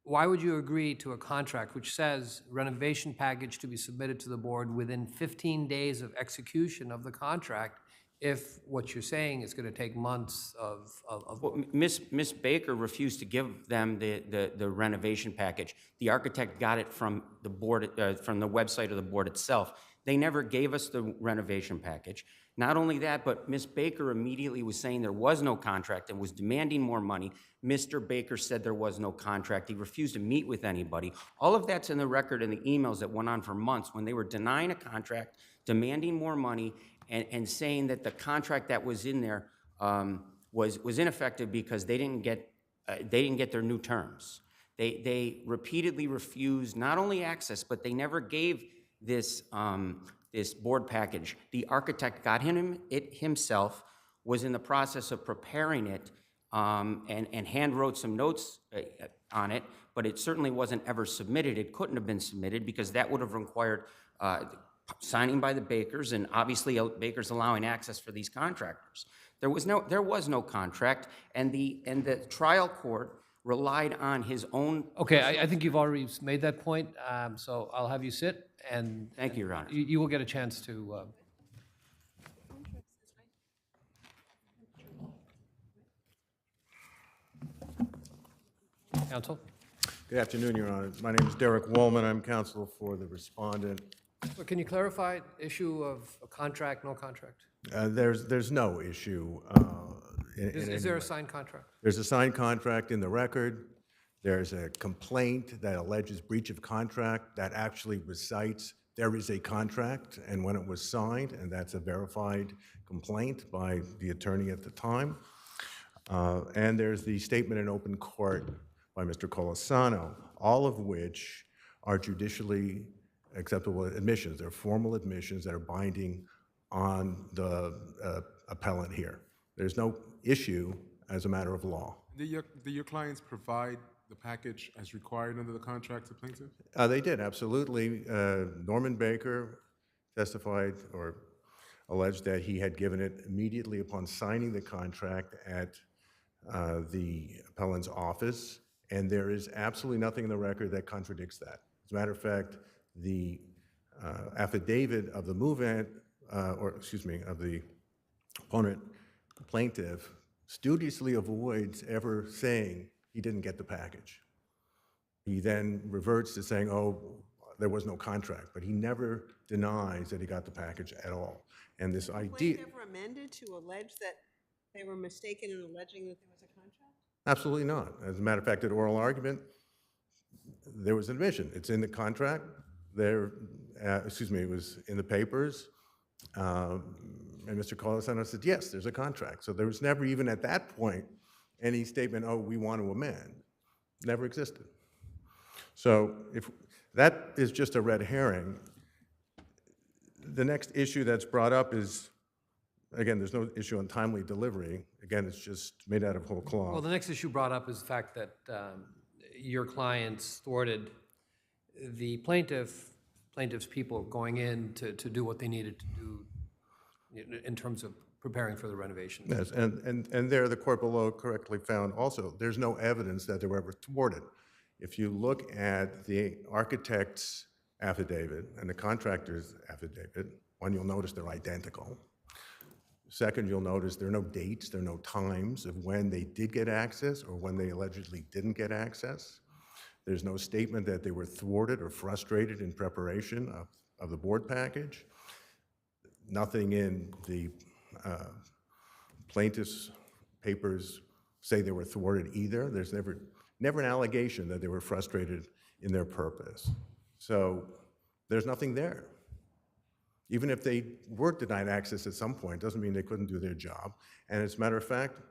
Why would you agree to a contract which says renovation package to be submitted to the board within 15 days of execution of the contract, if what you're saying is going to take months of Well, Ms. Baker refused to give them the renovation package. The architect got it from the board, from the website of the board itself. They never gave us the renovation package. Not only that, but Ms. Baker immediately was saying there was no contract and was demanding more money. Mr. Baker said there was no contract. He refused to meet with anybody. All of that's in the record in the emails that went on for months when they were denying a contract, demanding more money, and saying that the contract that was in there was ineffective because they didn't get their new terms. They repeatedly refused not only access, but they never gave this board package. The architect got it himself, was in the process of preparing it, and hand wrote some notes on it, but it certainly wasn't ever submitted. It couldn't have been submitted because that would have required signing by the Bakers, and obviously Bakers allowing access for these contractors. There was no contract, and the trial court relied on his own. Okay, I think you've already made that point, so I'll have you sit, and thank you, Your Honor. You will get a chance to. Counsel? Good afternoon, Your Honor. My name is Derek Woolman. I'm counsel for the respondent. So can you clarify issue of a contract, no contract? There's no issue. Is there a signed contract? There's a signed contract in the record. There's a complaint that alleges breach of contract that actually recites there is a contract and when it was signed, and that's a verified complaint by the attorney at the time. And there's the statement in open court by Mr. Colasano, all of which are judicially acceptable admissions. They're formal admissions that are binding on the appellant here. There's no issue as a matter of law. Did your clients provide the package as required under the contract to plaintiff? They did, absolutely. Norman Baker testified or alleged that he had given it immediately upon signing the contract at the appellant's office, and there is absolutely nothing in the record that contradicts that. As a matter of fact, the affidavit of the movant, of the opponent plaintiff, studiously avoids ever saying he didn't get the package. He then reverts to saying, oh, there was no contract, but he never denies that he got the package at all. And this idea— Was the complaint ever amended to allege that they were mistaken in alleging that there was a contract? Absolutely not. As a matter of fact, at oral argument, there was an admission. It's in the contract. It was in the papers. And Mr. Colasano said, yes, there's a contract. So there was never even at that point any statement, oh, we want to amend. Never existed. So if that is just a red herring, The next issue that's brought up is, again, there's no issue on timely delivery. Again, it's just made out of whole cloth. Well, the next issue brought up is the fact that your clients thwarted the plaintiff's people going in to do what they needed to do in terms of preparing for the renovation. Yes, and there the court below correctly found also, there's no evidence that they were ever thwarted. If you look at the architect's affidavit and the contractor's affidavit, one, you'll notice they're identical. Second, you'll notice there are no dates, there are no times of when they did get access or when they allegedly didn't get access. There's no statement that they were thwarted or frustrated in preparation of the board package. Nothing in the plaintiff's papers say they were thwarted either. There's never an allegation that they were frustrated in their purpose. So there's nothing there. Even if they were denied access at some point, doesn't mean they couldn't do their job. And as a matter of fact,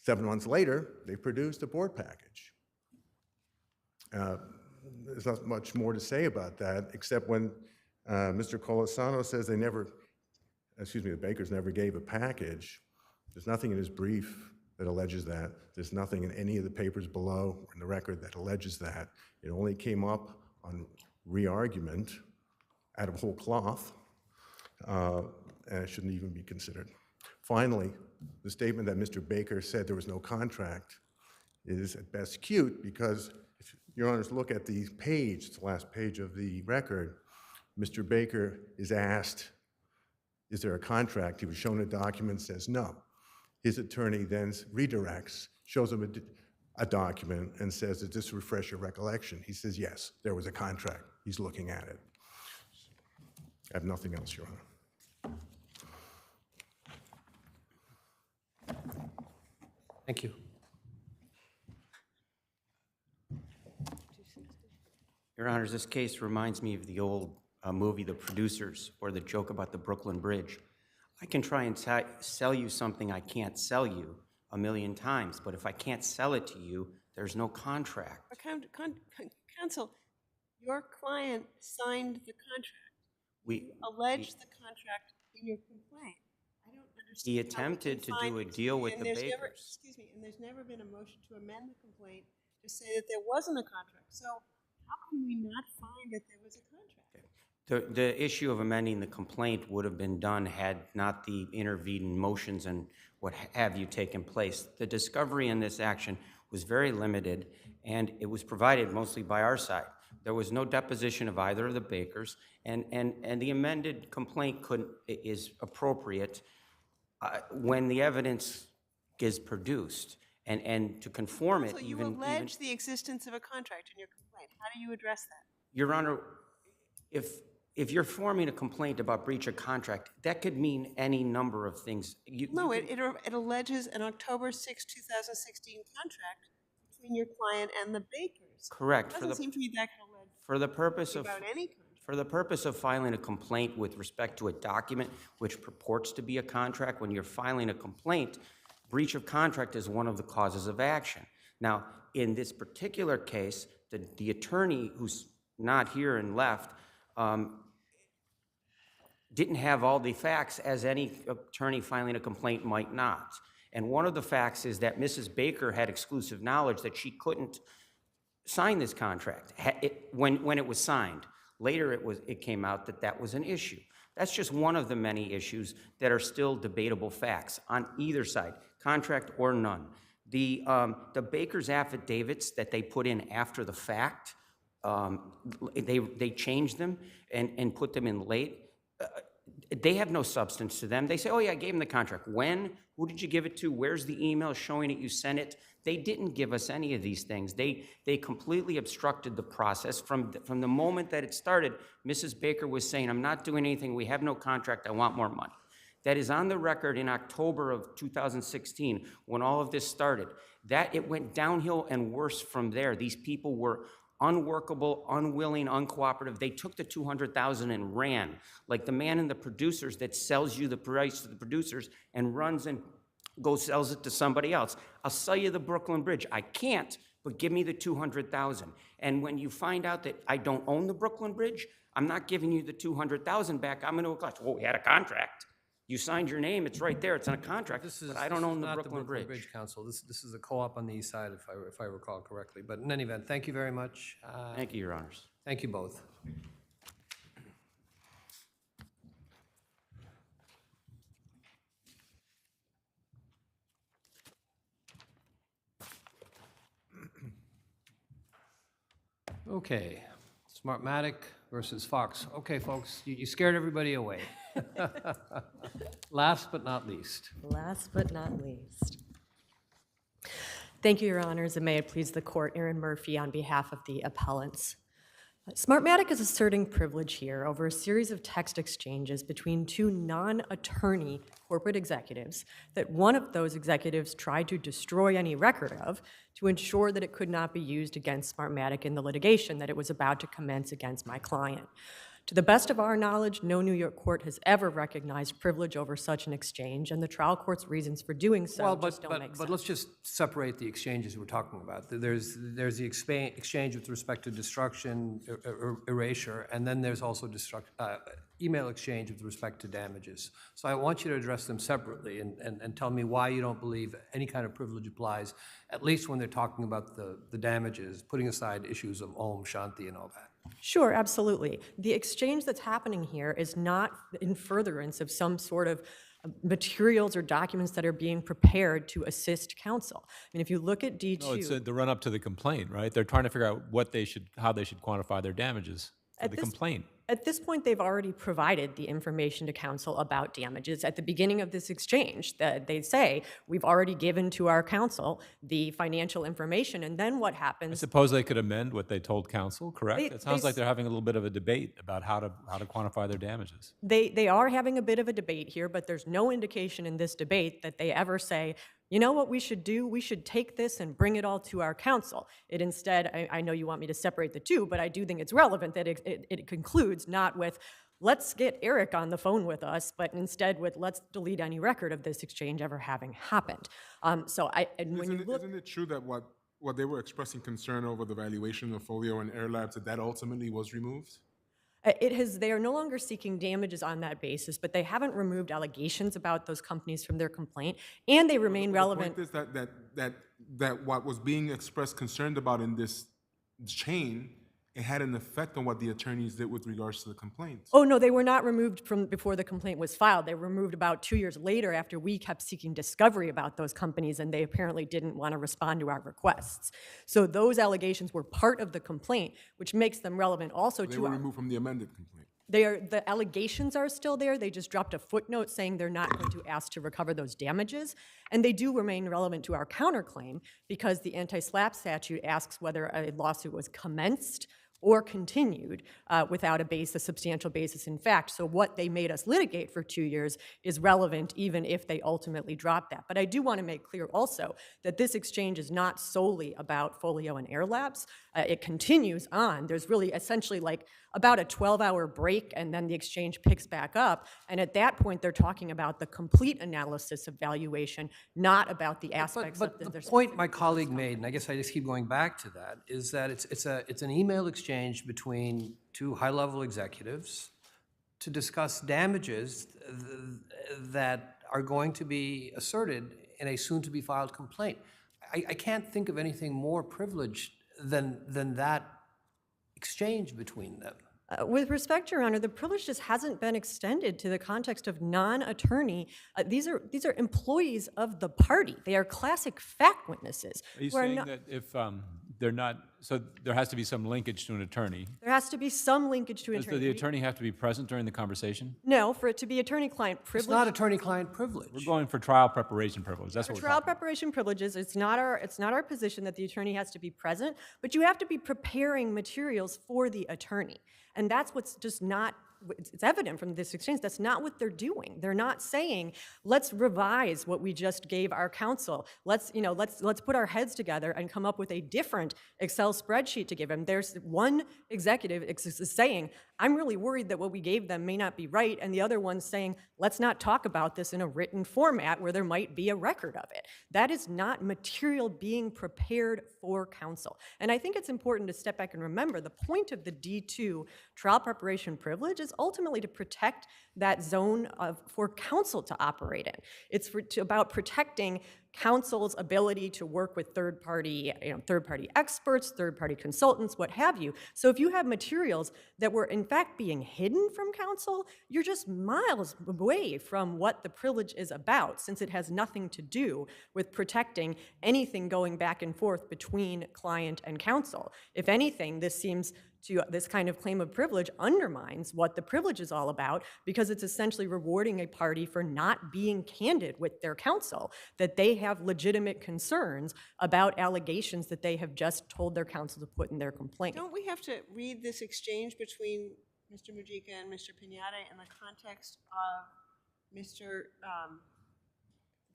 7 months later, they produced a board package. There's not much more to say about that, except when Mr. Colasano says the Bakers never gave a package. There's nothing in his brief that alleges that. There's nothing in any of the papers below or in the record that alleges that. It only came up on re-argument out of whole cloth, and it shouldn't even be considered. Finally, the statement that Mr. Baker said there was no contract is at best cute, because if your honors look at the page, it's the last page of the record, Mr. Baker is asked, is there a contract? He was shown a document, says no. His attorney then redirects, shows him a document and says, does this refresh your recollection? He says, yes, there was a contract. He's looking at it. I have nothing else, Your Honor. Thank you. Your Honors, this case reminds me of the old movie, The Producers, or the joke about the Brooklyn Bridge. I can try and sell you something I can't sell you 1,000,000 times, but if I can't sell it to you, there's no contract. But counsel, your client signed the contract. You alleged the contract in your complaint. I don't understand. He attempted to do a deal with the Bakers. Excuse me, and there's never been a motion to amend the complaint to say that there wasn't a contract. So how can we not find that there was a contract? The issue of amending the complaint would have been done had not the intervening motions and what have you taken place. The discovery in this action was very limited, and it was provided mostly by our side. There was no deposition of either of the Bakers, and the amended complaint is appropriate when the evidence is produced, and to conform it. So you allege the existence of a contract in your complaint. How do you address that? Your Honor, if you're forming a complaint about breach of contract, that could mean any number of things. It alleges an October 6, 2016 contract between your client and the Bakers. Correct. It doesn't seem to me that can allege for the purpose of about any contract. For the purpose of filing a complaint with respect to a document which purports to be a contract, when you're filing a complaint, breach of contract is one of the causes of action. Now, in this particular case, the attorney who's not here and left didn't have all the facts, as any attorney filing a complaint might not. And one of the facts is that Mrs. Baker had exclusive knowledge that she couldn't sign this contract when it was signed. Later, it came out that that was an issue. That's just one of the many issues that are still debatable facts on either side, contract or none. The Baker's affidavits that they put in after the fact, they changed them and put them in late. They have no substance to them. They say, oh yeah, I gave them the contract. When? Who did you give it to? Where's the email showing it you sent it? They didn't give us any of these things. They completely obstructed the process. From the moment that it started, Mrs. Baker was saying, I'm not doing anything. We have no contract. I want more money. That is on the record in October of 2016 when all of this started. That it went downhill and worse from there. These people were unworkable, unwilling, uncooperative. They took the $200,000 and ran, like the man in The Producers that sells you the price to the producers and runs and sells it to somebody else. I'll sell you the Brooklyn Bridge. I can't, but give me the $200,000. And when you find out that I don't own the Brooklyn Bridge, I'm not giving you the 200,000 back. I'm going to collect. Well, we had a contract. You signed your name. It's right there. It's on a contract. But I don't own the not Brooklyn Bridge. Council. This is a co-op on the east side, if I recall correctly. But in any event, thank you very much. Thank you, Your Honors. Thank you both. Okay, Smartmatic versus Fox. Okay, folks, you scared everybody away. Last but not least. Last but not least. Thank you, Your Honors, and may it please the court, Erin Murphy on behalf of the appellants. Smartmatic is asserting privilege here over a series of text exchanges between two non-attorney corporate executives that one of those executives tried to destroy any record of to ensure that it could not be used against Smartmatic in the litigation that it was about to commence against my client. To the best of our knowledge, no New York court has ever recognized privilege over such an exchange, and the trial court's reasons for doing so just don't make sense. But let's just separate the exchanges we're talking about. There's the exchange with respect to destruction, erasure, and then there's also email exchange with respect to damages. So I want you to address them separately and tell me why you don't believe any kind of privilege applies, at least when they're talking about the damages, putting aside issues of Om, Shanti, and all that. Sure, absolutely. The exchange that's happening here is not in furtherance of some sort of materials or documents that are being prepared to assist counsel. I mean, if you look at D2... No, it's the run-up to the complaint, right? They're trying to figure out how they should quantify their damages for the complaint. At this point, they've already provided the information to counsel about damages. At the beginning of this exchange, they say, we've already given to our counsel the financial information, and then what happens? I suppose they could amend what they told counsel, correct? It sounds like they're having a little bit of a debate about how to quantify their damages. They are having a bit of a debate here, but there's no indication in this debate that they ever say, you know what we should do? We should take this and bring it all to our counsel. It instead, I know you want me to separate the two, but I do think it's relevant that it concludes not with, let's get Eric on the phone with us, but instead with, let's delete any record of this exchange ever having happened. Isn't it true that what they were expressing concern over the valuation of Folio and Air Labs, that ultimately was removed? They are no longer seeking damages on that basis, but they haven't removed allegations about those companies from their complaint, and they remain relevant. The point is that what was being expressed concerned about in this chain, it had an effect on what the attorneys did with regards to the complaint. Oh, no, they were not removed from before the complaint was filed. They were removed about 2 years later after we kept seeking discovery about those companies, and they apparently didn't want to respond to our requests. So those allegations were part of the complaint, which makes them relevant also They were removed from the amended complaint. The allegations are still there. They just dropped a footnote saying they're not going to ask to recover those damages. And they do remain relevant to our counterclaim because the anti-SLAPP statute asks whether a lawsuit was commenced or continued without a substantial basis in fact. So what they made us litigate for 2 years is relevant even if they ultimately drop that. But I do want to make clear also that this exchange is not solely about Folio and Air Labs. It continues on. There's really essentially like about a 12-hour break, and then the exchange picks back up. And at that point, they're talking about the complete analysis of valuation, not about the aspects of the point my colleague made, and I guess I just keep going back to that, is that it's an email exchange between two high-level executives to discuss damages that are going to be asserted in a soon-to-be-filed complaint. I can't think of anything more privileged than that exchange between them. With respect, Your Honor, the privilege just hasn't been extended to the context of non-attorney. These are employees of the party. They are classic fact witnesses. Are you saying that if they're not, so there has to be some linkage to an attorney? There has to be some linkage to an attorney. Does the attorney have to be present during the conversation? No, for it to be attorney-client privilege. It's not attorney-client privilege. We're going for trial preparation privilege. That's what we're trial preparation privileges. It's not our position that the attorney has to be present, but you have to be preparing materials for the attorney. And that's what's just not it's evident from this exchange, that's not what they're doing. They're not saying, let's revise what we just gave our counsel. Let's put our heads together and come up with a different Excel spreadsheet to give them. There's one executive is saying, I'm really worried that what we gave them may not be right, and the other one's saying, let's not talk about this in a written format where there might be a record of it. That is not material being prepared for counsel. And I think it's important to step back and remember the point of the D2 trial preparation privilege is ultimately to protect that zone for counsel to operate in. It's about protecting counsel's ability to work with third-party experts, third-party consultants, what have you. So if you have materials that were in fact being hidden from counsel, you're just miles away from what the privilege is about, since it has nothing to do with protecting anything going back and forth between client and counsel. If anything, this kind of claim of privilege undermines what the privilege is all about, because it's essentially rewarding a party for not being candid with their counsel, that they have legitimate concerns about allegations that they have just told their counsel to put in their complaint. Don't we have to read this exchange between Mr. Mujica and Mr. Piñata in the context of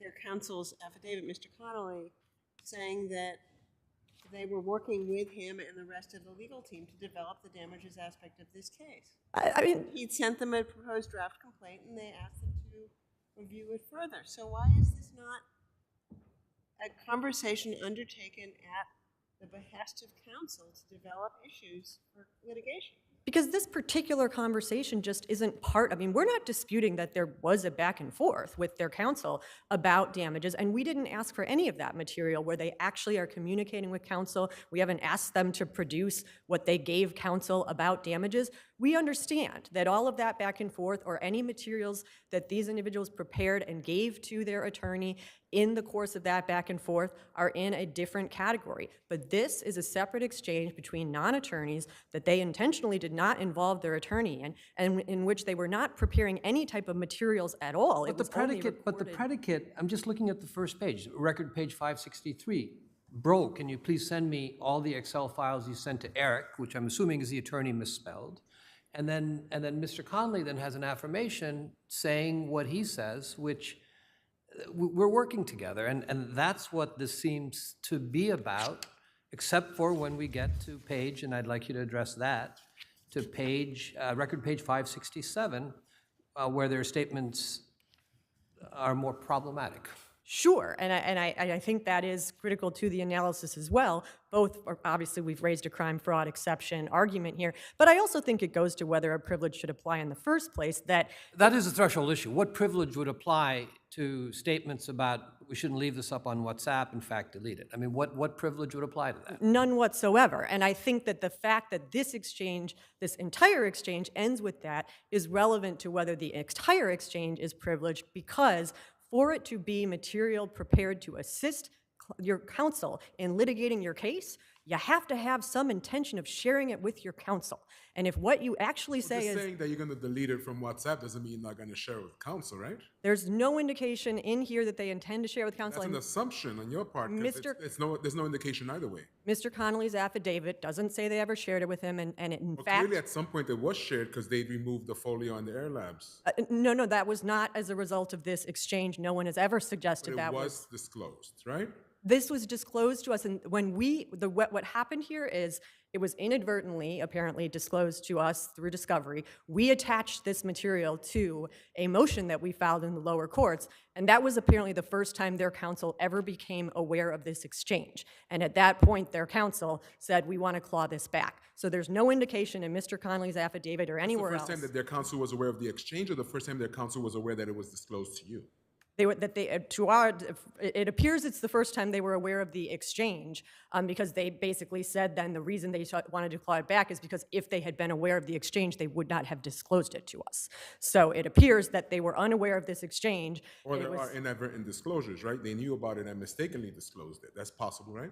their counsel's affidavit, Mr. Connolly, saying that they were working with him and the rest of the legal team to develop the damages aspect of this case? I mean, he'd sent them a proposed draft complaint, and they asked them to review it further. So why is this not a conversation undertaken at the behest of counsel to develop issues for litigation? Because this particular conversation just isn't part, I mean, we're not disputing that there was a back and forth with their counsel about damages, and we didn't ask for any of that material where they actually are communicating with counsel. We haven't asked them to produce what they gave counsel about damages. We understand that all of that back and forth, or any materials that these individuals prepared and gave to their attorney in the course of that back and forth, are in a different category. But this is a separate exchange between non-attorneys that they intentionally did not involve their attorney in, and in which they were not preparing any type of materials at all. But the predicate, I'm just looking at the first page, record page 563. Bro, can you please send me all the Excel files you sent to Eric, which I'm assuming is the attorney misspelled. And then Mr. Conley then has an affirmation saying what he says, which we're working together. And that's what this seems to be about, except for when we get to page, and I'd like you to address that, to page, record page 567, where their statements are more problematic. Sure, and I think that is critical to the analysis as well. Both, obviously, we've raised a crime fraud exception argument here, but I also think it goes to whether a privilege should apply in the first place. That is a threshold issue. What privilege would apply to statements about we shouldn't leave this up on WhatsApp, in fact, delete it? I mean, what privilege would apply to that? None whatsoever. And I think that the fact that this exchange, this entire exchange ends with that, is relevant to whether the entire exchange is privileged, because for it to be material prepared to assist your counsel in litigating your case, you have to have some intention of sharing it with your counsel. And if what you actually say is... saying that you're going to delete it from WhatsApp doesn't mean you're not going to share it with counsel, right? There's no indication in here that they intend to share with counsel. That's an assumption on your part, because there's no indication either way. Mr. Connolly's affidavit doesn't say they ever shared it with him, and in fact... Clearly at some point it was shared because they removed the folio on the Air Labs. No, that was not as a result of this exchange. No one has ever suggested that was disclosed, right? This was disclosed to us, and when what happened here is it was inadvertently, apparently, disclosed to us through discovery. We attached this material to a motion that we filed in the lower courts, and that was apparently the first time their counsel ever became aware of this exchange. And at that point, their counsel said, we want to claw this back. So there's no indication in Mr. Connolly's affidavit or anywhere else. The first time that their counsel was aware of the exchange, or the first time their counsel was aware that it was disclosed to you? It appears it's the first time they were aware of the exchange, because they basically said then the reason they wanted to claw it back is because if they had been aware of the exchange, they would not have disclosed it to us. So it appears that they were unaware of this exchange. Or there are inadvertent disclosures, right? They knew about it and mistakenly disclosed it. That's possible, right?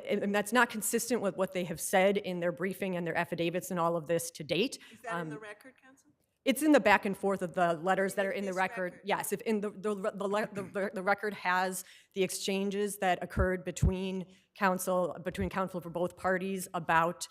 And that's not consistent with what they have said in their briefing and their affidavits and all of this to date. Is that in the record, counsel? It's in the back and forth of the letters that are in the record. Yes, if in the record has the exchanges that occurred between counsel for both parties about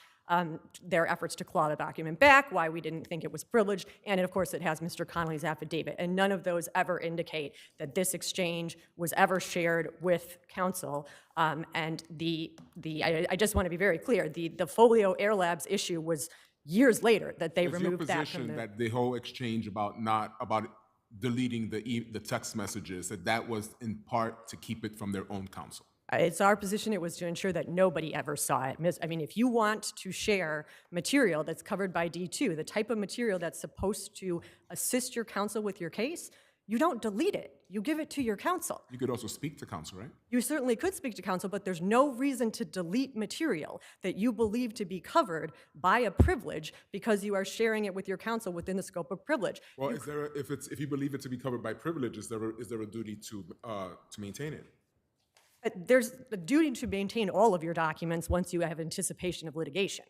their efforts to claw the document back, why we didn't think it was privileged, and of course it has Mr. Connolly's affidavit. And none of those ever indicate that this exchange was ever shared with counsel. And I just want to be very clear, the Folio Air Labs issue was years later that they Is your removed that from position that the whole exchange about deleting the text messages, that was in part to keep it from their own counsel? It's our position it was to ensure that nobody ever saw it. I mean, if you want to share material that's covered by D2, the type of material that's supposed to assist your counsel with your case, you don't delete it. You give it to your counsel. You could also speak to counsel, right? You certainly could speak to counsel, but there's no reason to delete material that you believe to be covered by a privilege because you are sharing it with your counsel within the scope of privilege. Well, if you believe it to be covered by privilege, is there a duty to maintain it? There's a duty to maintain all of your documents once you have anticipation of litigation.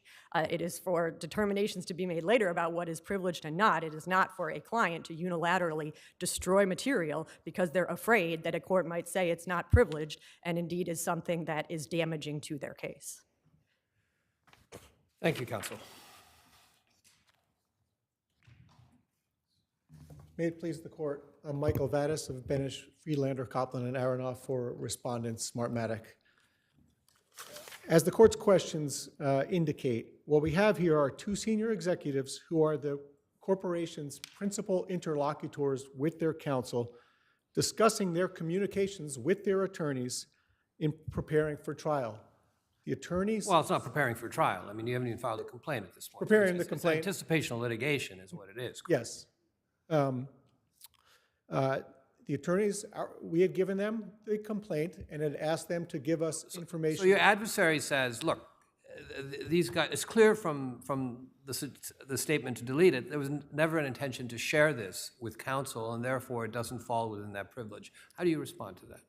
It is for determinations to be made later about what is privileged and not. It is not for a client to unilaterally destroy material because they're afraid that a court might say it's not privileged and indeed is something that is damaging to their case. Thank you, counsel. May it please the court. I'm Michael Vadas of Benish, Friedlander, Copland, and Aronoff for respondents Smartmatic. As the court's questions indicate, what we have here are two senior executives who are the corporation's principal interlocutors with their counsel, discussing their communications with their attorneys in preparing for trial. The attorneys... Well, it's not preparing for trial. I mean, you haven't even filed a complaint at this point. Preparing the complaint. It's anticipation of litigation is what it is. Yes. The attorneys, we had given them the complaint and had asked them to give us information. So your adversary says, look, these guys, it's clear from the statement to delete it, there was never an intention to share this with counsel, and therefore it doesn't fall within that privilege. How do you respond to that?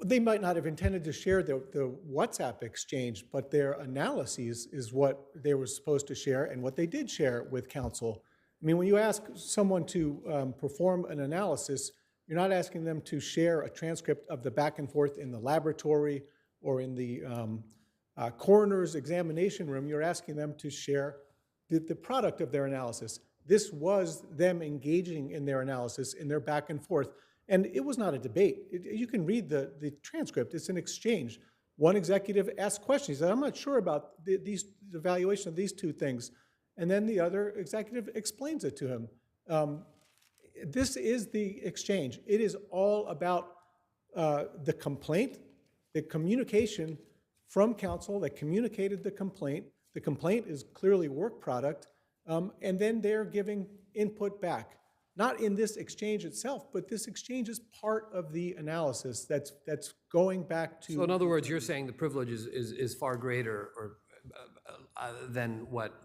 They might not have intended to share the WhatsApp exchange, but their analyses is what they were supposed to share and what they did share with counsel. I mean, when you ask someone to perform an analysis, you're not asking them to share a transcript of the back and forth in the laboratory or in the coroner's examination room. You're asking them to share the product of their analysis. This was them engaging in their analysis, in their back and forth. And it was not a debate. You can read the transcript. It's an exchange. One executive asked questions. He said, I'm not sure about the evaluation of these two things. And then the other executive explains it to him. This is the exchange. It is all about the complaint, the communication from counsel that communicated the complaint. The complaint is clearly work product, and then they're giving input back. Not in this exchange itself, but this exchange is part of the analysis that's going back to... So in other words, you're saying the privilege is far greater or than what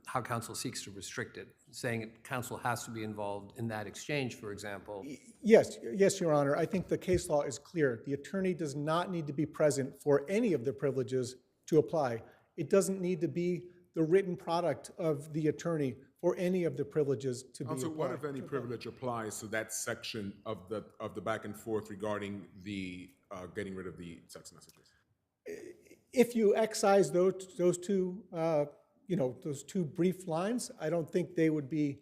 how counsel seeks to restrict it, saying counsel has to be involved in that exchange, for example. Yes, Your Honor. I think the case law is clear. The attorney does not need to be present for any of the privileges to apply. It doesn't need to be the written product of the attorney for any of the privileges to be applied. So what, if any, privilege applies to that section of the back and forth regarding the getting rid of the text messages? If you excise those two brief lines, I don't think they would be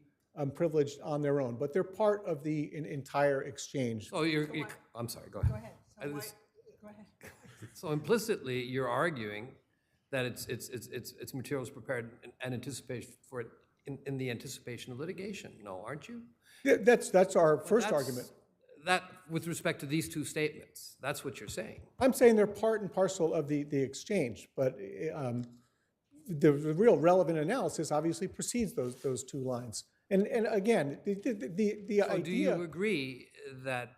privileged on their own, but they're part of the entire exchange. So I'm sorry, go ahead. Go ahead. Go ahead. So implicitly, you're arguing that it's materials prepared and anticipation for it in the anticipation of litigation. No, aren't you? Yeah, that's our first argument. That, with respect to these two statements, that's what you're saying. I'm saying they're part and parcel of the exchange, but the real relevant analysis obviously precedes those two lines. And again, the So idea... do you agree that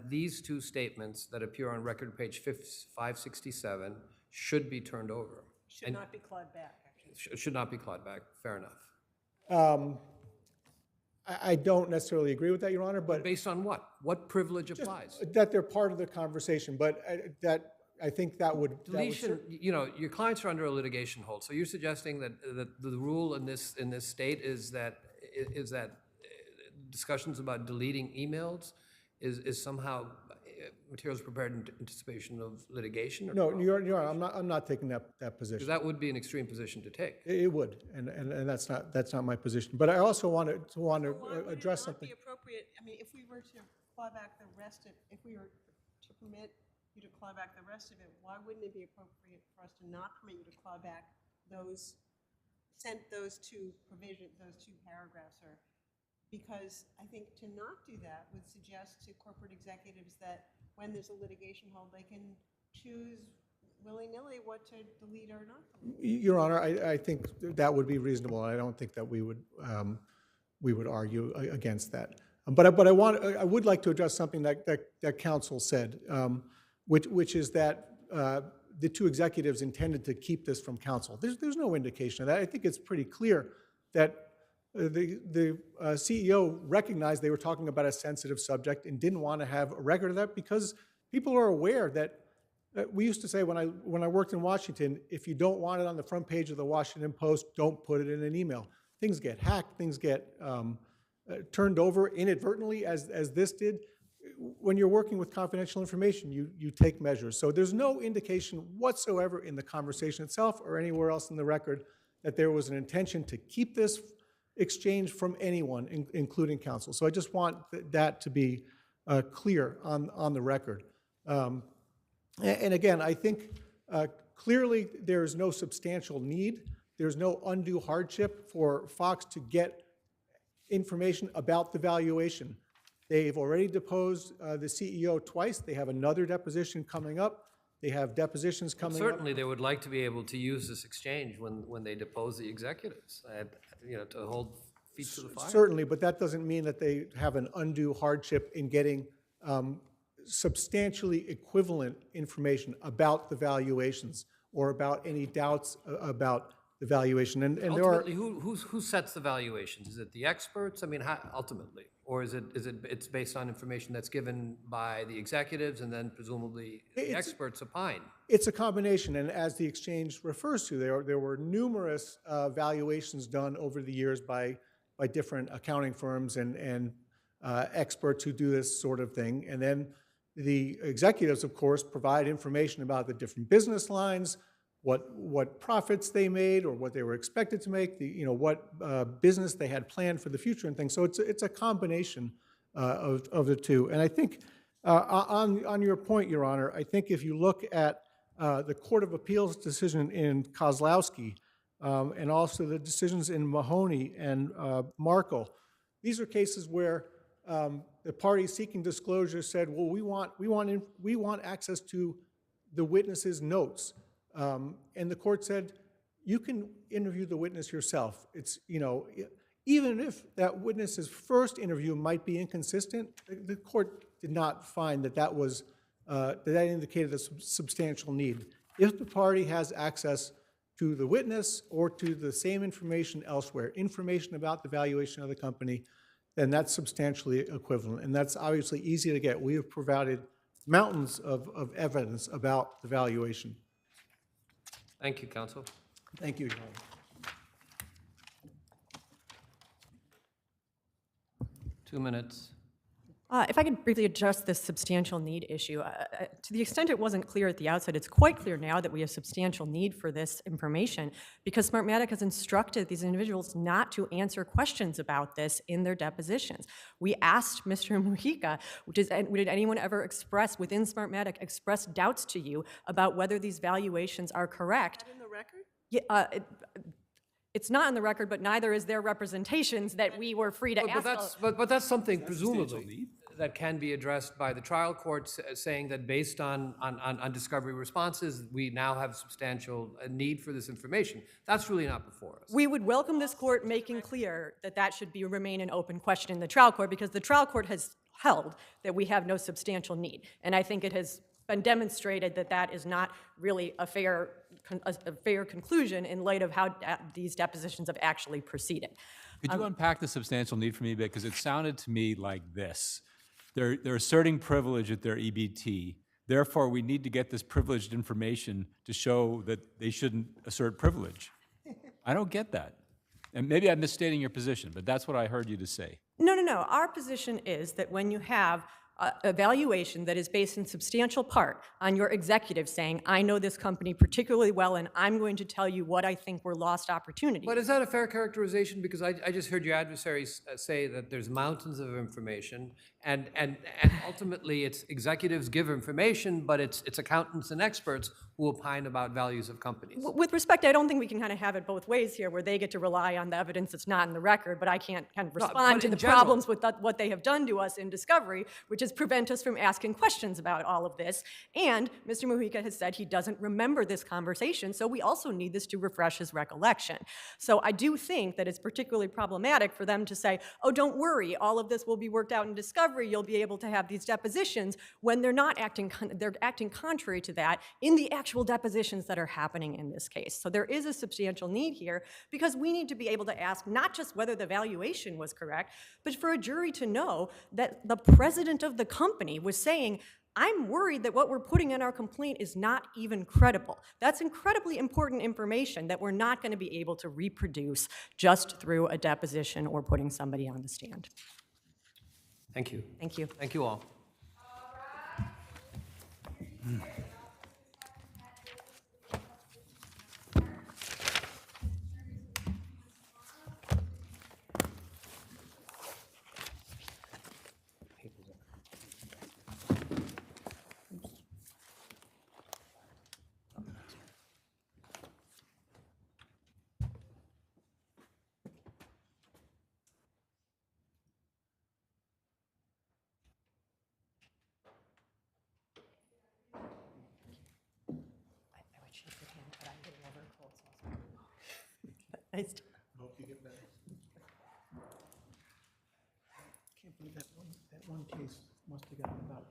these two statements that appear on record page 567 should be turned over? Should not be clawed back, actually. Should not be clawed back. Fair enough. I don't necessarily agree with that, Your Honor, but... Based on what? What privilege applies? That they're part of the conversation, but I think that would... Deletion, your clients are under a litigation hold, so you're suggesting that the rule in this state is that discussions about deleting emails is somehow materials prepared in anticipation of litigation? Or No, Your Honor, I'm not taking that because position. that would be an extreme position to take. It would, and that's not my position. But I also want to Why would it address not something. be appropriate, I mean, if we were to claw back the rest of, if we were to permit you to claw back the rest of it, why wouldn't it be appropriate for us to not permit you to claw back those, those two provisions, those two paragraphs, or, because I think to not do that would suggest to corporate executives that when there's a litigation hold, they can choose willy-nilly what to delete or not delete. Your Honor, I think that would be reasonable. I don't think that we would argue against that. But I would like to address something that counsel said, which is that the two executives intended to keep this from counsel. There's no indication of that. I think it's pretty clear that the CEO recognized they were talking about a sensitive subject and didn't want to have a record of that because people are aware that we used to say when I worked in Washington, if you don't want it on the front page of the Washington Post, don't put it in an email. Things get hacked, things get turned over inadvertently, as this did. When you're working with confidential information, you take measures. So there's no indication whatsoever in the conversation itself or anywhere else in the record that there was an intention to keep this exchange from anyone, including counsel. So I just want that to be clear on the record. And again, I think clearly there's no substantial need. There's no undue hardship for Fox to get information about the valuation. They've already deposed the CEO twice. They have another deposition coming up. They have depositions coming up. Certainly, they would like to be able to use this exchange when they depose the executives, to hold feet to the fire. Certainly, but that doesn't mean that they have an undue hardship in getting substantially equivalent information about the valuations or about any doubts about the valuation. And there are Ultimately, who sets the valuations? Is it the experts? I mean, ultimately, or is it's based on information that's given by the executives and then presumably the experts opine? It's a combination, and as the exchange refers to, there were numerous valuations done over the years by different accounting firms and experts who do this sort of thing. And then the executives, of course, provide information about the different business lines, what profits they made or what they were expected to make, what business they had planned for the future and things. So it's a combination of the two. And I think on your point, Your Honor, I think if you look at the Court of Appeals decision in Kozlowski and also the decisions in Mahoney and Markle, these are cases where the party seeking disclosure said, well, we want access to the witness's notes. And the court said, you can interview the witness yourself. It's, even if that witness's first interview might be inconsistent, the court did not find that was, that indicated a substantial need. If the party has access to the witness or to the same information elsewhere, information about the valuation of the company, then that's substantially equivalent. And that's obviously easy to get. We have provided mountains of evidence about the valuation. Thank you, counsel. Thank you, Your Honor. 2 minutes. If I could briefly address this substantial need issue. To the extent it wasn't clear at the outset, it's quite clear now that we have substantial need for this information because Smartmatic has instructed these individuals not to answer questions about this in their depositions. We asked Mr. Mujica, did anyone ever within Smartmatic, express doubts to you about whether these valuations are correct? Is that in the record? Yeah, it's not in the record, but neither is their representations that we were free to ask. But that's something presumably that can be addressed by the trial court, saying that based on discovery responses, we now have substantial need for this information. That's really not before us. We would welcome this court making clear that should remain an open question in the trial court because the trial court has held that we have no substantial need. And I think it has been demonstrated that is not really a fair conclusion in light of how these depositions have actually proceeded. Could you unpack the substantial need for me a bit? Because it sounded to me like this. They're asserting privilege at their EBT. Therefore, we need to get this privileged information to show that they shouldn't assert privilege. I don't get that. And maybe I'm misstating your position, but that's what I heard you to say. No. Our position is that when you have a valuation that is based in substantial part on your executive saying, I know this company particularly well, and I'm going to tell you what I think were lost opportunities. But is that a fair characterization? Because I just heard your adversaries say that there's mountains of information, and ultimately it's executives give information, but it's accountants and experts who opine about values of companies. With respect, I don't think we can kind of have it both ways here, where they get to rely on the evidence that's not in the record, but I can't kind of respond to the problems with what they have done to us in discovery, which is prevent us from asking questions about all of this. And Mr. Mujica has said he doesn't remember this conversation, so we also need this to refresh his recollection. So I do think that it's particularly problematic for them to say, oh, don't worry, all of this will be worked out in discovery, you'll be able to have these depositions, when they're not acting, they're acting contrary to that in the actual depositions that are happening in this case. So there is a substantial need here, because we need to be able to ask not just whether the valuation was correct, but for a jury to know that the president of the company was saying, I'm worried that what we're putting in our complaint is not even credible. That's incredibly important information that we're not going to be able to reproduce just through a deposition or putting somebody on the stand. Thank you. Thank you. Thank you all. Nice. Hope you get better. Can't believe that one case must have gotten about